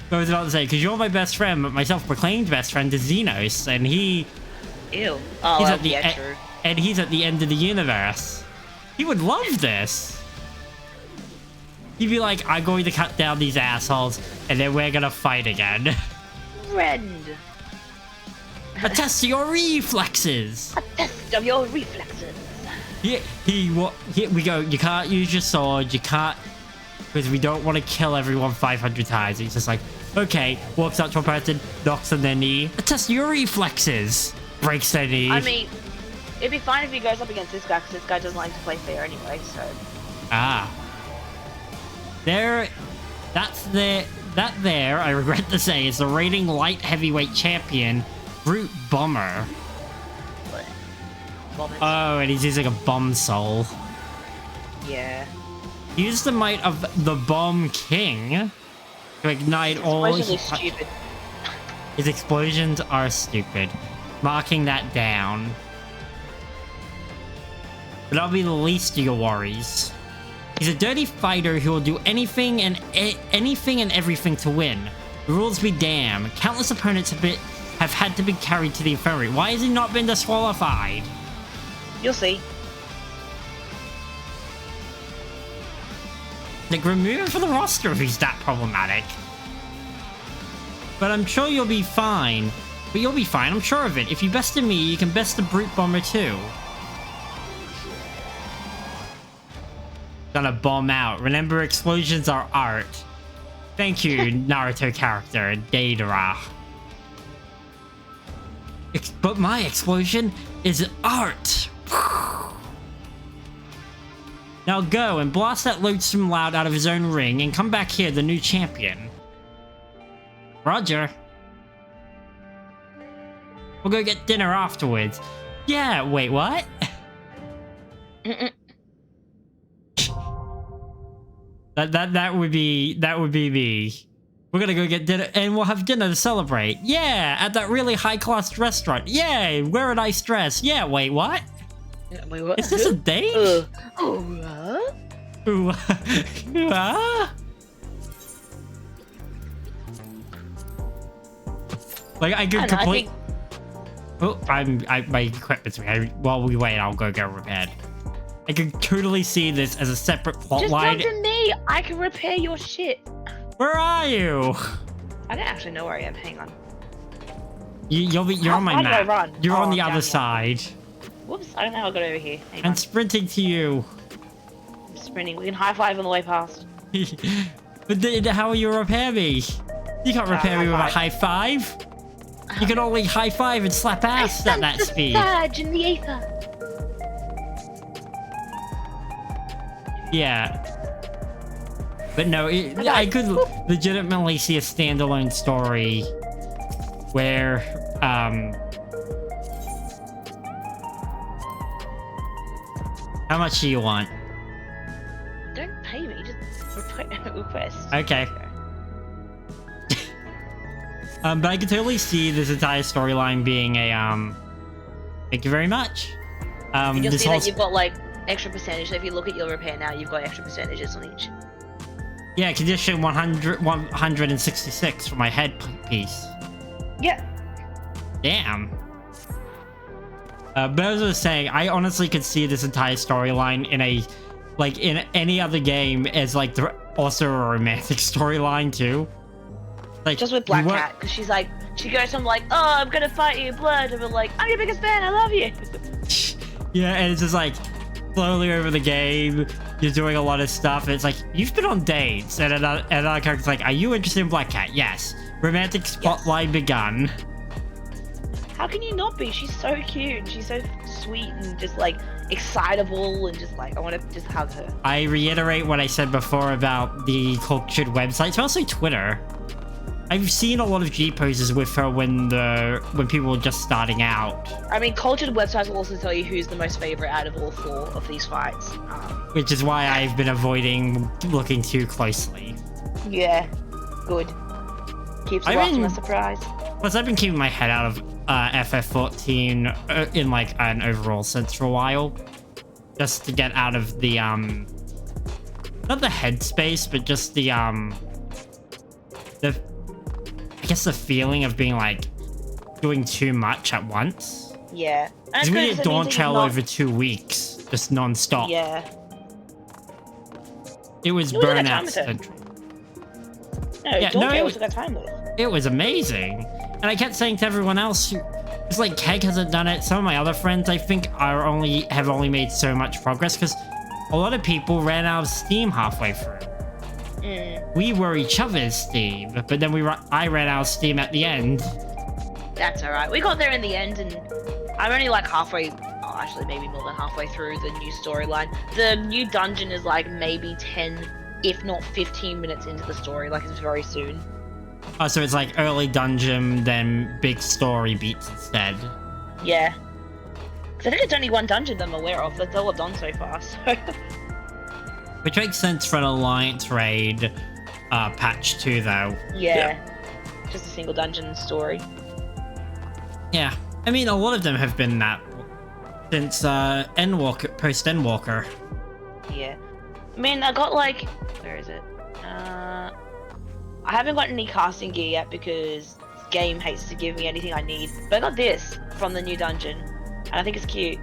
What was I about to say? Because you're my best friend, but my self-proclaimed best friend is Xenos, and Ew. Oh, he's well, at the yeah, true. and he's at the end of the universe. He would love this. He'd be like, I'm going to cut down these assholes, and then we're gonna fight again. Friend. A test of your reflexes. A test of your reflexes. Here we go. You can't use your sword. You can't, because we don't want to kill everyone 500 times. He's just like, okay, walks up to a person, knocks on their knee. A test of your reflexes. Breaks their knee. I mean, it'd be fine if he goes up against this guy, because this guy doesn't like to play fair anyway, so... Ah. That there, I regret to say, is the reigning light heavyweight champion, Brute Bomber. What? Vomit. Oh, and he's using a bomb soul. Yeah. Use the might of the Bomb King to ignite all... Explosion is stupid. His explosions are stupid. Marking that down. But that'll be the least of your worries. He's a dirty fighter who will do anything and everything to win. The rules be damned. Countless opponents have had to be carried to the infirmary. Why has he not been disqualified? You'll see. Like, remove him from the roster if he's that problematic. But I'm sure you'll be fine. But you'll be fine, I'm sure of it. If you bested me, you can best the Brute Bomber too. Gonna bomb out. Remember, explosions are art. Thank you, Naruto character, Deidara. But my explosion is art. Now go and blast that loathsome loud out of his own ring and come back here, the new champion. Roger. We'll go get dinner afterwards. Yeah, wait, what? That would be me. We're gonna go get dinner and we'll have dinner to celebrate. Yeah, at that really high-class restaurant. Yay, wear a nice dress. Yeah, wait, what? Wait, what? Is this a date? Ooh, Like, I could complete... Oh, my equipment's ready. While we wait, I'll go get repaired. I can totally see this as a separate plot line. Just come to me. I can repair your shit. Where are you? I don't actually know where I am. Hang on. You're on my map. Run? You're on the down other here. side. Whoops! I don't know how I got over here. Hang I'm on. sprinting to you. I'm sprinting. We can high five on the way past. But how will you repair me? You can't repair me with a high five. You can only high five and slap ass at that speed. Surge in the ether. Yeah. But no, I could legitimately see a standalone story where, how much do you want? Don't pay me. Just request. Okay. But I could totally see this entire storyline being a, thank you very much. You'll this see whole... that you've got, like, extra percentage. So if you look at your repair now, you've got extra percentages on each. Yeah, condition 166 for my headpiece. Yeah. Damn. But as I was saying, I honestly could see this entire storyline in a, like, in any other game as, like, also a romantic storyline, too. Like, just with Black Cat, because she's like, she goes from like, oh, I'm gonna fight you, blood, and we're like, I'm your biggest fan, I love you. Yeah, and it's just like, slowly over the game, you're doing a lot of stuff, and it's like, you've been on dates, and another character's like, are you interested in Black Cat? Yes. Romantic spotlight begun. How can you not be? She's so cute, she's so sweet, and just like, excitable, and just like, I want to just hug her. I reiterate what I said before about the cultured websites, but also Twitter. I've seen a lot of G poses with her when people were just starting out. I mean, cultured websites will also tell you who's the most favorite out of all 4 of these fights. Which is why I've been avoiding looking too closely. Yeah, good. Keeps you watching a surprise. Plus, I've been keeping my head out of FF14 in like an overall sense for a while, just to get out of the not the headspace, but just the I guess the feeling of being like doing too much at once. Yeah. And Because we it's did good 'cause it Dawn means that Trail you're not- over 2 weeks, just non-stop. Yeah. It was It was a good time burnout with it. central. No, Yeah, Dawn no, Trail it was a good time with. It was amazing. And I kept saying to everyone else, it's like Keg hasn't done it. Some of my other friends, I think, have only made so much progress because a lot of people ran out of steam halfway through. We were each other's steam, but then I ran out of steam at the end. That's alright. We got there in the end, and I'm only like halfway. Oh, actually, maybe more than halfway through the new storyline. The new dungeon is like maybe 10, if not 15 minutes into the story. Like it's very soon. Oh, so it's like early dungeon, then big story beats instead. Yeah. 'Cause I think it's only one dungeon that I'm aware of. That's all I've done so far. So. Which makes sense for an Alliance raid patch too, though. Yeah. Just a single dungeon story. Yeah. I mean, a lot of them have been that since Endwalker, post-Endwalker. Yeah. I mean, I got like... Where is it? I haven't got any casting gear yet because this game hates to give me anything I need. But I got this from the new dungeon. And I think it's cute.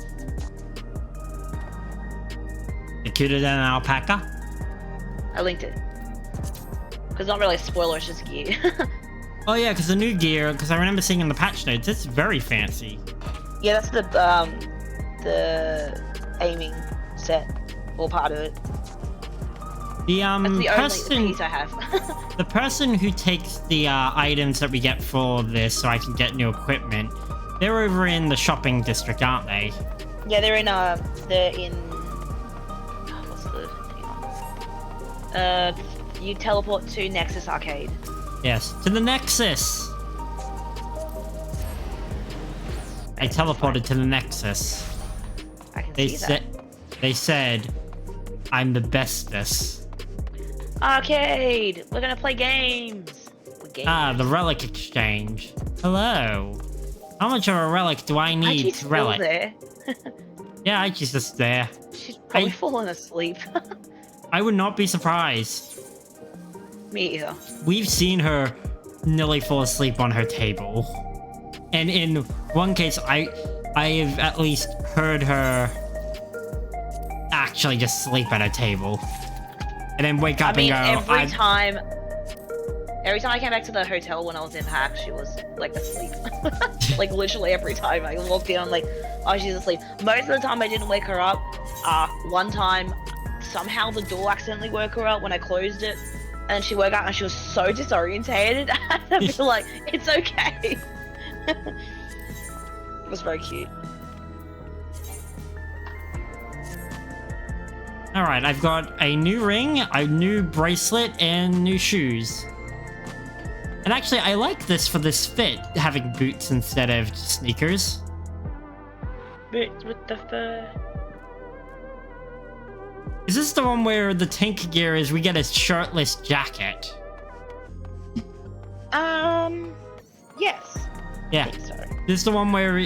Cuter than an alpaca? I linked it. Because it's not really a spoiler, it's just gear. Oh yeah, because the new gear, because I remember seeing in the patch notes, it's very fancy. Yeah, that's the aiming set. Or part of it. The That's the person, only piece I have. the person who takes the items that we get for this, so I can get new equipment, they're over in the shopping district, aren't they? Yeah, they're in what's the thing on? You teleport to Nexus Arcade. Yes, to the Nexus. I teleported to the Nexus. I can They see that. said, they said, I'm the bestest. Arcade! We're gonna play games! Ah, the relic exchange. Hello. How much of a relic do I need Archie's to still relic? there. Yeah, Aichi's just there. She's probably fallen asleep. I would not be surprised. Me either. We've seen her nearly fall asleep on her table. And in one case, I have at least heard her actually just sleep at her table. And then wake up I mean, and go, every time I came back to the hotel when I was in PAX, she was like asleep. Like literally every time I walked in, I'm like, oh, she's asleep. Most of the time I didn't wake her up. One time, somehow the door accidentally woke her up when I closed it. And she woke up and she was so disorientated. I feel like, it's okay. It was very cute. Alright, I've got a new ring, a new bracelet, and new shoes. And actually, I like this for this fit, having boots instead of sneakers. Boots with the fur. Is this the one where the tank gear is we get a shirtless jacket? Yes. Yeah. I think so. This is the one where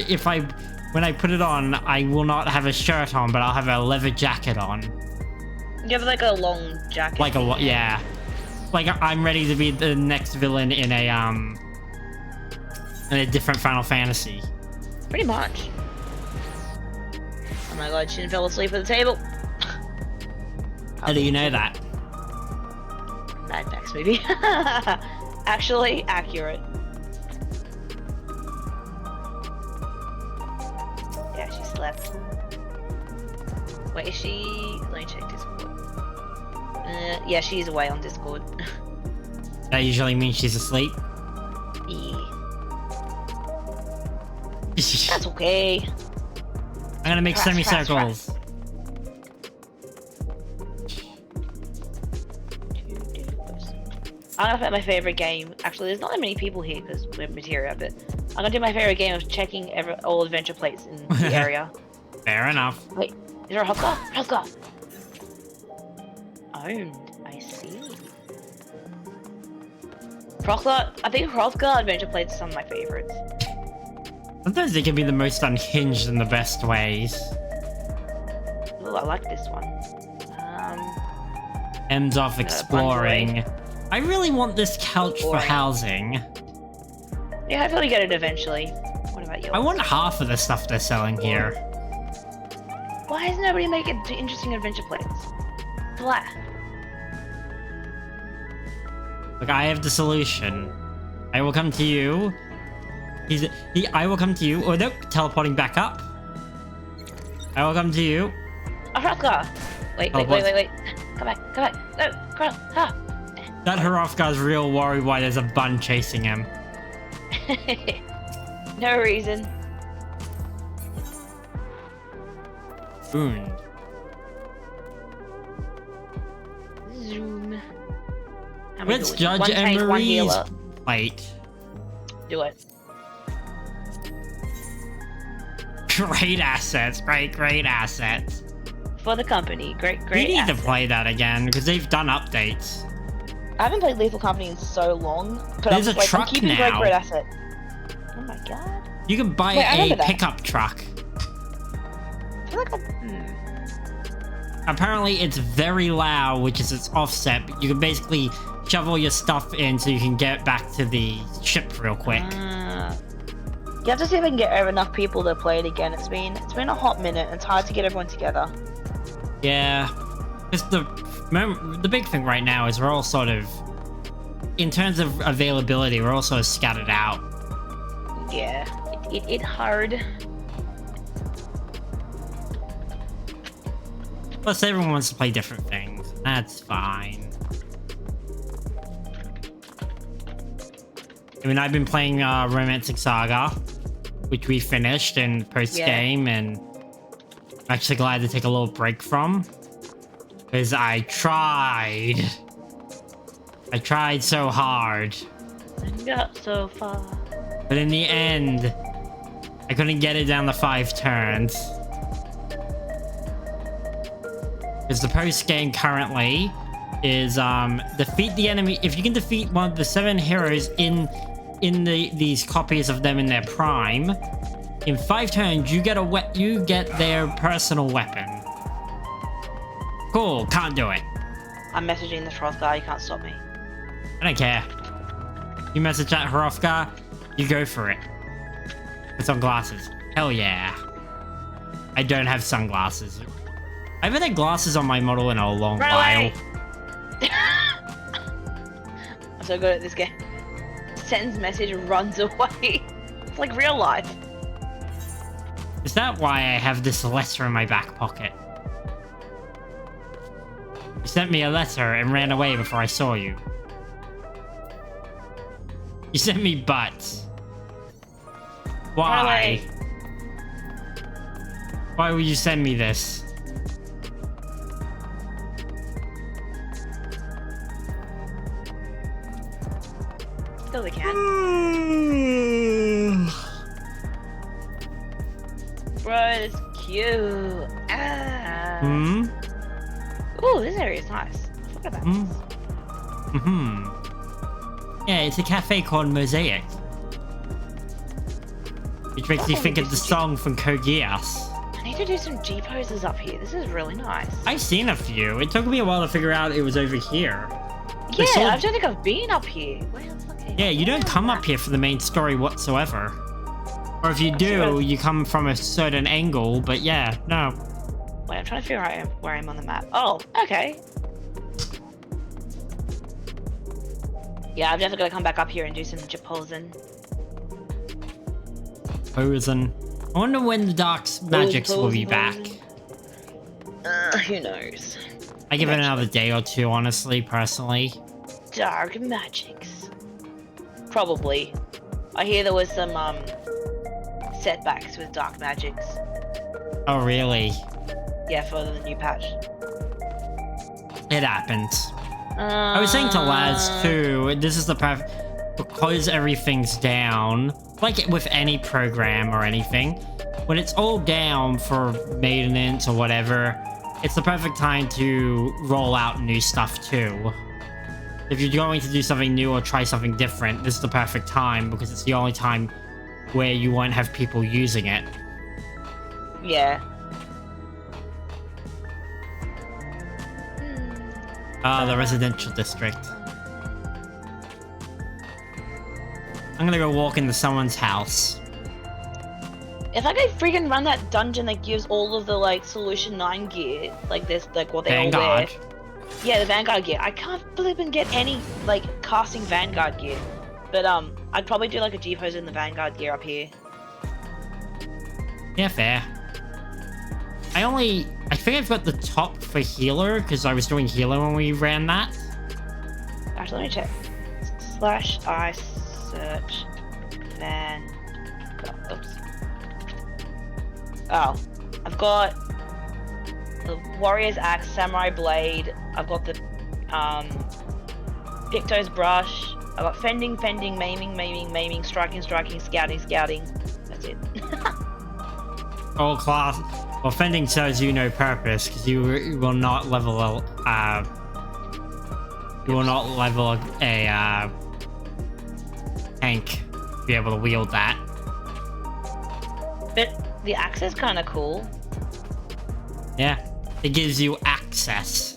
when I put it on, I will not have a shirt on, but I'll have a leather jacket on. You have like a long jacket. Like yeah. Like I'm ready to be the next villain in a different Final Fantasy. Pretty much. Oh my god, Shin fell asleep at the table. How do you know that? Mad Max movie. Actually, accurate. Yeah, she slept. Wait, is she... Let me check Discord. Yeah, she's away on Discord. That usually means she's asleep. Yeah. That's okay. I'm gonna make Trash, trash, semicircles. I'm gonna put my favorite game. Actually, there's not that many people here because we're materia, but I'm gonna do my favorite game of checking all adventure plates in the area. Fair enough. Wait, is there a Hrothgar? Hrothgar! Owned, I see. Hrothgar, I think Hrothgar adventure plates are some of my favorites. Sometimes they can be the most unhinged in the best ways. Ooh, I like this one. Ends off exploring. I really want this couch for Boring. housing. Yeah, hopefully we get it eventually. What about yours? I want half of the stuff they're selling here. Why is nobody making interesting adventure plates? Blah. Look, I have the solution. I will come to you. I will come to you. Oh, nope. Teleporting back up. I will come to you. A Hrothgar! Wait. Come back. No, Krill. Ha! That Hrothgar's real worried why there's a bun chasing him. No reason. Wound. Zoom. How many Let's do we- judge one tank, one Emery's healer. plate. Do it. Great assets. Great assets. For the company. Great We need to asset. play that again because they've done updates. I haven't played Lethal Company in so long. But There's I'm a like, truck I'm keeping now. great asset. Oh my god. You can buy Wait, I a remember that. pickup truck. I feel like Apparently it's very loud, which is its offset, but you can basically shovel your stuff in so you can get back to the ship real quick. You have to see if I can get enough people to play it again. It's been a hot minute. It's hard to get everyone together. Yeah. Because the big thing right now is we're all sort of, in terms of availability, we're all sort of scattered out. Yeah, it hard. Plus everyone wants to play different things. That's fine. I mean, I've been playing Romancing Saga, which we finished in post-game, and I'm actually glad to take a little break from. Because I tried so hard. And got so far. But in the end, I couldn't get it down the 5 turns. Because the post-game currently is defeat the enemy. If you can defeat one of the 7 heroes in these copies of them in their prime, in 5 turns you get their personal weapon. Cool, can't do it. I'm messaging the Hrothgar. You can't stop me. I don't care. You message that Hrothgar, you go for it. With sunglasses. Hell yeah. I don't have sunglasses. I haven't had glasses on my model in a long Run while. away! I'm so good at this game. Sends message, runs away. It's like real life. Is that why I have this letter in my back pocket? You sent me a letter and ran away before I saw you. You sent me butts. Why? Why would you send me this? Still they can. Bro, it's cute. Ah. Ooh, this area is nice. Look at that. Yeah, it's a cafe called Mosaic. Which makes you think of the song from Code Geass. I need to do some G poses up here. This is really nice. I've seen a few. It took me a while to figure out it was over here. Yeah, so- I don't think I've been up here. Where the fuck am I? Yeah, you don't come up here for the main story whatsoever. Or if you do, you come from a certain angle, but yeah, no. Wait, I'm trying to figure out where I am on the map. Oh, okay. Yeah, I've definitely got to come back up here and do some Japosin. Posen. I wonder when the Dark Magics will be back. Who knows? I give it another day or two, honestly, personally. Dark Magics. Probably. I hear there was some, setbacks with Dark Magics. Oh, really? Yeah, for the new patch. It happens. I was saying to Laz, too, this is the because everything's down, like with any program or anything, when it's all down for maintenance or whatever, it's the perfect time to roll out new stuff, too. If you're going to do something new or try something different, this is the perfect time because it's the only time where you won't have people using it. Yeah. Ah, the residential district. I'm gonna go walk into someone's house. If I could freaking run that dungeon that gives all of the like Solution 9 gear, like this, like what they all wear. Vanguard. Yeah, the Vanguard gear. I can't believe and get any like casting Vanguard gear. But I'd probably do like a G-pose in the Vanguard gear up here. Yeah, fair. I think I've got the top for healer, because I was doing healer when we ran that. Actually, let me check. /I search Vanguard. Oops. Oh, I've got the Warrior's Axe, Samurai Blade. I've got the Picto's Brush. I've got Fending, Maiming, Striking, Scouting. That's it. All class. Well, fending serves you no purpose, because you will not level a tank to be able to wield that. But the axe is kind of cool. Yeah, it gives you access.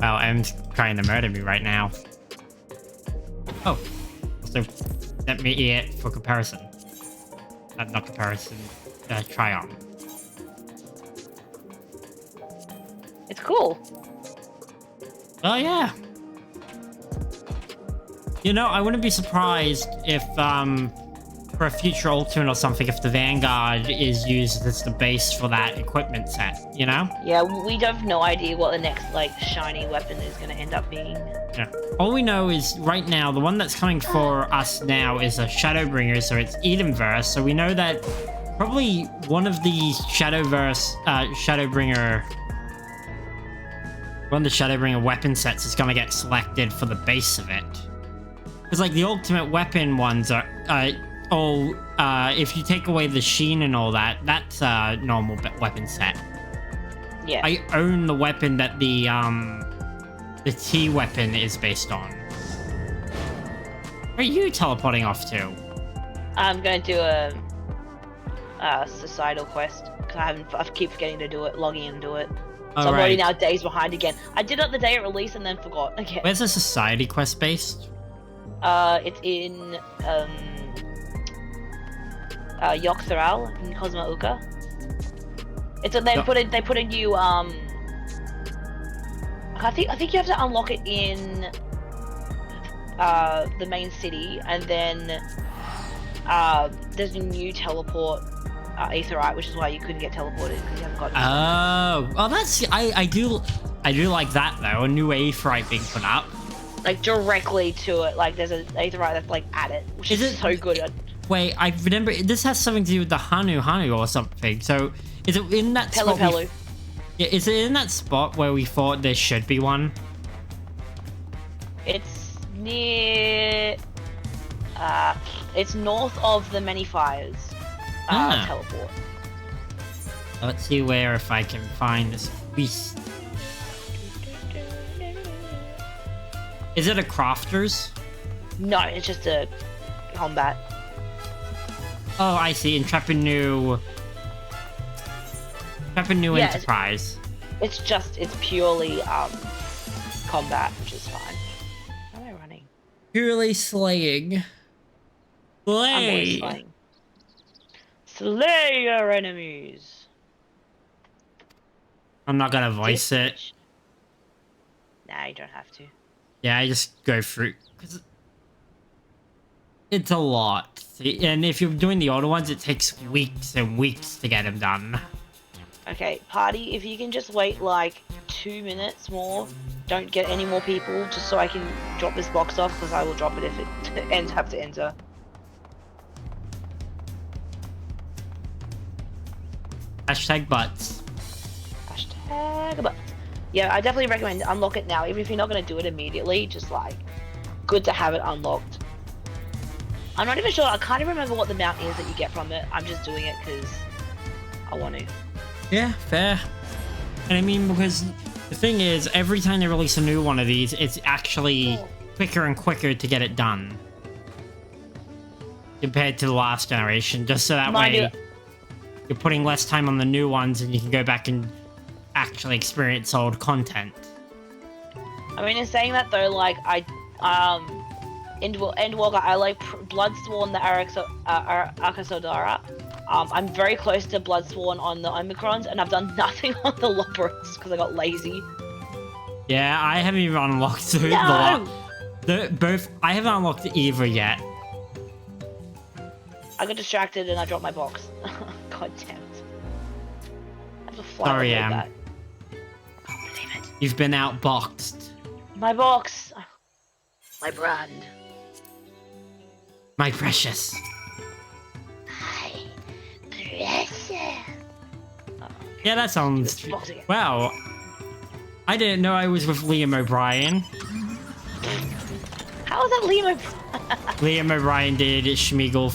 Well, M's trying to murder me right now. Oh, so let me eat it for comparison. Not comparison, try on. It's cool. Oh yeah. You know, I wouldn't be surprised if, for a future Ultimate or something, if the Vanguard is used as the base for that equipment set, you know? Yeah, we have no idea what the next, like, shiny weapon is going to end up being. Yeah. All we know is, right now, the one that's coming for us now is a Shadowbringer, so it's Edenverse, so we know that probably one of the Shadowbringer weapon sets is gonna get selected for the base of it. Because, like, the ultimate weapon ones are, if you take away the sheen and all that, that's a normal weapon set. Yeah. I own the weapon that the T weapon is based on. Where are you teleporting off to? I'm going to do a societal quest, because I keep forgetting to do it, logging in and do it. So I'm already now days behind again. I did it the day it released and then forgot again. Where's the society quest based? It's in Yogg-Saral in Cosmo Uka. It's they put a new I think you have to unlock it in the main city, and then there's a new teleport Aetherite, which is why you couldn't get teleported because you haven't got it. Oh, that's I do like that though. A new Aetherite being put up. Like directly to it, like there's an Aetherite that's like at it, which is so good. Wait, I remember this has something to do with the Hanu or something. So is it in that spot? Yeah, is it in that spot where we thought there should be one? It's near. It's north of the Many Fires teleport. Let's see if I can find this beast. Is it a crafter's? No, it's just a combat. Oh, I see. Intrepid Enterprise. It's purely combat, which is fine. How am I running? Purely slaying. Slay! Slaying. Slay your enemies! I'm not gonna voice it. Nah, you don't have to. Yeah, I just go through, because it's a lot. And if you're doing the older ones, it takes weeks and weeks to get them done. Okay, party, if you can just wait like 2 minutes more, don't get any more people, just so I can drop this box off, because I will drop it if it have to enter. Hashtag butts. Hashtag butts. Yeah, I definitely recommend unlock it now, even if you're not going to do it immediately, just like, good to have it unlocked. I'm not even sure, I can't even remember what the amount is that you get from it. I'm just doing it because I want to. Yeah, fair. And I mean, because the thing is, every time they release a new one of these, it's actually quicker and quicker to get it done. Compared to the last generation, just so that way you're putting less time on the new ones and you can go back and actually experience old content. I mean, in saying that though, like, Endwalker, I like Bloodsworn, the Arcosodara. I'm very close to Bloodsworn on the Omicrons, and I've done nothing on the Loboros because I got lazy. Yeah, I haven't even unlocked both. I haven't unlocked either yet. I got distracted and I dropped my box. God damn it. I have to fly Sorry, with Am. that. Can't believe it. You've been outboxed. My box. My brand. My precious. My precious. Yeah, that sounds... Box again. Wow. I didn't know I was with Liam O'Brien. How is that Liam? Liam O'Brien did Schmeagle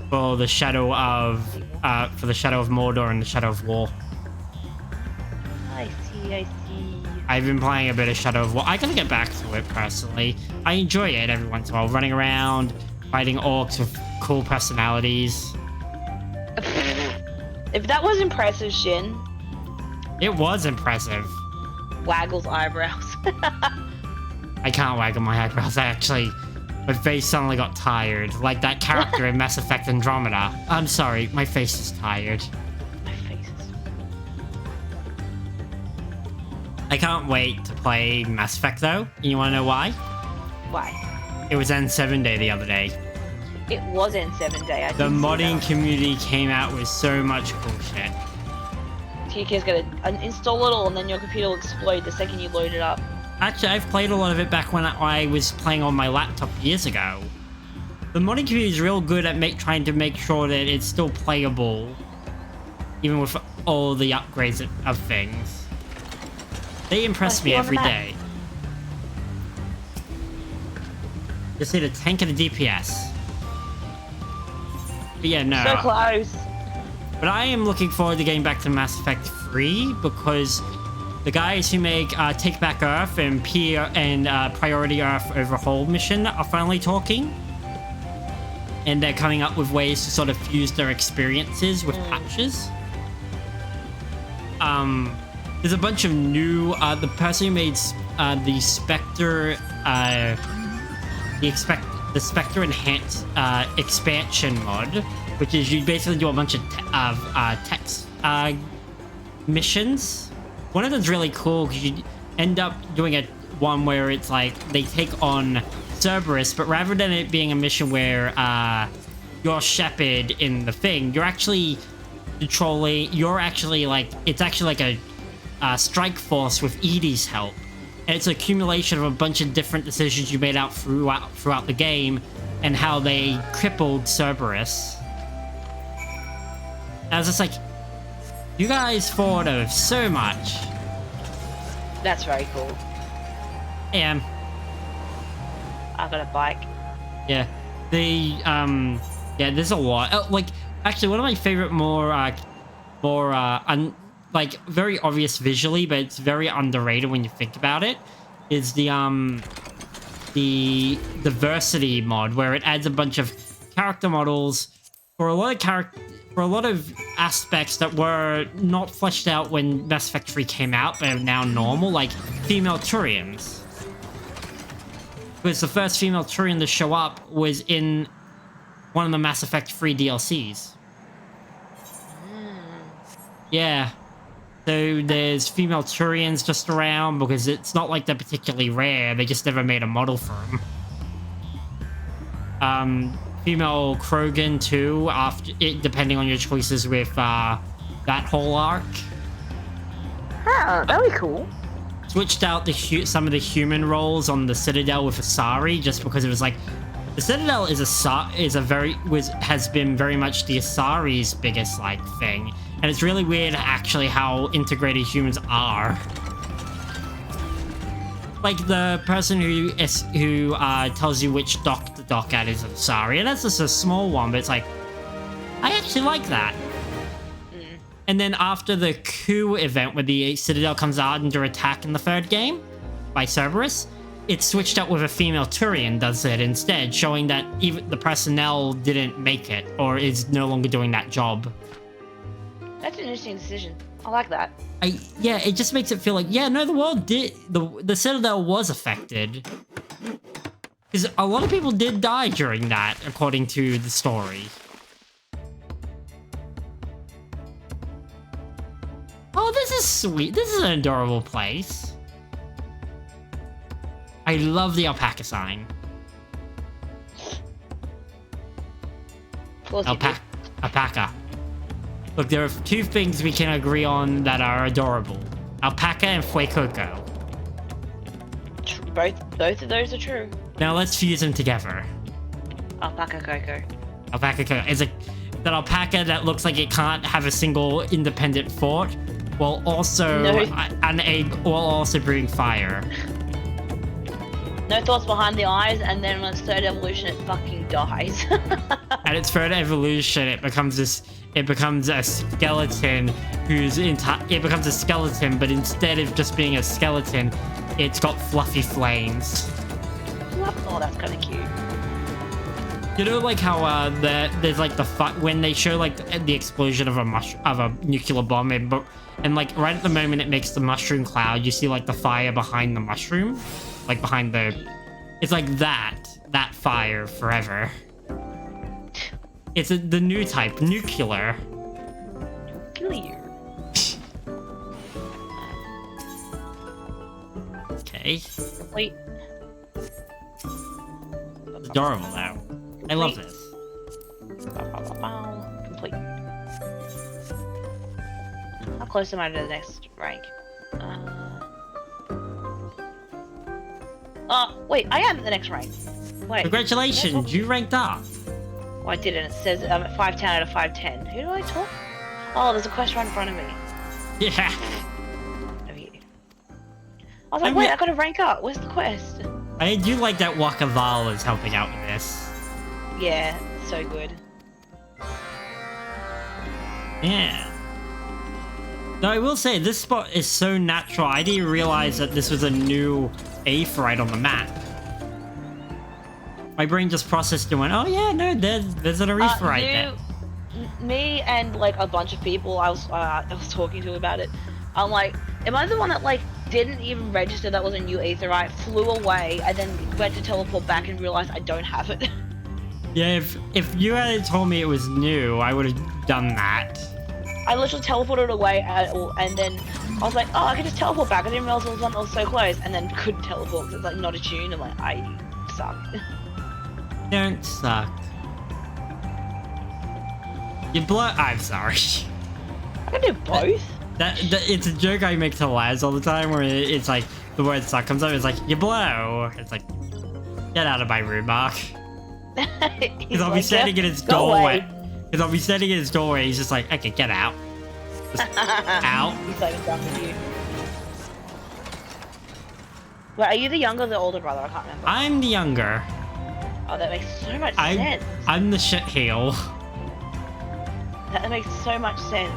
for the Shadow of Mordor and the Shadow of War. I see. I've been playing a bit of Shadow of War. I gotta get back to it personally. I enjoy it every once in a while, running around, fighting orcs with cool personalities. If that was impressive, Shin. It was impressive. Waggles eyebrows. I can't waggle my eyebrows. My face suddenly got tired, like that character in Mass Effect Andromeda. I'm sorry, my face is tired. My face is... I can't wait to play Mass Effect though. And you wanna know why? Why? It was N7 Day the other day. It was N7 Day. The modding community came out with so much cool shit. TK's gonna install it all and then your computer will explode the second you load it up. Actually, I've played a lot of it back when I was playing on my laptop years ago. The modding community is real good at trying to make sure that it's still playable, even with all the upgrades of things. They impress me every day. Just need a tank and a DPS. But yeah, no. So close. But I am looking forward to getting back to Mass Effect 3 because the guys who make Take Back Earth and Priority Earth Overhaul mission are finally talking. And they're coming up with ways to sort of fuse their experiences with patches. There's a bunch of new... the person who made the Spectre... the Spectre Enhanced expansion mod, which is you basically do a bunch of text missions. One of them's really cool because you end up doing one where it's like they take on Cerberus, but rather than it being a mission where you're Shepard in the thing, you're actually controlling. It's actually like a strike force with Edie's help. And it's an accumulation of a bunch of different decisions you made out throughout the game and how they crippled Cerberus. I was just like, you guys thought of so much. That's very cool. Yeah. I've got a bike. Yeah. Yeah, there's a lot. Actually, one of my favorite very obvious visually, but it's very underrated when you think about it, is the diversity mod, where it adds a bunch of character models for a lot of aspects that were not fleshed out when Mass Effect 3 came out, but are now normal, like female Turians. Because the first female Turian to show up was in one of the Mass Effect 3 DLCs. Yeah. So there's female Turians just around because it's not like they're particularly rare. They just never made a model for them. Female Krogan too, depending on your choices with that whole arc. Oh, very cool. Switched out some of the human roles on the Citadel with Asari just because it was like the Citadel has been very much the Asari's biggest thing. And it's really weird actually how integrated humans are. Like the person who tells you which dock to dock at is Asari, and that's just a small one, but it's like, I actually like that. And then after the coup event where the Citadel comes out under attack in the third game by Cerberus, it's switched out with a female Turian does it instead, showing that even the personnel didn't make it or is no longer doing that job. That's an interesting decision. I like that. Yeah, it just makes it feel like, yeah, no, the world did, the Citadel was affected. Because a lot of people did die during that, according to the story. Oh, this is sweet. This is an adorable place. I love the alpaca sign. Of course you do. Alpaca. Look, there are two things we can agree on that are adorable. Alpaca and fuecoco. Both of those are true. Now let's fuse them together. Alpaca Coco. Alpaca coco. Is it that alpaca that looks like it can't have a single independent thought, while also an egg, while also breathing fire. No thoughts behind the eyes, and then on its third evolution, it fucking dies. At its third evolution, it becomes this. It becomes a skeleton it becomes a skeleton, but instead of just being a skeleton, it's got fluffy flames. Oh, that's kind of cute. You know, like how there's like when they show like the explosion of a nuclear bomb, and like right at the moment it makes the mushroom cloud. You see like the fire behind the mushroom, like behind the. It's like that fire forever. It's the new type, nuclear. Nuclear. Okay. Wait. It's adorable though. I love this. Complete. How close am I to the next rank? Wait, I am at the next rank. Wait. Congratulations, you ranked up. Oh, I didn't. It says I'm at 510 out of 510. Who do I talk? Oh, there's a quest right in front of me. Yeah. Over here. I was like, wait, I gotta rank up. Where's the quest? I do like that Waka Val is helping out with this. Yeah, so good. Yeah. Though I will say, this spot is so natural. I didn't realize that this was a new aetheryte on the map. My brain just processed and went, oh yeah, no, there's an aetheryte there. Me and like a bunch of people I was talking to about it. I'm like, am I the one that like didn't even register that was a new aetheryte, flew away, and then went to teleport back and realized I don't have it? Yeah, if you had told me it was new, I would have done that. I literally teleported away, and then I was like, oh, I can just teleport back. I didn't realize it was one that was so close, and then couldn't teleport because it's like not attuned. I'm like, I suck. Don't suck. You blow. I'm sorry. I can do both. That it's a joke I make to lads all the time, where it's like the word "suck" comes up. It's like you blow. It's like get out of my room, Mark. Because I'll be standing in his doorway. Because I'll be standing in his doorway. He's just like, okay, get out. Just out. He's like done with you. Wait, are you the younger or the older brother? I can't remember. I'm the younger. Oh, that makes so much sense. I'm the shit heel. That makes so much sense.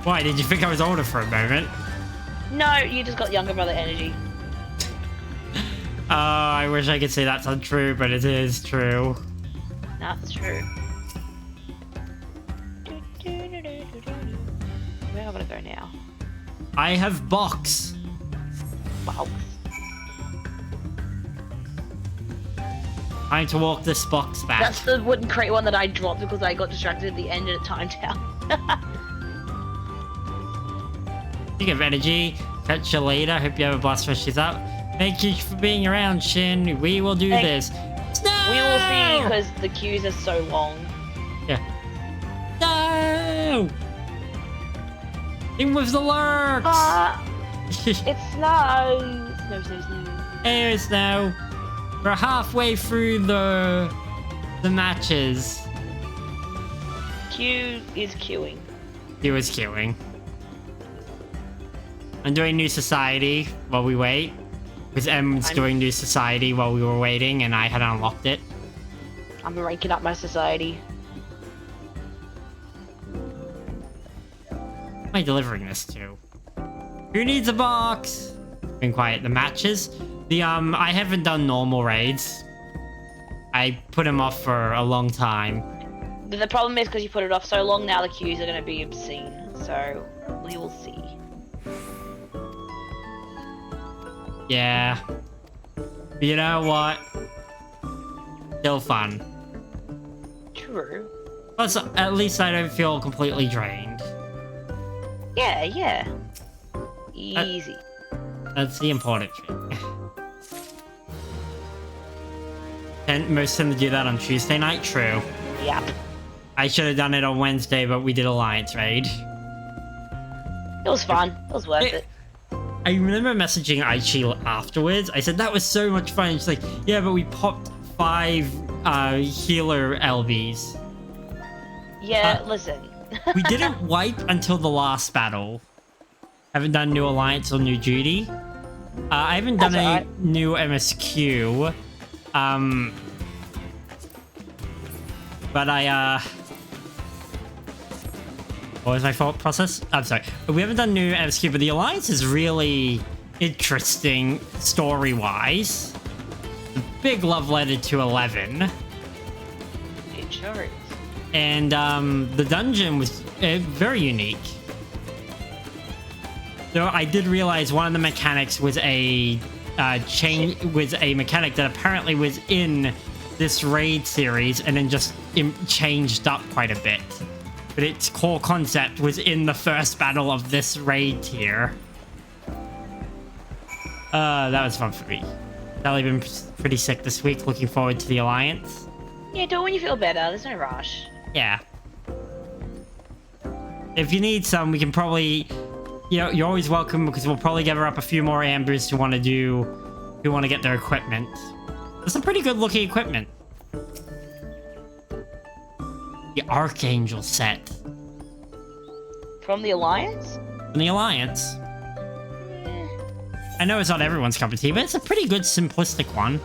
Why, did you think I was older for a moment? No, you just got younger brother energy. Oh, I wish I could say that's untrue, but it is true. That's true. Where am I gonna go now? I have box. Wow. Time to walk this box back. That's the wooden crate one that I dropped because I got distracted at the end and it timed out. Think of energy. Catch you later. Hope you have a blast when she's up. Thank you for being around, Shin. We will do this. No! We will see because the queues are so long. Yeah. No! In with the lurks! It snows! Snow. Hey, Snow. We're halfway through the matches. Q is queuing. He was queuing. I'm doing New Society while we wait. Because M's doing New Society while we were waiting and I had unlocked it. I'm ranking up my society. Who am I delivering this to? Who needs a box? Been quiet. The matches. I haven't done normal raids. I put them off for a long time. But the problem is because you put it off so long now, the queues are going to be obscene. So we will see. Yeah. But you know what? Still fun. True. Plus, at least I don't feel completely drained. Yeah, yeah. Easy. That's the important thing. And most tend to do that on Tuesday night, true. Yep. I should have done it on Wednesday, but we did Alliance Raid. It was fun. It was worth it. I remember messaging Aichi afterwards. I said, that was so much fun. She's like, yeah, but we popped 5 healer LBs. Yeah, listen. We didn't wipe until the last battle. Haven't done new Alliance or new duty. I haven't done That's any alright. new MSQ. But what was my thought process? I'm sorry. We haven't done new MSQ, but the Alliance is really interesting story-wise. Big love letter to 11. It sure is. And the dungeon was very unique. So I did realize one of the mechanics was a mechanic that apparently was in this raid series and then just changed up quite a bit. But its core concept was in the first battle of this raid tier. That was fun for me. I've been pretty sick this week. Looking forward to the Alliance. Yeah, do it when you feel better. There's no rush. Yeah. If you need some, we can probably... You know, you're always welcome because we'll probably gather up a few more Ambers who want to get their equipment. There's some pretty good looking equipment. The Archangel set. From the Alliance? From the Alliance. I know it's not everyone's cup of tea, but it's a pretty good simplistic one.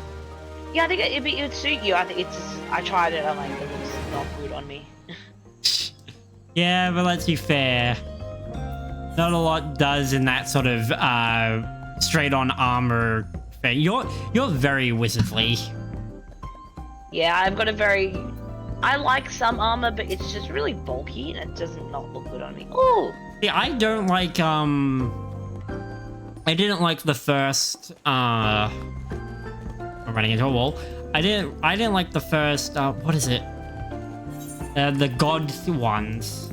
Yeah, I think it would suit you. I think it's just, I tried it. I'm like, it looks not good on me. Yeah, but let's be fair. Not a lot does in that sort of straight on armor thing. You're very wizardly. Yeah, I've got a very... I like some armor, but it's just really bulky and it doesn't not look good on me. Oh! See, I don't like, I didn't like the first, I'm running into a wall. I didn't like the first, what is it? The god ones.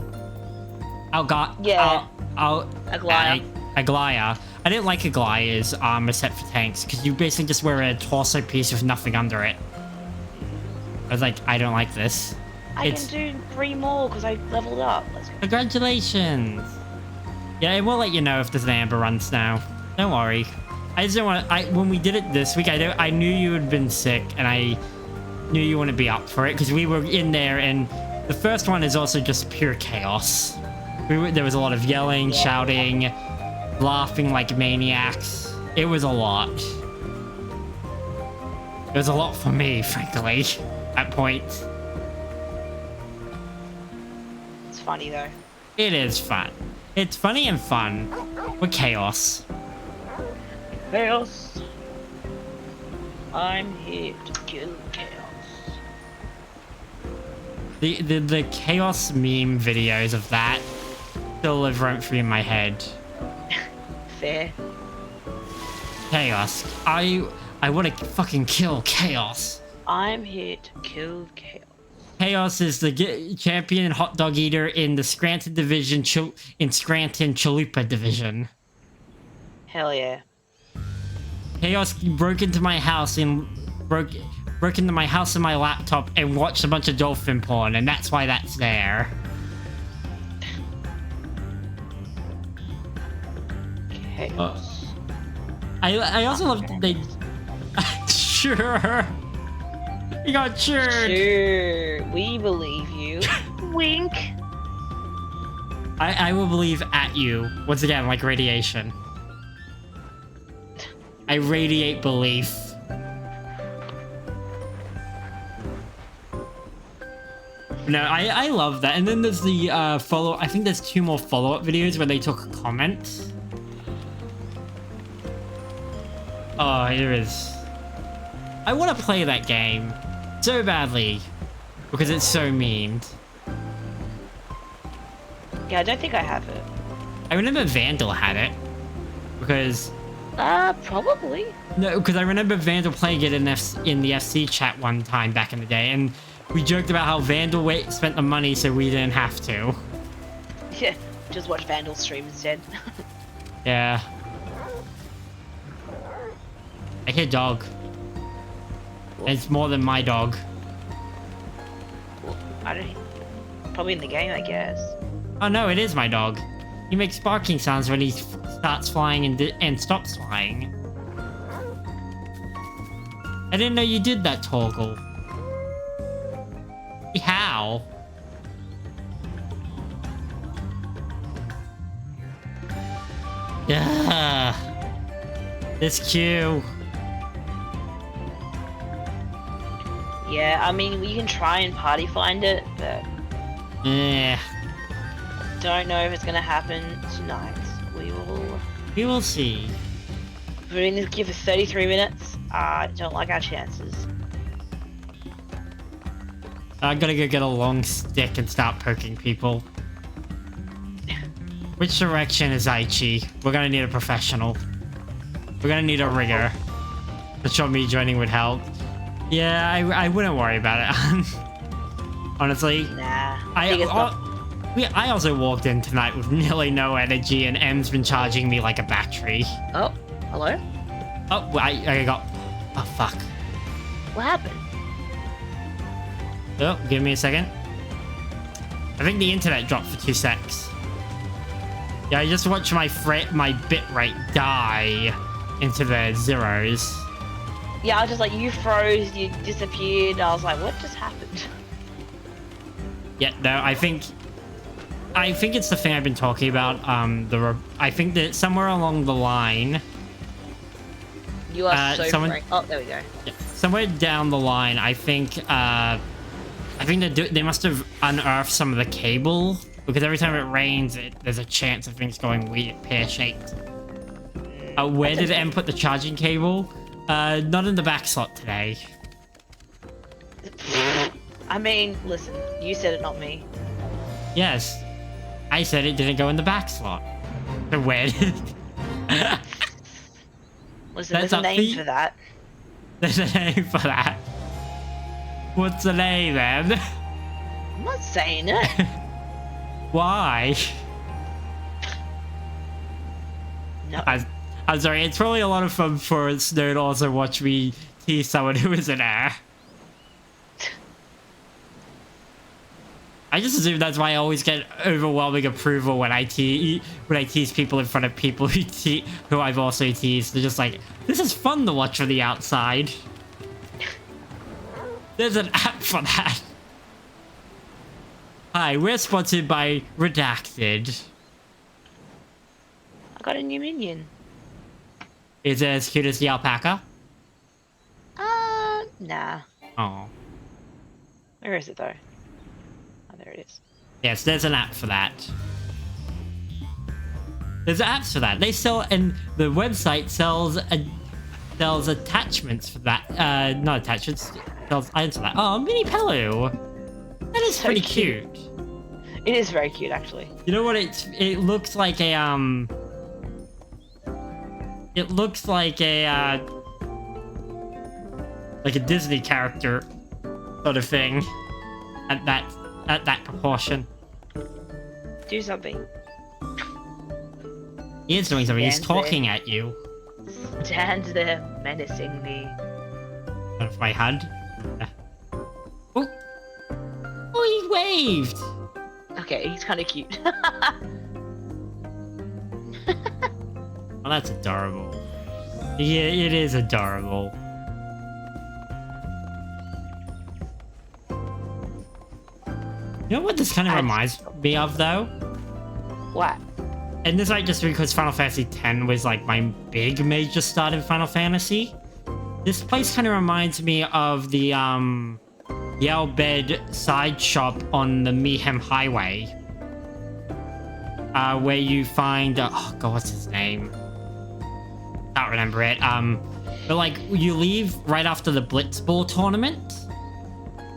Yeah. Aglaya. Aglaya. I didn't like Aglaya's armor set for tanks because you basically just wear a torso piece with nothing under it. I was like, I don't like this. I can do 3 more because I leveled up. Let's go. Congratulations. Yeah, it will let you know if there's an amber runs now. Don't worry. I just don't want to... when we did it this week, I knew you had been sick and I knew you wouldn't be up for it because we were in there and the first one is also just pure chaos. There was a lot of yelling, shouting, laughing like maniacs. It was a lot. It was a lot for me, frankly, at points. It's funny though. It is fun. It's funny and fun. With chaos. Chaos. I'm here to kill chaos. The chaos meme videos of that still live rent-free in my head. Fair. Chaos. I want to fucking kill chaos. I'm here to kill chaos. Chaos is the champion hot dog eater in the Scranton division, in Scranton Chalupa division. Hell yeah. Chaos broke into my house and broke into my house and my laptop and watched a bunch of dolphin porn, and that's why that's there. Chaos. I also love that they... Sure. You got sure. Sure, we believe you. Wink. I will believe at you. Once again, like radiation. I radiate belief. No, I love that. And then there's the follow... I think there's 2 more follow-up videos where they took comments. Oh, here is... I want to play that game so badly because it's so memed. Yeah, I don't think I have it. I remember Vandal had it. Because... Probably. No, because I remember Vandal playing it in the FC chat one time back in the day, and we joked about how Vandal spent the money so we didn't have to. Yeah, just watch Vandal stream instead. Yeah. I hear dog. And it's more than my dog. Well, I don't... Probably in the game, I guess. Oh no, it is my dog. He makes barking sounds when he starts flying and stops flying. I didn't know you did that, Torgal. How? Yeah. This queue. Yeah, I mean, we can try and party find it, but... Yeah. Don't know if it's gonna happen tonight. We will see. We're in this queue for 33 minutes. I don't like our chances. I gotta go get a long stick and start poking people. Which direction is Aichi? We're gonna need a professional. We're gonna need a rigger. The show me joining would help. Yeah, I wouldn't worry about it. Honestly. Nah. I also walked in tonight with nearly no energy, and M's been charging me like a battery. Oh, hello? Oh, I got... Oh, fuck. What happened? Oh, give me a second. I think the internet dropped for 2 secs. Yeah, I just watched my bitrate die into the zeros. Yeah, I was just like, you froze, you disappeared. I was like, what just happened? Yeah, no, I think it's the thing I've been talking about. I think that somewhere along the line... You are so frank. Oh, there we go. Yeah, somewhere down the line, I think they must have unearthed some of the cable, because every time it rains, there's a chance of things going weird, pear-shaped. Where did M put the charging cable? Not in the back slot today. I mean, listen, you said it, not me. Yes. I said it didn't go in the back slot. So where did... Listen, there's a name for that. There's a name for that. What's the name, then? I'm not saying it. Why? No. I'm sorry, it's probably a lot of fun for Snow to also watch me tease someone who isn't there. I just assume that's why I always get overwhelming approval when I tease people in front of people who I've also teased. They're just like, this is fun to watch from the outside. There's an app for that. Hi, we're sponsored by Redacted. I got a new minion. Is it as cute as the alpaca? Nah. Oh. Where is it though? Oh, there it is. Yes, there's an app for that. There's apps for that. They sell, and the website sells attachments for that. Not attachments. Sells items for that. Oh, mini Pelu. That is So pretty cute. cute. It is very cute, actually. You know what? It looks like a It looks like a Disney character sort of thing. At that proportion. Do something. He is doing something. He's Stand talking there. at you. Stand there menacing me. Out of my HUD. Oh. Oh, he waved. Okay, he's kind of cute. Oh, that's adorable. Yeah, it is adorable. You know what this kind of reminds me of, though? What? And this might just be because Final Fantasy X was like my big major start in Final Fantasy. This place kind of reminds me of the Yelbed side shop on the Mayhem Highway. Where you find oh god, what's his name? Can't remember it. But like you leave right after the Blitzball tournament.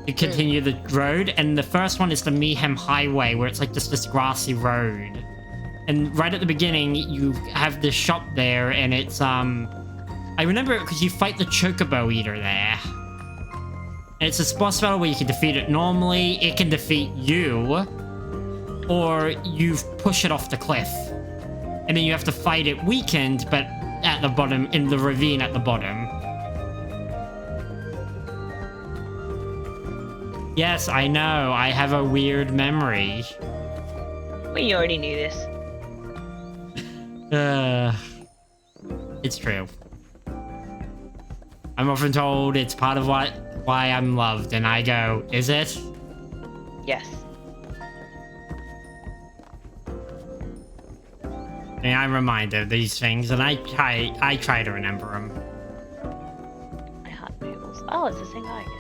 to continue the road, and the first one is the Mayhem Highway, where it's like just this grassy road. And right at the beginning, you have this shop there, and it's I remember it because you fight the Chocobo Eater there. And it's a boss battle where you can defeat it normally, it can defeat you, or you push it off the cliff. And then you have to fight it weakened, but at the bottom, in the ravine at the bottom. Yes, I know, I have a weird memory. We already knew this. It's true. I'm often told it's part of why I'm loved, and I go, is it? Yes. And I'm reminded of these things, and I try to remember them. My heart noodles. Oh, it's the same guy again.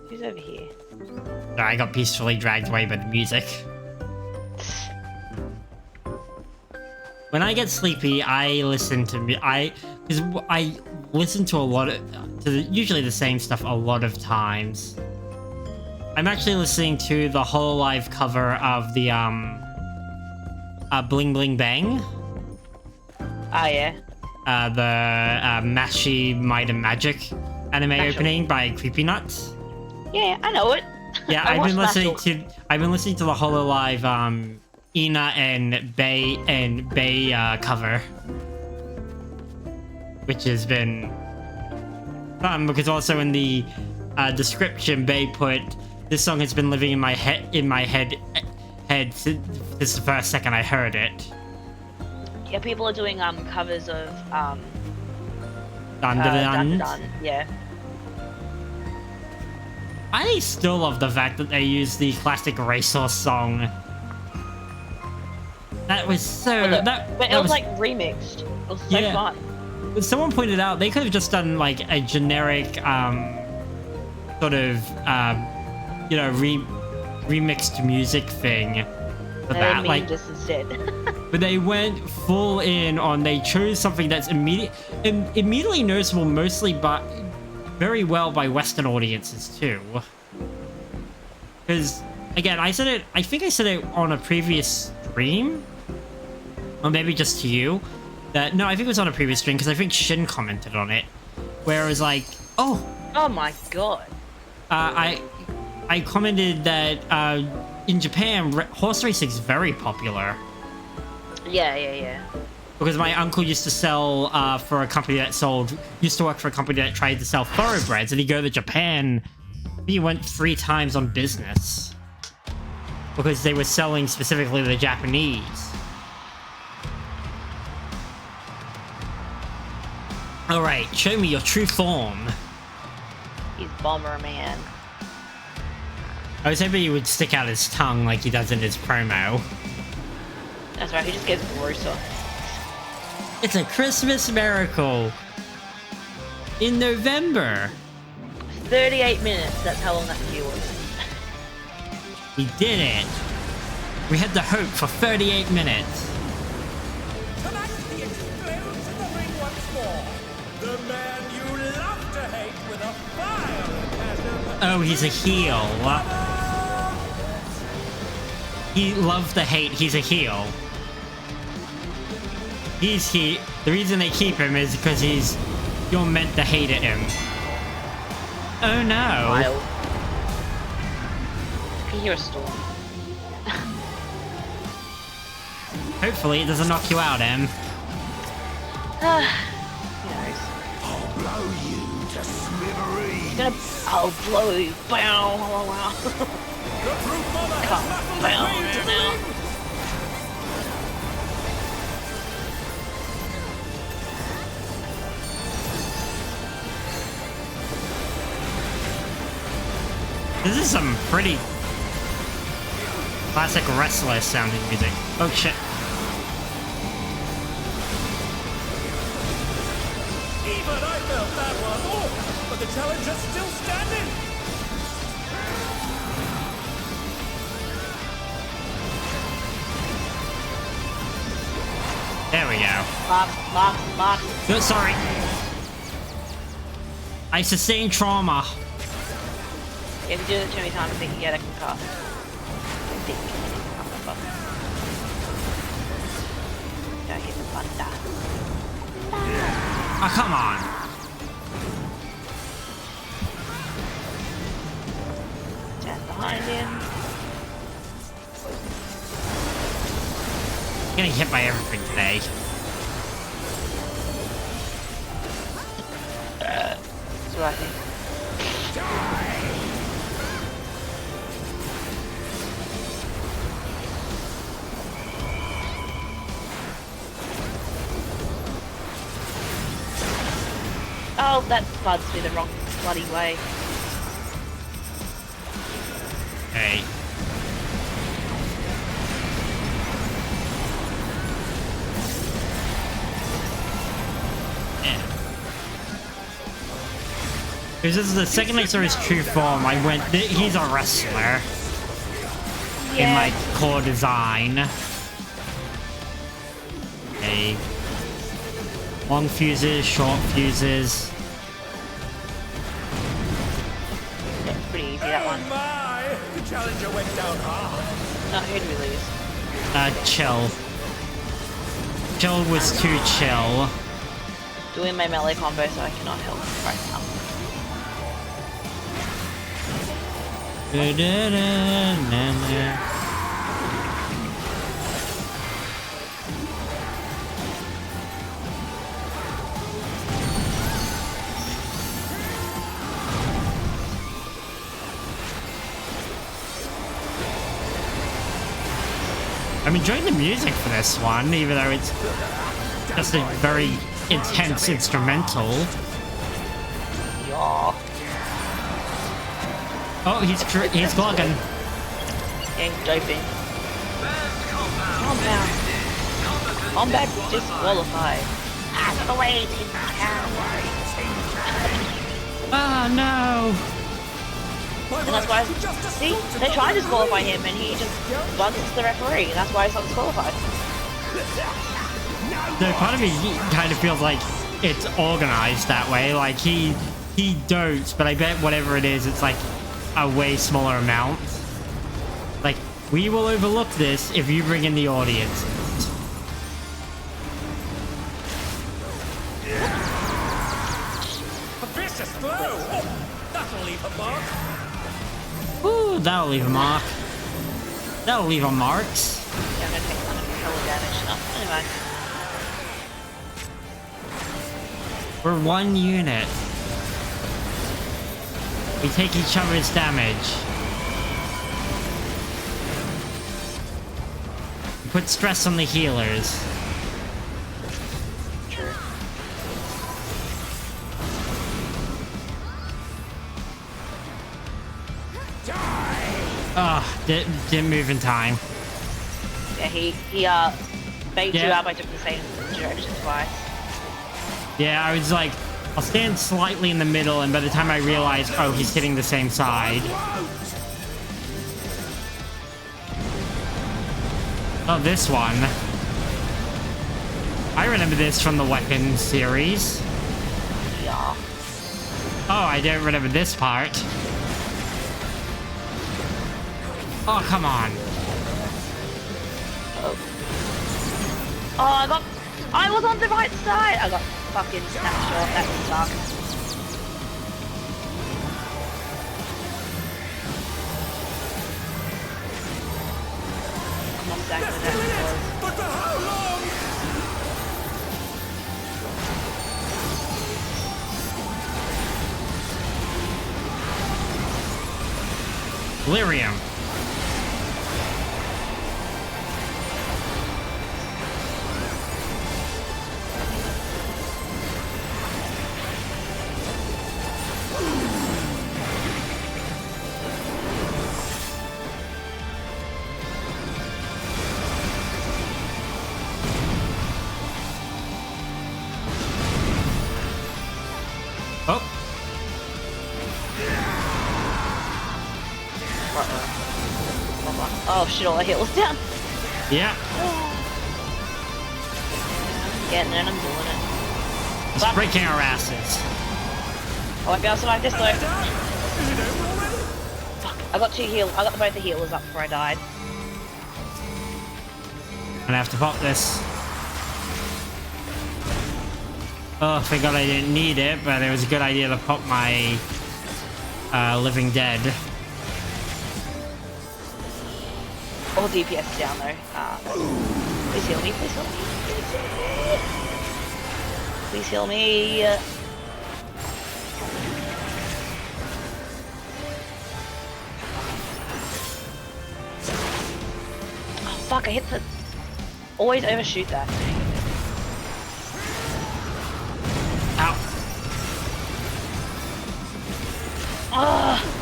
Who's over here? I got peacefully dragged away by the music. When I get sleepy, I listen to because I listen to a lot of usually the same stuff a lot of times. I'm actually listening to the Hololive cover of the Bling Bling Bang. Ah, yeah. The Mashi Might and Magic anime Mashle. opening by Creepy Nuts. Yeah, I know it. Yeah, I've been listening to the Hololive Ina and Bay cover, which has been fun because also in the description Bay put, this song has been living in my head since the first second I heard it. Yeah, people are doing covers of Dun Dun Dun. Dun. Yeah. I still love the fact that they used the classic Racehorse song. That was so... But it was like remixed. It was so fun. Someone pointed out they could have just done like a generic sort of remixed music thing for that, like just instead. but they went full in on, they chose something that's immediately noticeable, mostly but very well by Western audiences too. Because again, I think I said it on a previous stream, or maybe just to you, that no, I think it was on a previous stream because I think Shin commented on it, where it was like, oh my god. I commented that in Japan, horse racing is very popular. Yeah. Because my uncle used to sell for a company that used to work for a company that tried to sell thoroughbreds, and he'd go to Japan. He went 3 times on business because they were selling specifically to the Japanese. All right, show me your true form. He's Bomber Man. I was hoping he would stick out his tongue like he does in his promo. That's right, he just gets grosser. It's a Christmas miracle. In November. 38 minutes, that's how long that queue was. We did it. We had the hope for 38 minutes. Tonight he explodes in the ring once more. The man you love to hate with a fire passion. Oh, he's a heel. He loves the hate. He's a heel. The reason they keep him is because you're meant to hate at him. Oh no. Wild. I can hear a storm. Hopefully it doesn't knock you out, Em. Who knows? I'll blow you to smithereens. I'll blow you. Bow. The brute mother has muffled his way into the ring. This is some pretty classic wrestler sounding music. Oh shit. Even I felt that one. Oh, but the challenger's still standing. There we go. Mark. Oh, sorry. I sustained trauma. If you do it too many times, I think you get a concuss. Don't hit the thunder. Oh, come on. Stand behind him. Getting hit by everything today. That's what I think. Oh, that buds me the wrong bloody way. Hey. Yeah. Because this is the second I saw his true form, I went, he's a wrestler. In my core design. Okay. Long fuses, short fuses. Yeah, pretty easy, that one. Oh my! The challenger went down hard. No, who'd we lose? Chill. Chill was too chill. Doing my melee combo, so I cannot help right now. I'm enjoying the music for this one, even though it's just a very intense instrumental. Yeah. Oh, he's clogging. Yeah, he's doping. Compound. Combat disqualified. Out of the way, Tin Cow. Oh no! And that's why, see, they try to disqualify him and he just bugs the referee, and that's why he's not disqualified. No, part of me kind of feels like it's organized that way. Like he dotes, but I bet whatever it is, it's like a way smaller amount. Like, we will overlook this if you bring in the audience. A vicious blow! Oh, that'll leave a mark. Ooh, that'll leave a mark. That'll leave a marks. Yeah, I'm gonna take one of the hell of damage. Oh, anyway. We're one unit. We take each other's damage. We put stress on the healers. Oh, didn't move in time. Yeah, he baited you out by taking the same direction twice. Yeah, I was like, I'll stand slightly in the middle, and by the time I realized, oh, he's hitting the same side. Oh, this one. I remember this from the weapon series. Yeah. Oh, I don't remember this part. Oh, come on. Oh, I was on the right side! I got fucking snapshot. That sucks. I'm not exactly that close. But for how long? Lyrium. Oh. Oh shit, all I hit was down. Yeah. Getting it, I'm doing it. Just breaking our asses. I won't be able to survive this though. Is it over already? Fuck, I got both the healers up before I died. I'm gonna have to pop this. Oh, thank God I didn't need it, but it was a good idea to pop my living dead. All DPS is down though. Please heal me, please heal me. Please heal me. Oh fuck, I hit the... Always overshoot that. Ow. Ah.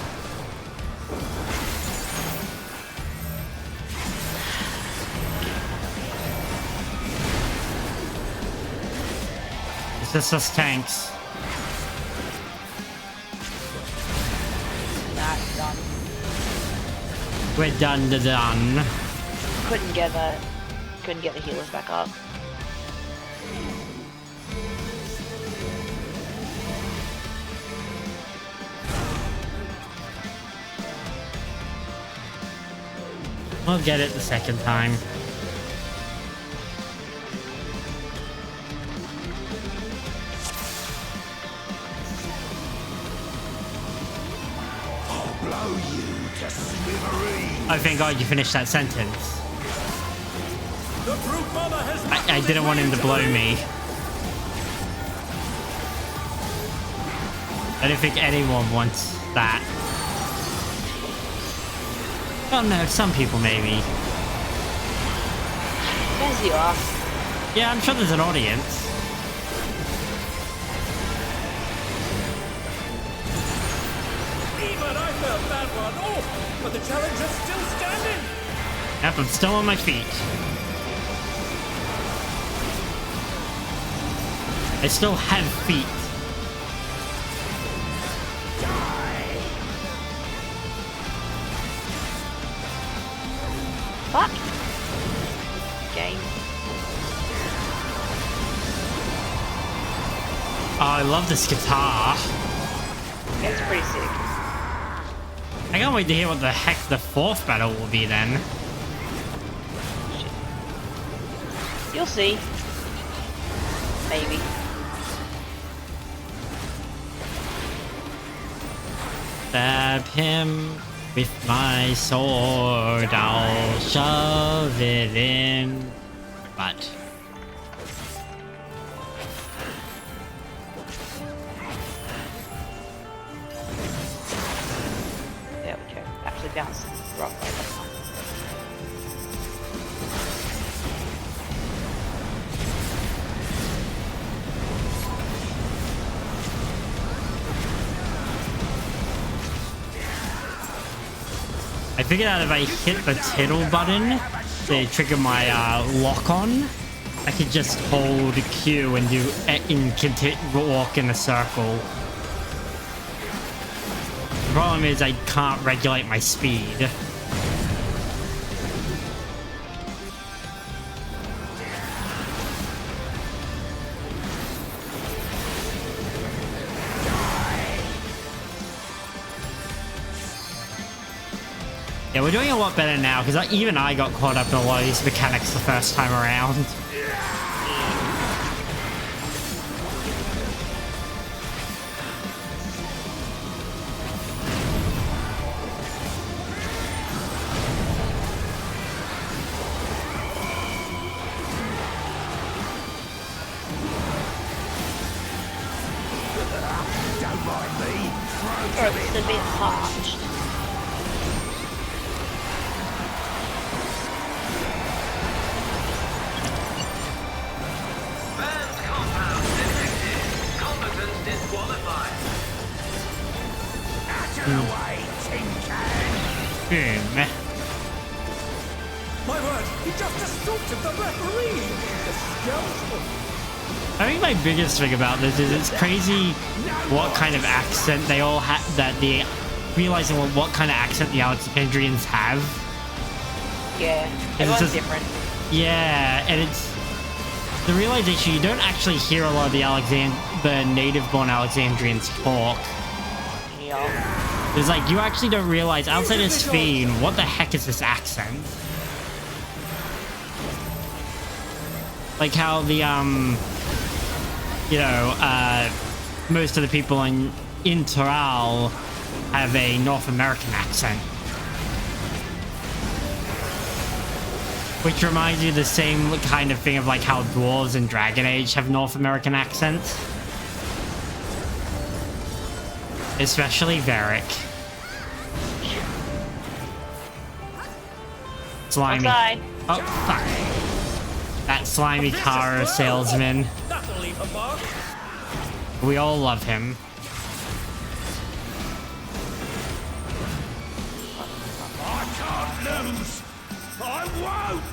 It's just us tanks. That's done. We're done. Couldn't get the healers back up. We'll get it the second time. Blow you to smithereens. Oh, thank God you finished that sentence. The brute mother has I didn't want him to blow me. I don't think anyone wants that. Oh no, some people maybe. Yes, you are. Yeah, I'm sure there's an audience. Even I felt that one off, but the challenge is still standing. Yep, I'm still on my feet. I still have feet. Fuck. Game. Oh, I love this guitar. Yeah, it's pretty sick. I can't wait to hear what the heck the fourth battle will be then. Shit. You'll see. Maybe. Stab him with my sword. I'll shove it in. But There we go. Actually bounced the wrong way. That's fine. I figured out if I hit the tittle button to trigger my lock on, I could just hold Q and do walk in a circle. The problem is I can't regulate my speed. Yeah, we're doing a lot better now, because even I got caught up in a lot of these mechanics the first time around. Don't mind me. Or it's a bit parched. Boom. My word, he just assaulted the referee. The skeleton. I think my biggest thing about this is it's crazy what kind of accent they all have, realizing what kind of accent the Alexandrians have. Yeah, And it's everyone's just- different. Yeah, and it's the realization you don't actually hear a lot of the native-born Alexandrians talk. Yeah. It's like, you actually don't realize, outside of Sphene, what the heck is this accent? Like how the, you know, most of the people in Toral have a North American accent. Which reminds you of the same kind of thing of like how dwarves in Dragon Age have North American accents. Especially Varric. Slimy. Outside. Oh, fuck. That slimy car salesman. That'll leave a mark. We all love him. I can't lose. I won't.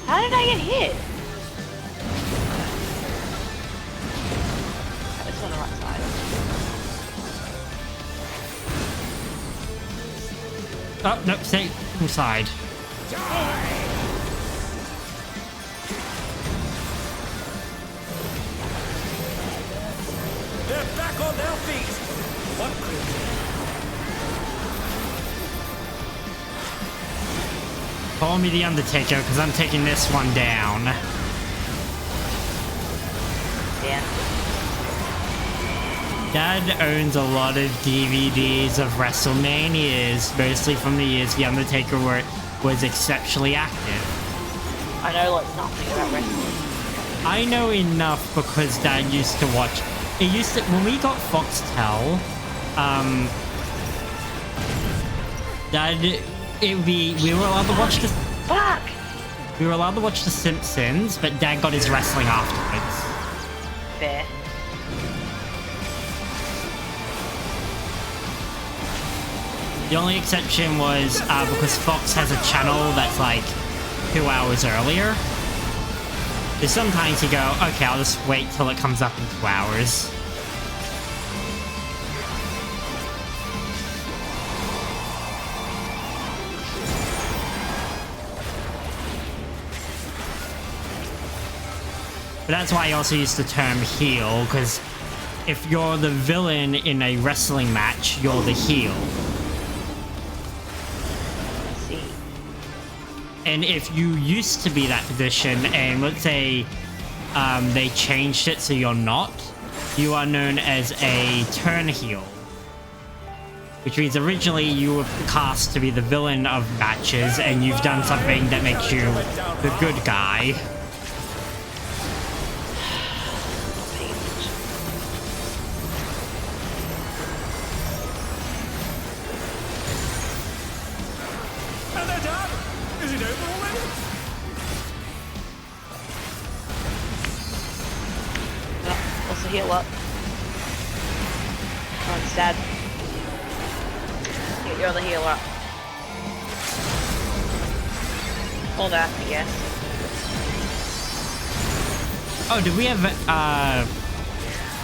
How did I get hit? It's on the right side. Oh, no, stay inside. They're back on their feet. What creature? Call me the Undertaker, because I'm taking this one down. Yeah. Dad owns a lot of DVDs of WrestleManias, mostly from the years The Undertaker was exceptionally active. I know like nothing about wrestling. I know enough because Dad used to watch. It used to, when we got Foxtel, Dad, we were allowed to watch the. Fuck! We were allowed to watch The Simpsons, but Dad got his wrestling afterwards. Fair. The only exception was because Fox has a channel that's like 2 hours earlier. So sometimes you go, okay, I'll just wait till it comes up in 2 hours. But that's why I also use the term heel, because if you're the villain in a wrestling match, you're the heel. See. And if you used to be that position, and let's say they changed it so you're not, you are known as a turn heel. Which means originally you were cast to be the villain of matches, and you've done something that makes you the good guy. And they're done. Is it over already? Also heal up. Oh, it's dead. Yeah, you're the healer. Hold that, I guess. Oh, do we have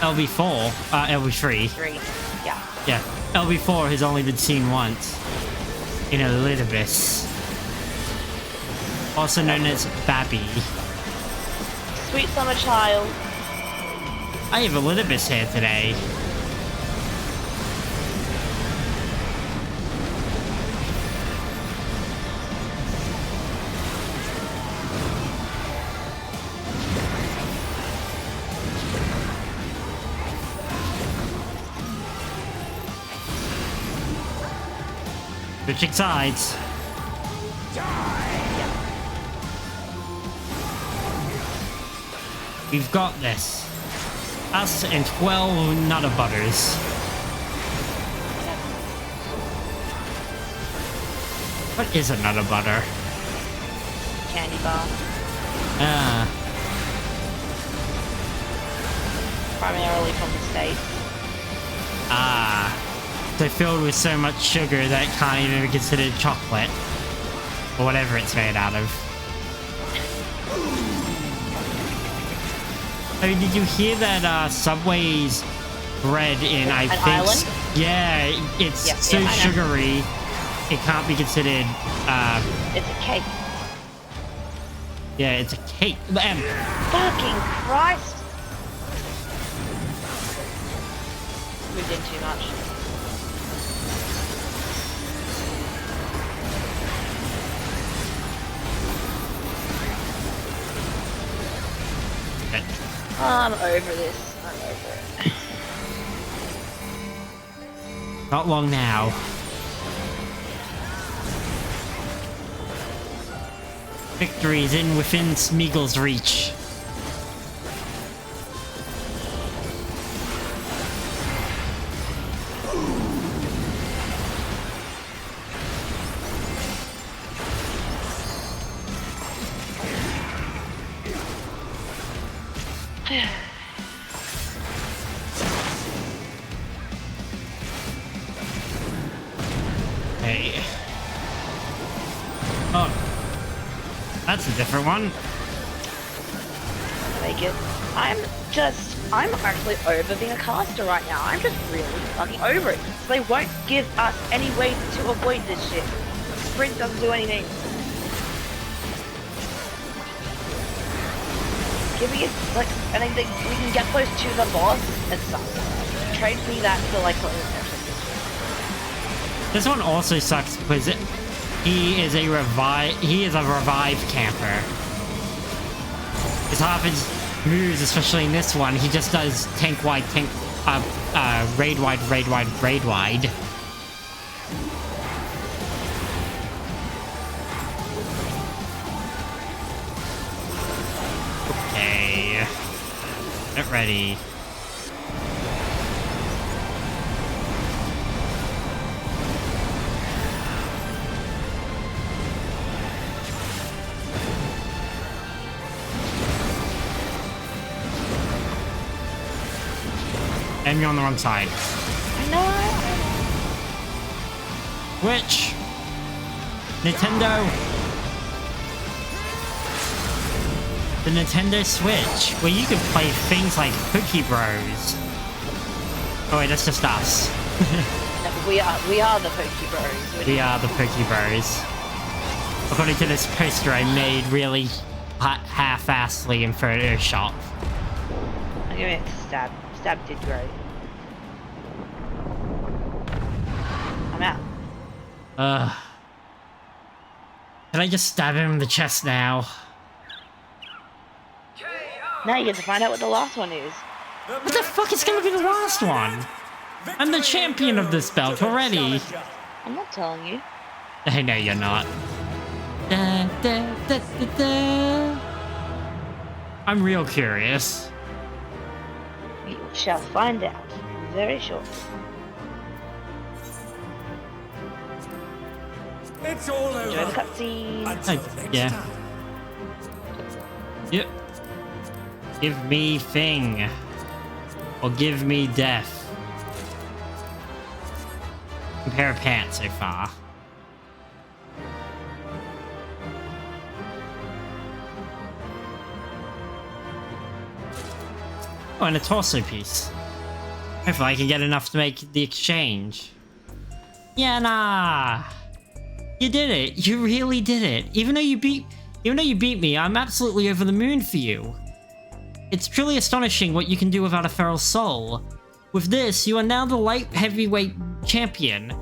LV4? LV3. 3. Yeah. Yeah, LV4 has only been seen once. In Elidibus. Also known as Babby. Sweet summer child. I have Elidibus here today. Switching sides. We've got this. Us and 12 Nutter Butters. What is a Nutter Butter? Candy bar. Primarily from the States. They're filled with so much sugar that it can't even be considered chocolate. Or whatever it's made out of. I mean, did you hear that Subway's bread in, I An think. island? Yeah, it's Yep, so yeah, I know. sugary, it can't be considered, It's a cake. yeah, it's a cake. Fucking Christ! Moved in too much. I'm over this. I'm over it. Not long now. Victory's in within Smeagol's reach. Hey. Oh. That's a different one. Make it. I'm actually over being a caster right now. I'm just really fucking over it. So they won't give us any way to avoid this shit. Sprint doesn't do anything. Give me it, like, I think we can get close to the boss and stuff. Trade me that for like what This one also sucks because he is a revive camper. His half his moves, especially in this one, he just does tank wide, raid wide. Okay. Get ready. And you're on the wrong side. No. Which? Nintendo. The Nintendo Switch, where you could play things like Cookie Bros. Oh wait, that's just us. No, we are the Pokey Bros. We are the Cookie Bros. According to this poster I made really half-assedly in Photoshop. I'll give it a stab. Stab did great. I'm out. Can I just stab him in the chest now? Now you get to find out what the last one is. What the fuck is gonna be the last one? I'm the champion of this belt already. I'm not telling you. I know you're not. Da, da, da, da, da. I'm real curious. You shall find out very shortly. It's all Enjoy the over. cutscene. Until next Yeah. time. Yep. Give me thing. Or give me death. Compare pants so far. Oh, and a torso piece. Hopefully I can get enough to make the exchange. Yeah, nah. You did it. You really did it. Even though you beat me, I'm absolutely over the moon for you. It's truly astonishing what you can do without a feral soul. With this, you are now the light heavyweight champion.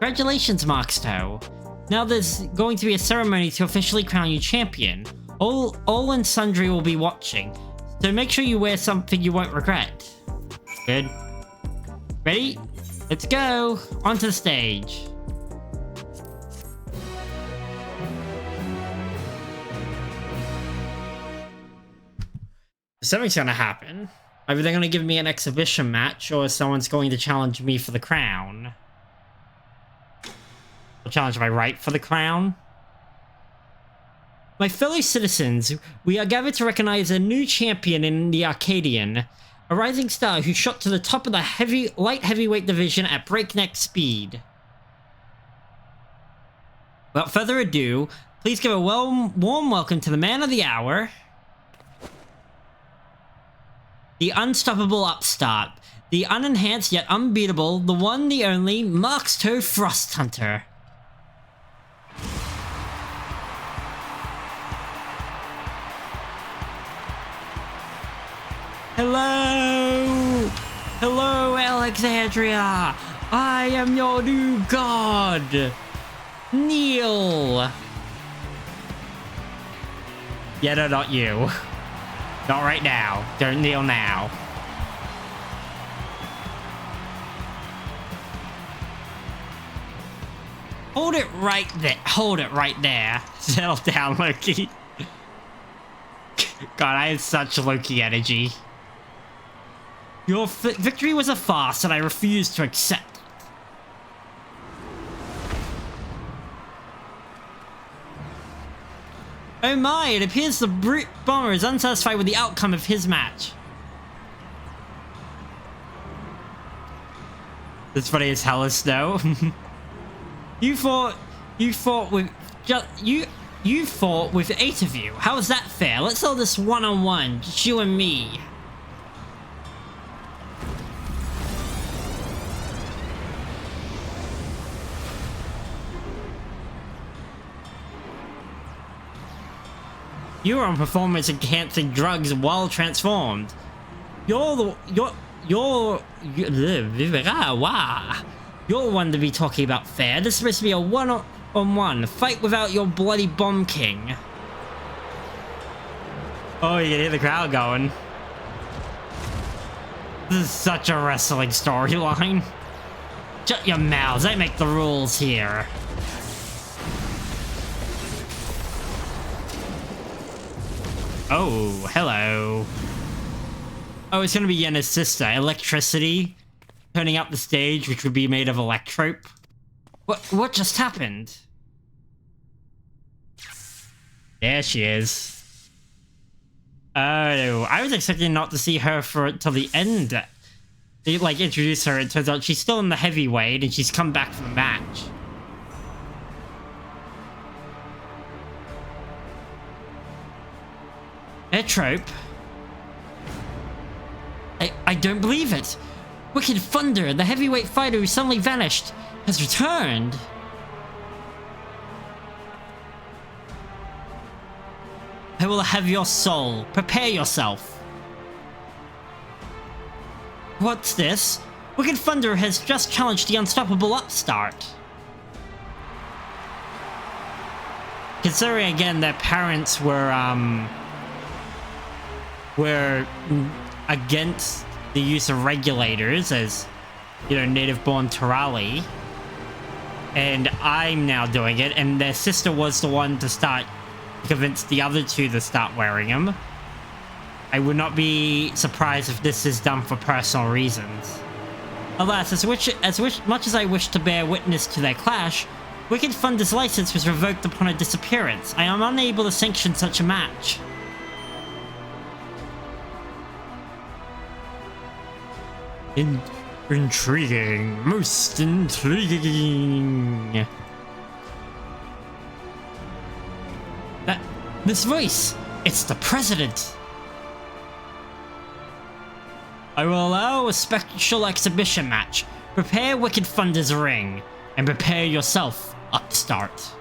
Congratulations, Markstow. Now there's going to be a ceremony to officially crown you champion. All and sundry will be watching, so make sure you wear something you won't regret. Good. Ready? Let's go! Onto the stage. Something's gonna happen. Either they're gonna give me an exhibition match, or someone's going to challenge me for the crown. Or challenge my right for the crown. My fellow citizens, we are gathered to recognize a new champion in the Arcadian, a rising star who shot to the top of the light heavyweight division at breakneck speed. Without further ado, please give a warm welcome to the man of the hour, the unstoppable upstart, The unenhanced yet unbeatable, the one, the only, Markstow Frost Hunter. Hello! Hello, Alexandria! I am your new god! Kneel! Yeah, no, not you. Not right now. Don't kneel now. Hold it right there. Hold it right there. Settle down, Loki. God, I have such Loki energy. Your victory was a farce, and I refuse to accept it. Oh my, it appears the brute bomber is unsatisfied with the outcome of his match. That's funny as hell as Snow. You fought with you fought with 8 of you. How is that fair? Let's hold this one-on-one, just you and me. You are on performance-enhancing drugs while transformed. You're the one to be talking about fair. This is supposed to be a one-on-one fight without your bloody bomb king. Oh, you can hear the crowd going. This is such a wrestling storyline. Shut your mouths, I make the rules here. Oh, hello. Oh, it's gonna be Yenna's sister, Electricity, turning up the stage, which would be made of electrope. What just happened? There she is. Oh, I was expecting not to see her till the end. They, like, introduce her, it turns out she's still in the heavyweight, and she's come back from the match. Trope. I don't believe it. Wicked Thunder, the heavyweight fighter who suddenly vanished, has returned. I will have your soul. Prepare yourself. What's this? Wicked Thunder has just challenged the unstoppable upstart. Considering again their parents were against the use of regulators as, you know, native-born Terali. And I'm now doing it, and their sister was the one to convince the other two to start wearing them. I would not be surprised if this is done for personal reasons. Alas, as much as I wish to bear witness to their clash, Wicked Thunder's license was revoked upon her disappearance. I am unable to sanction such a match. Intriguing. Most intriguing. This voice! It's the president! I will allow a special exhibition match. Prepare Wicked Thunder's ring. And prepare yourself, upstart.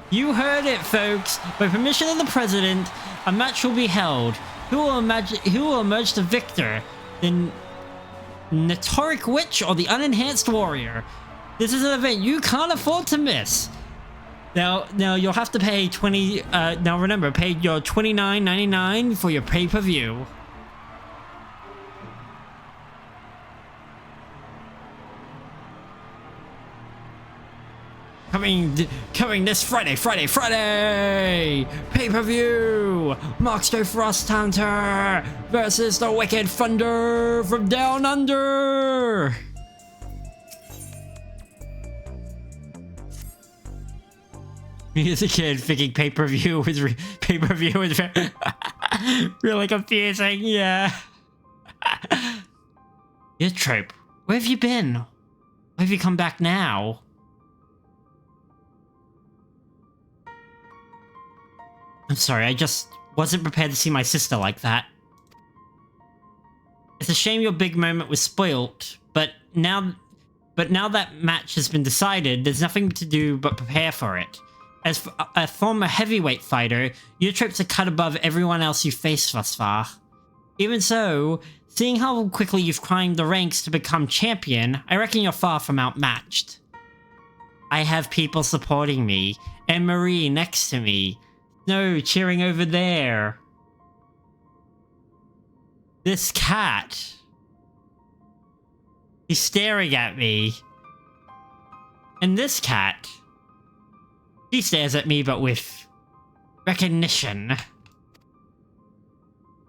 You heard it, folks. By permission of the president, a match will be held. Who will emerge the victor? The Notoric Witch or the Unenhanced Warrior? This is an event you can't afford to miss. Now you'll have to pay now remember, pay your $29.99 for your pay-per-view. Coming this Friday! Pay-per-view! Markstow Frost Hunter versus the Wicked Thunder from Down Under! Me as a kid thinking pay-per-view was really confusing, yeah. Your trope, where have you been? Why have you come back now? I'm sorry, I just wasn't prepared to see my sister like that. It's a shame your big moment was spoilt, but now that match has been decided, there's nothing to do but prepare for it. As a former heavyweight fighter, your trips are cut above everyone else you've faced thus far. Even so, seeing how quickly you've climbed the ranks to become champion, I reckon you're far from outmatched. I have people supporting me, and Marie next to me. No, cheering over there. This cat. He's staring at me. And this cat. He stares at me, but with recognition.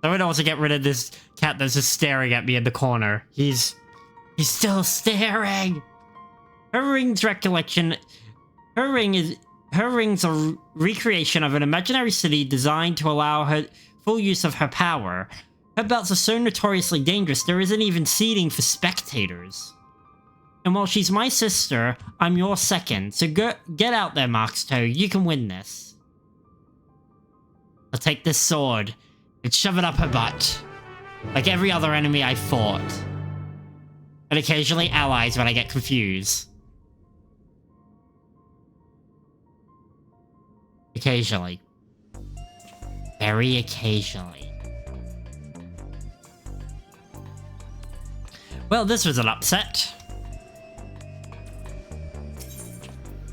Someone also get rid of this cat that's just staring at me in the corner. He's still staring. Her ring's recollection. Her ring's a recreation of an imaginary city designed to allow her full use of her power. Her belts are so notoriously dangerous, there isn't even seating for spectators. And while she's my sister, I'm your second, so get out there, Markstow, you can win this. I'll take this sword and shove it up her butt, like every other enemy I've fought. And occasionally allies when I get confused. Occasionally. Very occasionally. Well, this was an upset.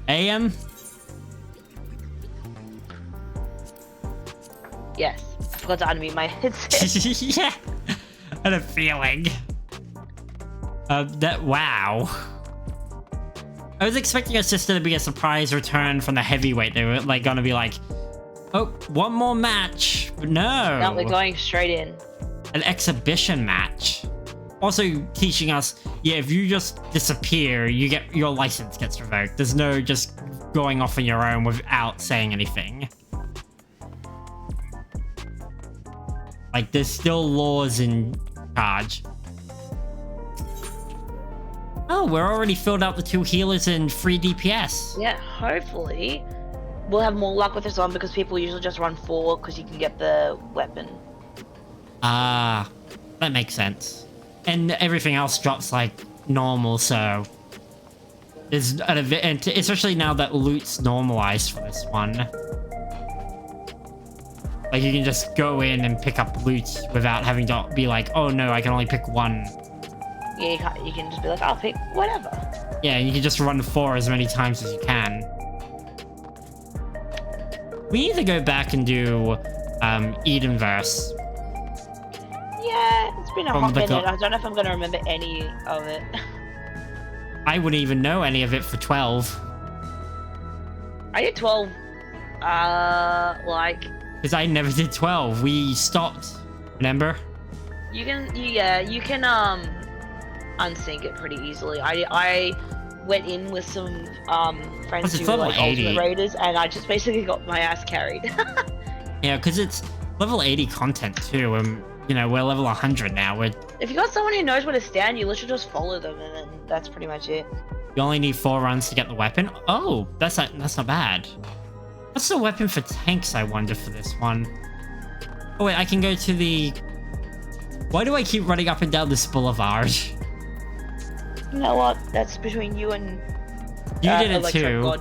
AM? Yes. I forgot to unmute my headset. Yeah. I had a feeling. Wow. I was expecting our sister to be a surprise return from the heavyweight. They were like gonna be like, oh, one more match. But no. No, we're going straight in. An exhibition match. Also teaching us, yeah, if you just disappear, your license gets revoked. There's no just going off on your own without saying anything. Like, there's still laws in charge. Oh, we're already filled out the 2 healers and 3 DPS. Yeah, hopefully we'll have more luck with this one because people usually just run 4 because you can get the weapon. Ah, that makes sense. And everything else drops like normal, so there's an event, especially now that loot's normalized for this one. Like, you can just go in and pick up loot without having to be like, oh no, I can only pick 1. Yeah, you can just be like, I'll pick whatever. Yeah, and you can just run 4 as many times as you can. We need to go back and do Edenverse. Yeah, it's been a From hot the minute. I don't know if I'm going to remember any of it. I wouldn't even know any of it for 12. I did 12, like... Because I never did 12. We stopped, remember? You can unsync it pretty easily. I went in with some friends who were like Ultimate Raiders, and I just basically got my ass carried. Yeah, because it's level 80 content too, and you know, we're level 100 now. If you got someone who knows where to stand, you literally just follow them, and then that's pretty much it. You only need 4 runs to get the weapon. Oh, that's not bad. What's the weapon for tanks, I wonder, for this one? Oh wait, I can go to the... Why do I keep running up and down this boulevard? You know what? That's between you and... You did it too. God.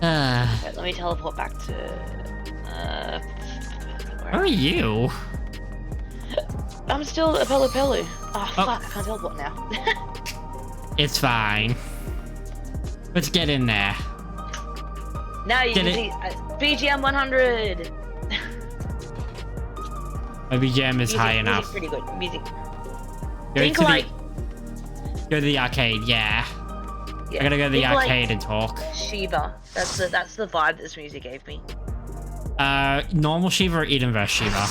Wait, let me teleport back to... Where are you? I'm still at Pelu Pelu. Oh, fuck, I can't teleport now. It's fine. Let's get in there. Now you can see BGM 100. My BGM is high enough. Pretty good. Music. Go to the arcade, yeah. I gotta go to the arcade and talk. Shiva. That's the vibe this music gave me. Normal Shiva or Edenverse Shiva?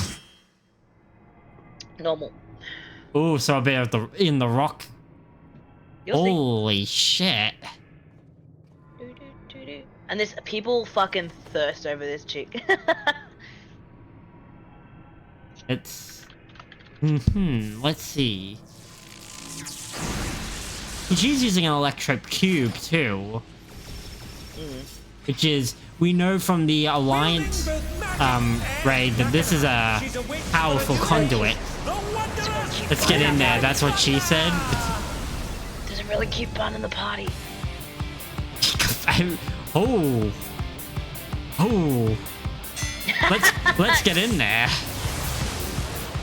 Normal. Ooh, so a bit of the rock. Holy shit. And this people fucking thirst over this chick. It's... let's see. She's using an electro cube too. Which is, we know from the Alliance... raid, that this is a powerful conduit. Let's get in there. That's what she said. Doesn't really keep fun in the party. Oh. Let's get in there.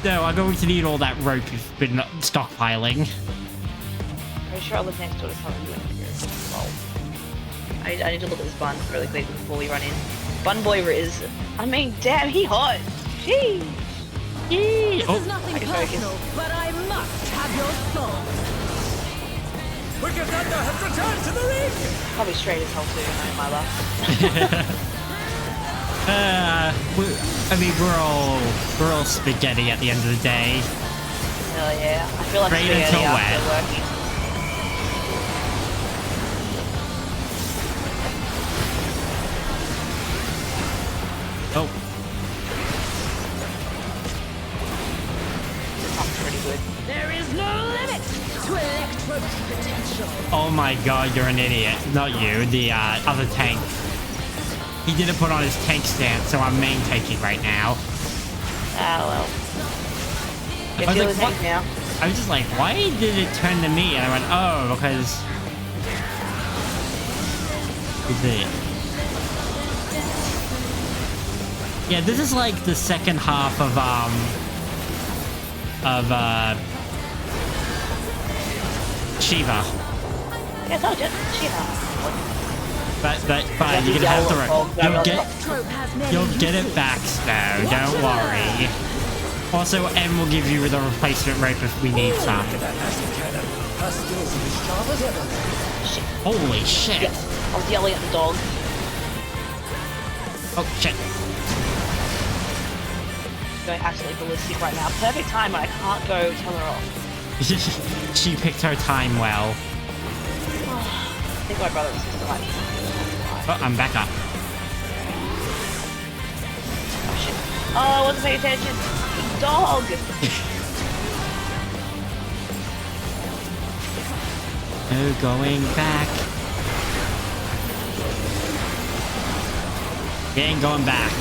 No, I'm going to need all that rope you've been stockpiling. Pretty sure I live next door to someone doing it here. Well, I need to look at this bun really quick before we run in. Bun boy Riz. I mean, damn, he hot. Gee. This Oh. is nothing personal, but I must have your soul. Wicked Thunder has returned to the ring! Probably straight as hell too, knowing my luck. I mean, we're all spaghetti at the end of the day. Hell yeah. I feel like Straight spaghetti until after wet. working. Oh, That's pretty good. There is no limit to Electro's potential. oh my God, you're an idiot. Not you, the other tank. He didn't put on his tank stance, so I'm main tanking right now. Ah, well. I Get was to like, the tank what? now. I was just like, why did it turn to me? And I went, oh, because... Is it? Yeah, this is like the second half of Shiva. Yeah, I told you. Shiva. But fine, you're gonna have to... Electro has many You'll get it uses. back, Snow, don't worry. Also, M will give you the replacement rope if we need some. Shit. Holy shit. Yeah. I was yelling at the dog. Oh, shit. Going absolutely ballistic right now. Perfect time when I can't go tell her off. She picked her time well. I think my brother and sister might be. Oh, I'm back up. Oh shit. Oh, I wasn't paying attention. Dog! No going back. We ain't going back.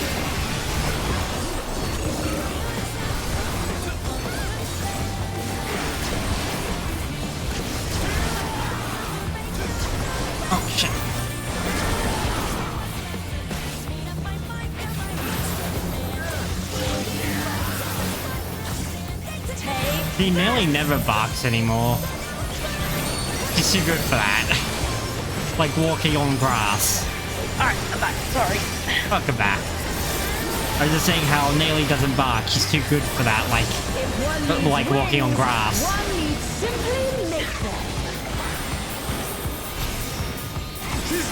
Oh, shit. He nearly never barks anymore. He's too good for that. Like walking on grass. Alright, I'm back. Sorry. Welcome back. I was just saying how Nearly doesn't bark. He's too good for that, like walking on grass. One need simply make them.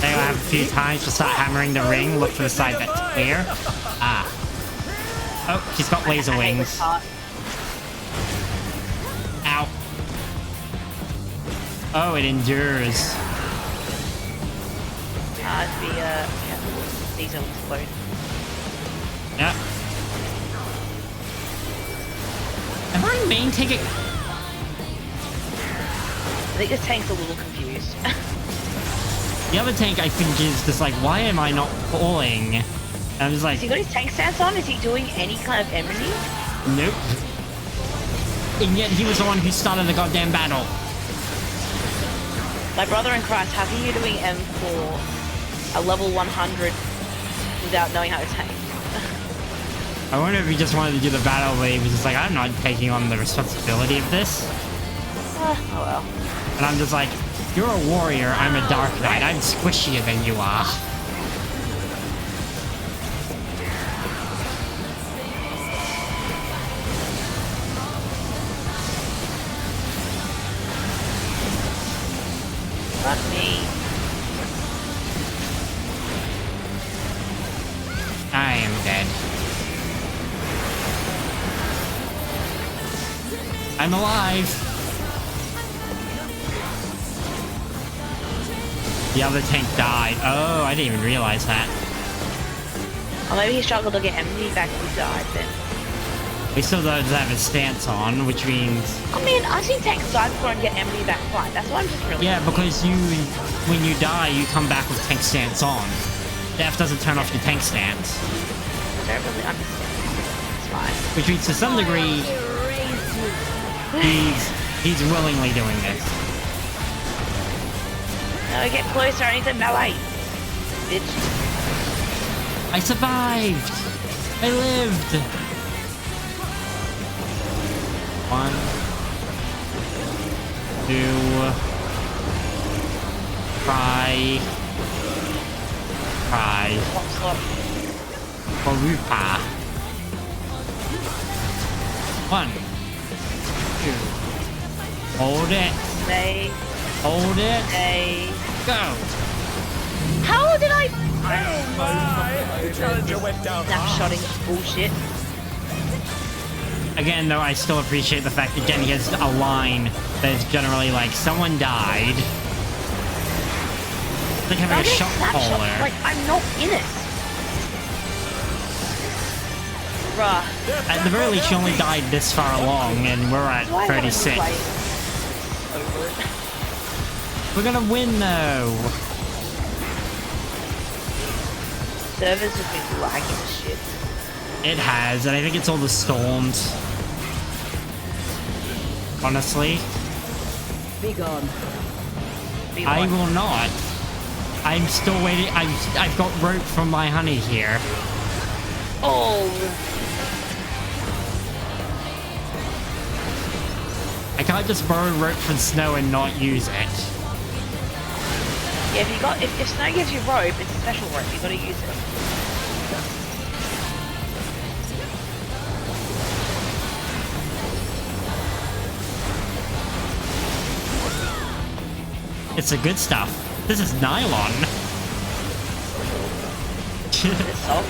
They will have a few times to start hammering the ring. Look for the side that's clear. Ah. Oh, he's got laser I hate wings. this part. Ow. Oh, it endures. Yeah, these will explode. Yep. Am I main taking? I think this tank's a little confused. The other tank, I think, is just like, why am I not falling? And I'm just like, Has he got his tank stance on? Is he doing any kind of enmity? nope. And yet he was the one who started the goddamn battle. My brother in Christ, how are you doing M for a level 100 without knowing how to tank? I wonder if he just wanted to do the battle, but he was just like, I'm not taking on the responsibility of this. Oh well. And I'm just like, you're a warrior, I'm a dark knight, I'm squishier than you are. Fuck me. I am dead. I'm alive. The other tank died. Oh, I didn't even realize that. Or maybe he struggled to get enmity back when he died then. He still does have his stance on, which means... I mean, I've seen tanks die before and get enmity back fine. That's why I'm just really... Yeah, because when you die, you come back with tank stance on. Death doesn't turn off your tank stance. don't really understand. It's fine. Which means to some degree, he's willingly doing this. No, get closer. I need the melee. Bitch. I survived! I lived! 1, 2. Try. Barupa. 1, 2. Hold it. Stay. Hold it. Stay. Go. How did I? Oh my! The challenger went down hard. Snapshotting bullshit. Again, though, I still appreciate the fact that Jenny has a line that is generally like, someone died. It's like having a shot caller. Like, I'm not in it. Bruh. At the very least, she only died this far along, and we're at 36. Over it. We're gonna win, though. Servers have been lagging shit. It has, and I think it's all the storms. Honestly. Be gone. I will not. I'm still waiting. I've got rope from my honey here. Oh. I can't just borrow rope from Snow and not use it. Yeah, if Snow gives you rope, it's a special rope. You gotta use it. It's the good stuff. This is nylon. It's soft.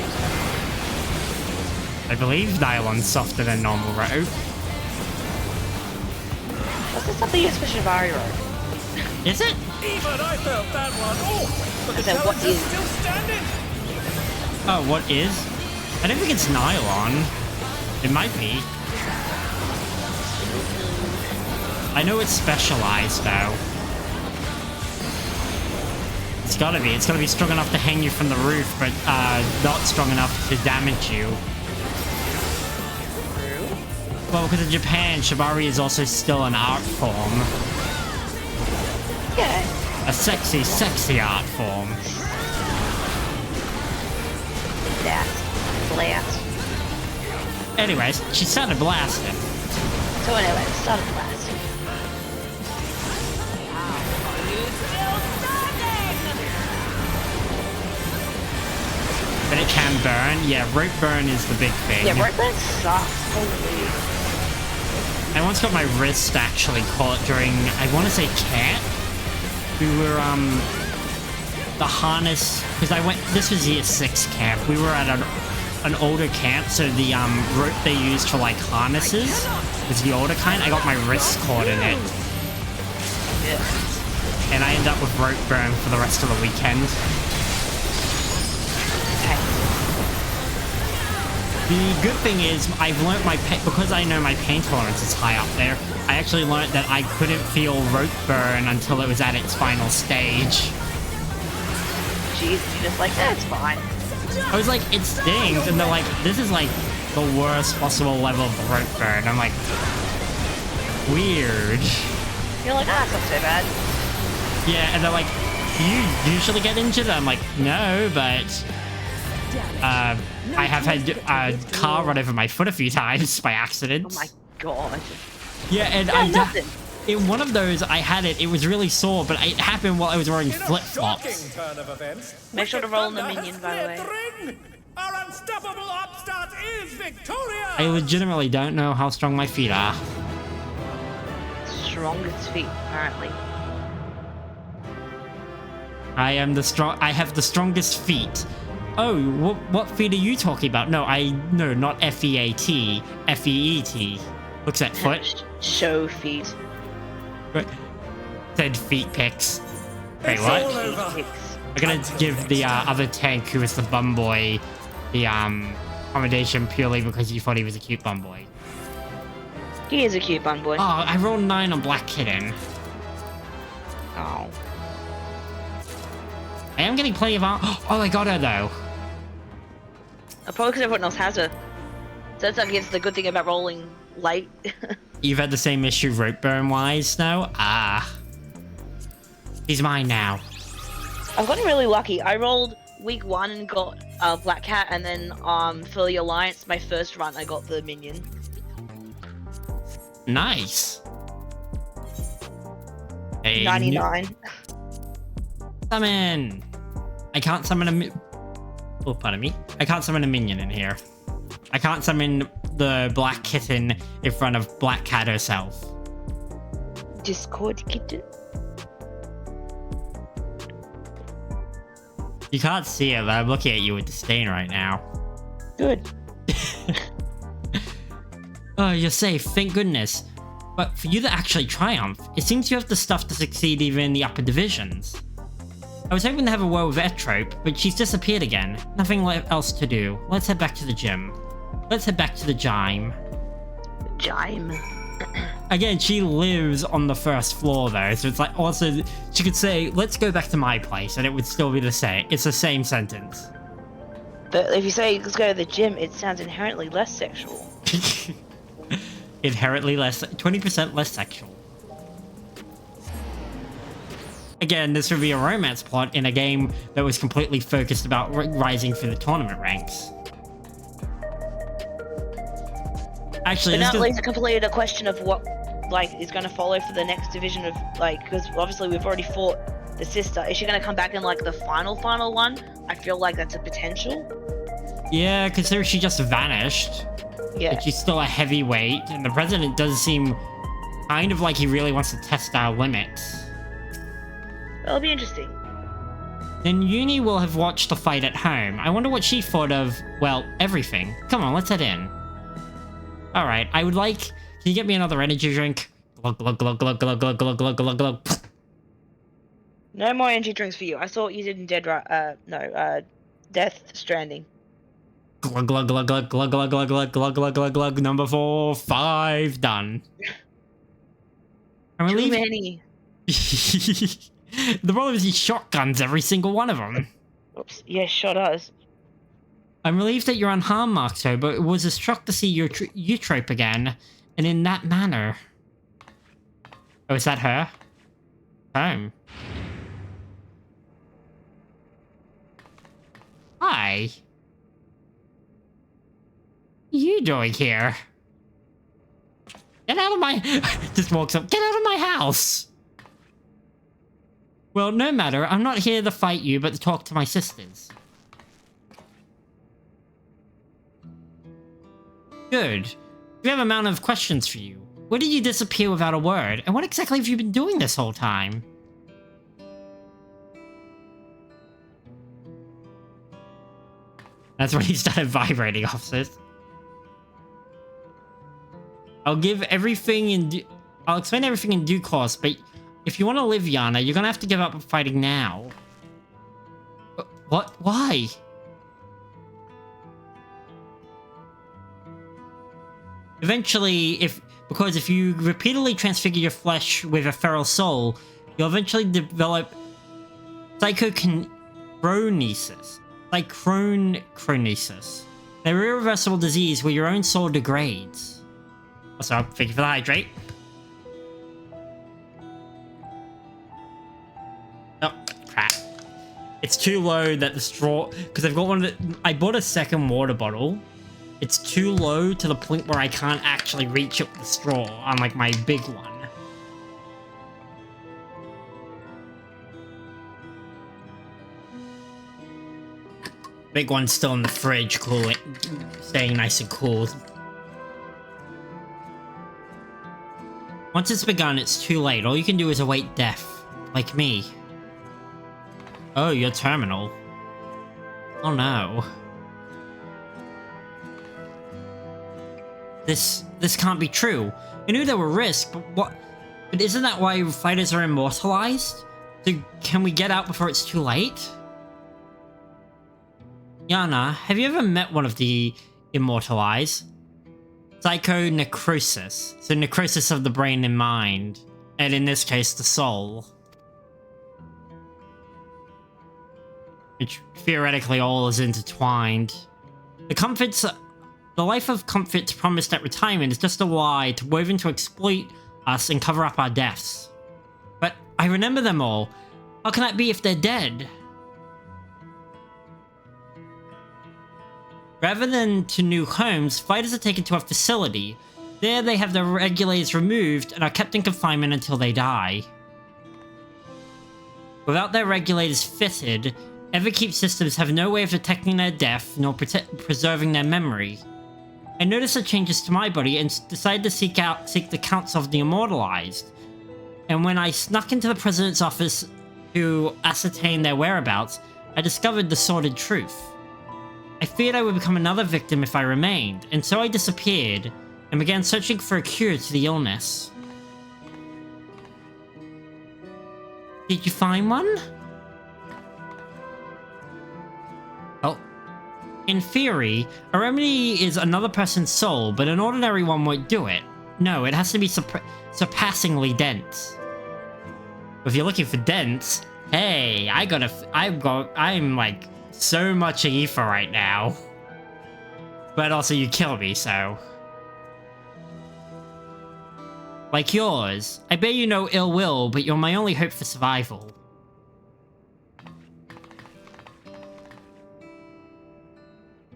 I believe nylon's softer than normal rope. What's this something used for Shibari rope? Is it? Even I felt that one. Oh, but the So what challenger's is- still standing. Oh, what is? I don't think it's nylon. It might be. I know it's specialized though. It's gotta be. It's gotta be strong enough to hang you from the roof, but not strong enough to damage you. Well, because in Japan, Shibari is also still an art form. Yeah. A sexy, sexy art form. Blast. Anyways, she started blasting. So anyway, start blasting. But it can burn. Yeah, rope burn is the big thing. Yeah, rope burn sucks. Holy. I once got my wrist actually caught during, I want to say camp. We were, the harness, because this was year 6 camp. We were at an older camp, so the, rope they used for, like, harnesses was the older kind. I got my wrist caught in it. Yeah. And I ended up with rope burn for the rest of the weekend. The good thing is, I've learnt because I know my pain tolerance is high up there, I actually learnt that I couldn't feel rope burn until it was at its final stage. Jeez, you're just like, that's fine. I was like, it stings, and they're like, this is like the worst possible level of rope burn. I'm like, weird. You're like, that's not so bad. Yeah, and they're like, do you usually get injured? I'm like, no, but I have had a car run over my foot a few times by accident. Oh my god. Yeah, and nothing. in one of those, I had it. It was really sore, but it happened while I was wearing In a flip-flops. shocking turn of events, Make sure to roll in the Thunder minion, has by the cleared way. ring. Our unstoppable upstart is victorious. I legitimately don't know how strong my feet are. Strongest feet, apparently. I have the strongest feet. Oh, what feet are you talking about? No, not F-E-A-T, F-E-E-T. Looks at foot. Show feet. Said feet pics. Wait, It's what? all over. Kicks. I'm gonna give the other tank, who is the bum boy, the accommodation purely because you thought he was a cute bum boy. He is a cute bun boy. Oh, I rolled 9 on Black Kitten. Oh. I am getting plenty of armor. Oh, I got her though. Probably because everyone else has her. So that's, I guess, the good thing about rolling late. You've had the same issue rope burn wise now? Ah. He's mine now. I've gotten really lucky. I rolled week 1 and got Black Cat, and then for the Alliance, my first run, I got the minion. Nice. A 99. Summon. I can't summon a oh, pardon me. I can't summon a minion in here. I can't summon the black kitten in front of Black Cat herself. Discord kitten? You can't see it, but I'm looking at you with disdain right now. Good. Oh, you're safe, thank goodness. But for you to actually triumph, it seems you have the stuff to succeed even in the upper divisions. I was hoping to have a word with Etrope, but she's disappeared again. Nothing else to do. Let's head back to the gym. Let's head back to the gym. Gym. Again, she lives on the first floor though, so it's like also, she could say, let's go back to my place, and it would still be the same. It's the same sentence. But if you say, let's go to the gym, it sounds inherently less sexual. Inherently less, 20% less sexual. Again, this would be a romance plot in a game that was completely focused about rising through the tournament ranks. Actually, but now it leaves completed a question of what, like, is going to follow for the next division of, like, because obviously we've already fought the sister. Is she going to come back in, like, the final one? I feel like that's a potential. Yeah, considering she just vanished. Yeah. But she's still a heavyweight, and the president does seem kind of like he really wants to test our limits. That'll be interesting. Then Uni will have watched the fight at home. I wonder what she thought of, well, everything. Come on, let's head in. Alright, I would like... Can you get me another energy drink? Glug, glug, glug, glug, glug, glug, glug, glug, glug, glug. No more energy drinks for you. I saw what you did in Death Stranding. Glug, glug, glug, glug, glug, glug, glug, glug, glug, glug, glug, glug, number 4, 5, done. I'm Too relieved... many. The problem is he shotguns every single one of them. Oops. Yeah, sure does. I'm relieved that you're unharmed, Markto, but it was a shock to see your Eutrope again, and in that manner. Oh, is that her? Home. Hi. What are you doing here? Get out of my... Just walks up. Get out of my house! Well, no matter. I'm not here to fight you, but to talk to my sisters. Good. We have a amount of questions for you. Where did you disappear without a word? And what exactly have you been doing this whole time? That's when he started vibrating, officers. I'll give everything in... I'll explain everything in due course, but if you want to live, Yana, you're gonna have to give up fighting now. What? Why? Eventually, because if you repeatedly transfigure your flesh with a feral soul, you'll eventually develop psychochronesis. Psychochronesis. An irreversible disease where your own soul degrades. Also, thank you for the hydrate. Oh, crap. It's too low that the straw... Because I've got one of the... I bought a second water bottle. It's too low to the point where I can't actually reach up the straw on, like, my big one. Big one's still in the fridge, cooling, staying nice and cool. Once it's begun, it's too late. All you can do is await death. Like me. Oh, you're terminal. Oh no. This can't be true. I knew there were risks, but what? But isn't that why fighters are immortalized? So can we get out before it's too late? Yana, have you ever met one of the immortalized? Psychonecrosis. So necrosis of the brain and mind. And in this case, the soul. Which theoretically all is intertwined. The life of comforts promised at retirement is just a lie woven to exploit us and cover up our deaths. But I remember them all. How can that be if they're dead? Rather than to new homes, fighters are taken to a facility. There they have their regulators removed and are kept in confinement until they die. Without their regulators fitted, Everkeep systems have no way of detecting their death nor preserving their memory. I noticed the changes to my body and decided to seek the counsel of the immortalized. And when I snuck into the president's office to ascertain their whereabouts, I discovered the sordid truth. I feared I would become another victim if I remained, and so I disappeared and began searching for a cure to the illness. Did you find one? Well, in theory, a remedy is another person's soul, but an ordinary one won't do it. No, it has to be surpassingly dense. If you're looking for dense, hey, I'm like so much ether right now. But also you kill me, so. Like yours. I bear you no ill will, but you're my only hope for survival.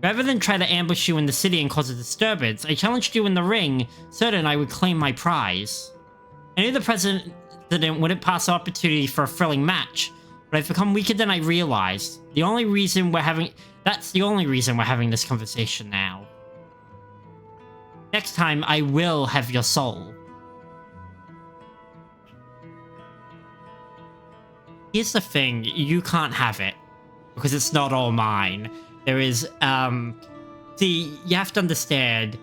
Rather than try to ambush you in the city and cause a disturbance, I challenged you in the ring, certain I would claim my prize. I knew the president wouldn't pass the opportunity for a thrilling match, but I've become weaker than I realized. That's the only reason we're having this conversation now. Next time, I will have your soul. Here's the thing, you can't have it, because it's not all mine. There is, see, you have to understand,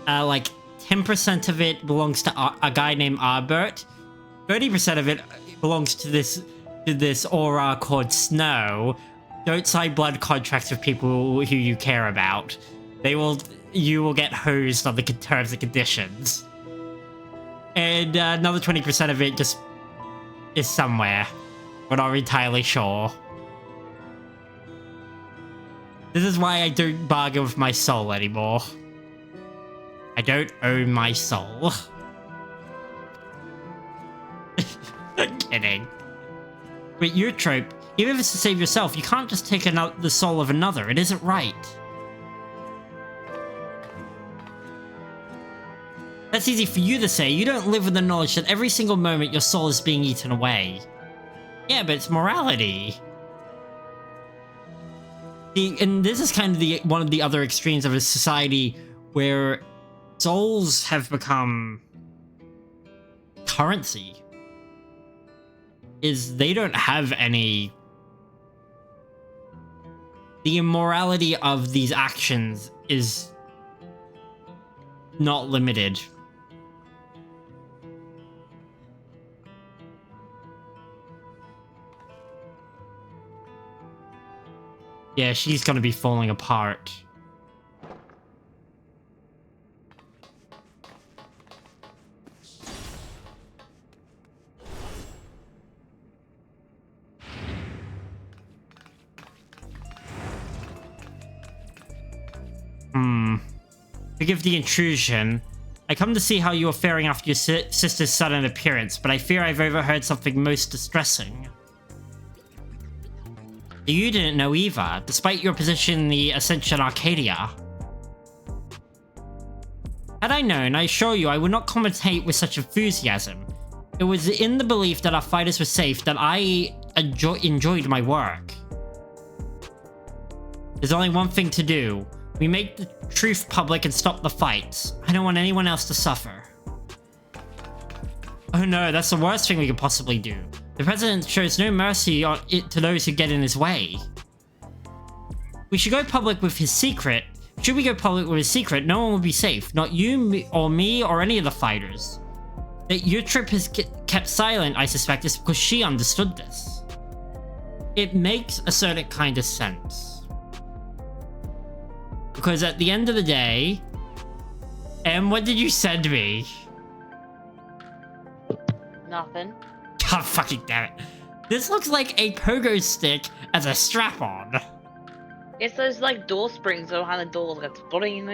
like, 10% of it belongs to a guy named Albert, 30% of it belongs to this aura called Snow. Don't sign blood contracts with people who you care about. You will get hosed on the terms and conditions. And another 20% of it just is somewhere. We're not entirely sure. This is why I don't bargain with my soul anymore. I don't own my soul. I'm kidding. But your trope, even if it's to save yourself, you can't just take the soul of another. It isn't right. That's easy for you to say. You don't live with the knowledge that every single moment your soul is being eaten away. Yeah, but it's morality. And this is kind of one of the other extremes of a society where souls have become currency. Is they don't have any... The immorality of these actions is not limited. Yeah, she's gonna be falling apart. Forgive the intrusion. I come to see how you are faring after your sister's sudden appearance, but I fear I've overheard something most distressing. You didn't know either, despite your position in the Ascension Arcadia. Had I known, I assure you I would not commentate with such enthusiasm. It was in the belief that our fighters were safe that I enjoyed my work. There's only one thing to do. We make the truth public and stop the fights. I don't want anyone else to suffer. Oh no, that's the worst thing we could possibly do. The president shows no mercy to those who get in his way. We should go public with his secret. Should we go public with his secret, no one will be safe. Not you, or me, or any of the fighters. That your trip has kept silent, I suspect, is because she understood this. It makes a certain kind of sense. Because at the end of the day... what did you send me? Nothing. God fucking damn it. This looks like a pogo stick as a strap-on. It's those like door springs behind the doors. That's floating.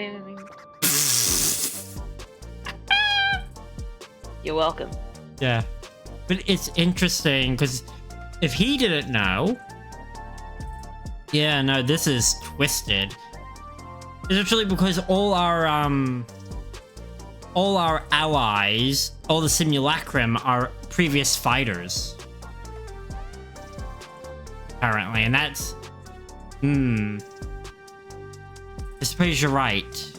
You're welcome. Yeah. But it's interesting because if he didn't know... Yeah, no, this is twisted. It's actually because all our allies, all the simulacrum are previous fighters. Apparently, and that's... I suppose you're right.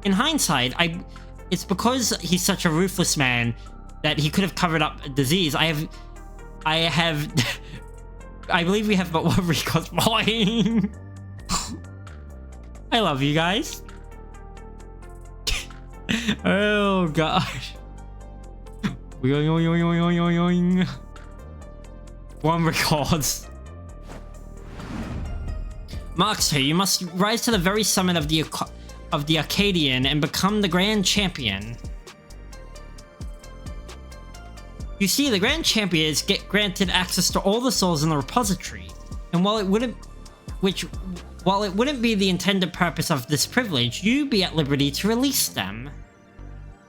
In hindsight, it's because he's such a ruthless man that he could have covered up a disease. I believe we have but one recourse point. I love you guys. Oh gosh. One records. Mark 2, you must rise to the very summit of the Arcadian and become the Grand Champion. You see, the Grand Champions get granted access to all the souls in the repository, and while it wouldn't be the intended purpose of this privilege, you'd be at liberty to release them.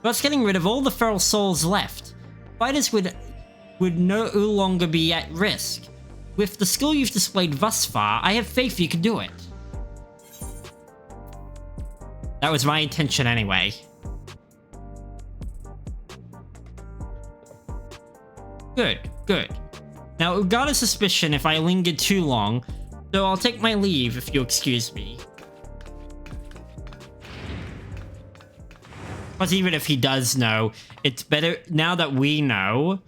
Thus getting rid of all the feral souls left, fighters would no longer be at risk. With the skill you've displayed thus far, I have faith you can do it. That was my intention anyway. Good, good. Now, it got a suspicion if I lingered too long, so I'll take my leave if you'll excuse me. But even if he does know, it's better now that we know.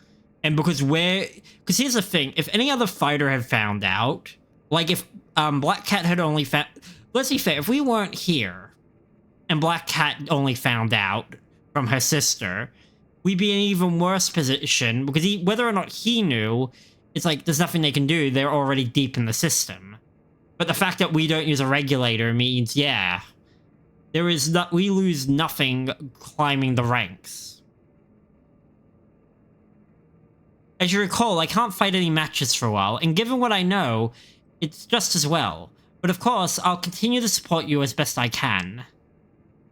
And because here's the thing, if any other fighter had found out, like if Black Cat had only found, let's be fair, if we weren't here and Black Cat only found out from her sister, we'd be in an even worse position because whether or not he knew, it's like there's nothing they can do. They're already deep in the system. But the fact that we don't use a regulator means, yeah, we lose nothing climbing the ranks. As you recall, I can't fight any matches for a while, and given what I know, it's just as well. But of course, I'll continue to support you as best I can.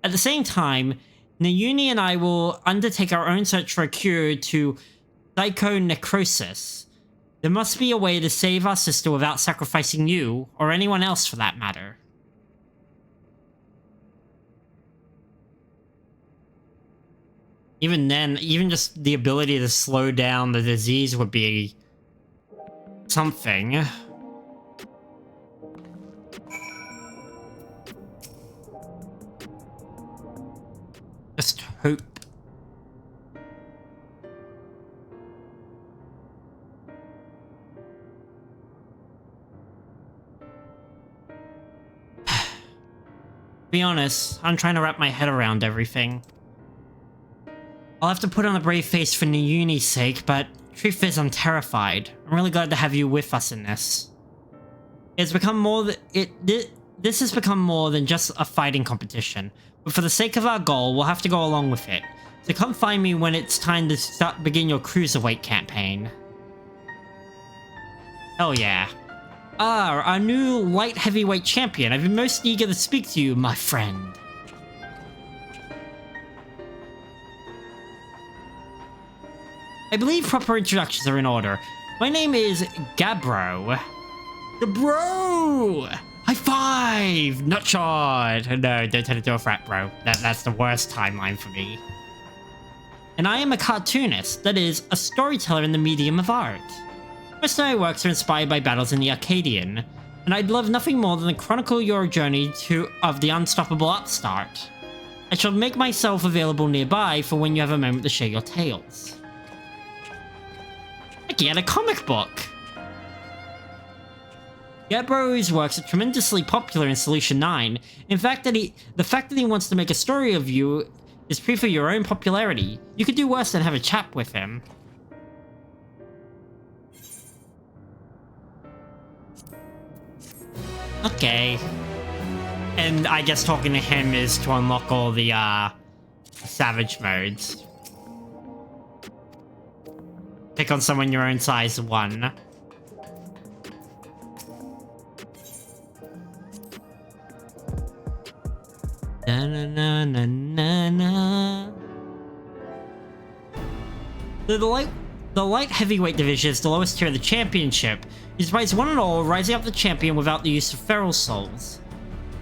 At the same time, Nayuni and I will undertake our own search for a cure to psychonecrosis. There must be a way to save our sister without sacrificing you, or anyone else for that matter. Even then, even just the ability to slow down the disease would be something. Just hope. Be honest, I'm trying to wrap my head around everything. I'll have to put on a brave face for Nayuni's sake, but truth is I'm terrified. I'm really glad to have you with us in this. This has become more than just a fighting competition, but for the sake of our goal, we'll have to go along with it. So come find me when it's time to begin your cruiserweight campaign. Hell yeah. Ah, our new light heavyweight champion. I've been most eager to speak to you, my friend. I believe proper introductions are in order. My name is Gabro. Gabro! High five! Nutshot! No, don't turn into a frat bro. That's the worst timeline for me. And I am a cartoonist, that is, a storyteller in the medium of art. Most of my works are inspired by battles in the Arcadian, and I'd love nothing more than to chronicle your journey of the unstoppable upstart. I shall make myself available nearby for when you have a moment to share your tales. He had a comic book! Gabro's works are tremendously popular in Solution 9. In fact, the fact that he wants to make a story of you is proof of your own popularity. You could do worse than have a chat with him. Okay. And I guess talking to him is to unlock all the, savage modes. Pick on someone your own size 1. The light heavyweight division is the lowest tier of the championship. You surprised one and all, rising up the champion without the use of feral souls.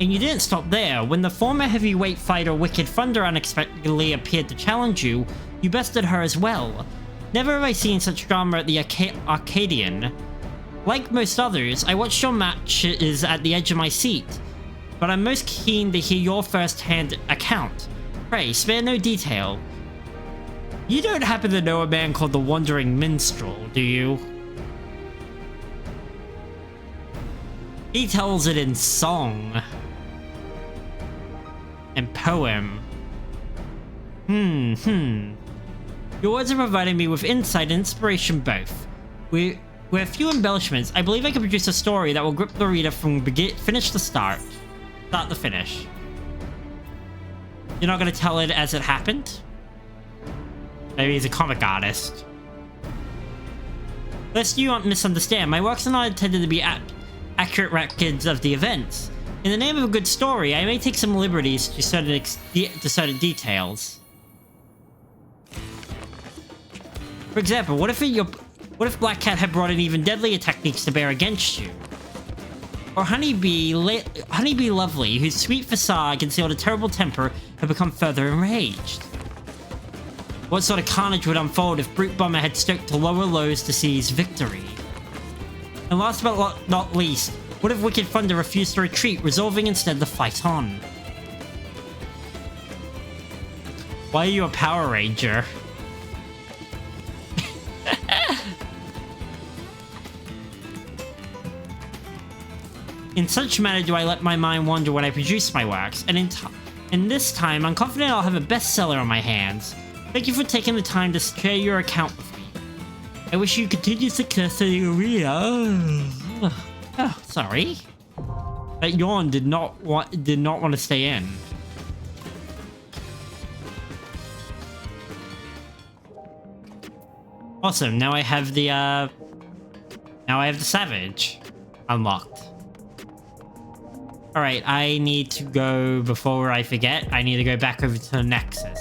And you didn't stop there. When the former heavyweight fighter Wicked Thunder unexpectedly appeared to challenge you, you bested her as well. Never have I seen such drama at the Arcadian. Like most others, I watched your matches at the edge of my seat, but I'm most keen to hear your first-hand account. Pray, spare no detail. You don't happen to know a man called the Wandering Minstrel, do you? He tells it in song. And poem. Your words are providing me with insight and inspiration both. With a few embellishments, I believe I can produce a story that will grip the reader from finish to start. Start to finish. You're not going to tell it as it happened? Maybe he's a comic artist. Lest you not misunderstand, my works are not intended to be accurate records of the events. In the name of a good story, I may take some liberties to certain details. For example, what if Black Cat had brought in even deadlier techniques to bear against you? Or Honeybee Lovely, whose sweet facade concealed a terrible temper, had become further enraged? What sort of carnage would unfold if Brute Bomber had stoked to lower lows to seize victory? And last but not least, what if Wicked Thunder refused to retreat, resolving instead to fight on? Why are you a Power Ranger? In such manner do I let my mind wander when I produce my works, and in this time, I'm confident I'll have a bestseller on my hands. Thank you for taking the time to share your account with me. I wish you continued success in the arena. Oh, sorry. That yawn did not want to stay in. Awesome. Now I have the Savage unlocked. All right, I need to go before I forget. I need to go back over to the Nexus.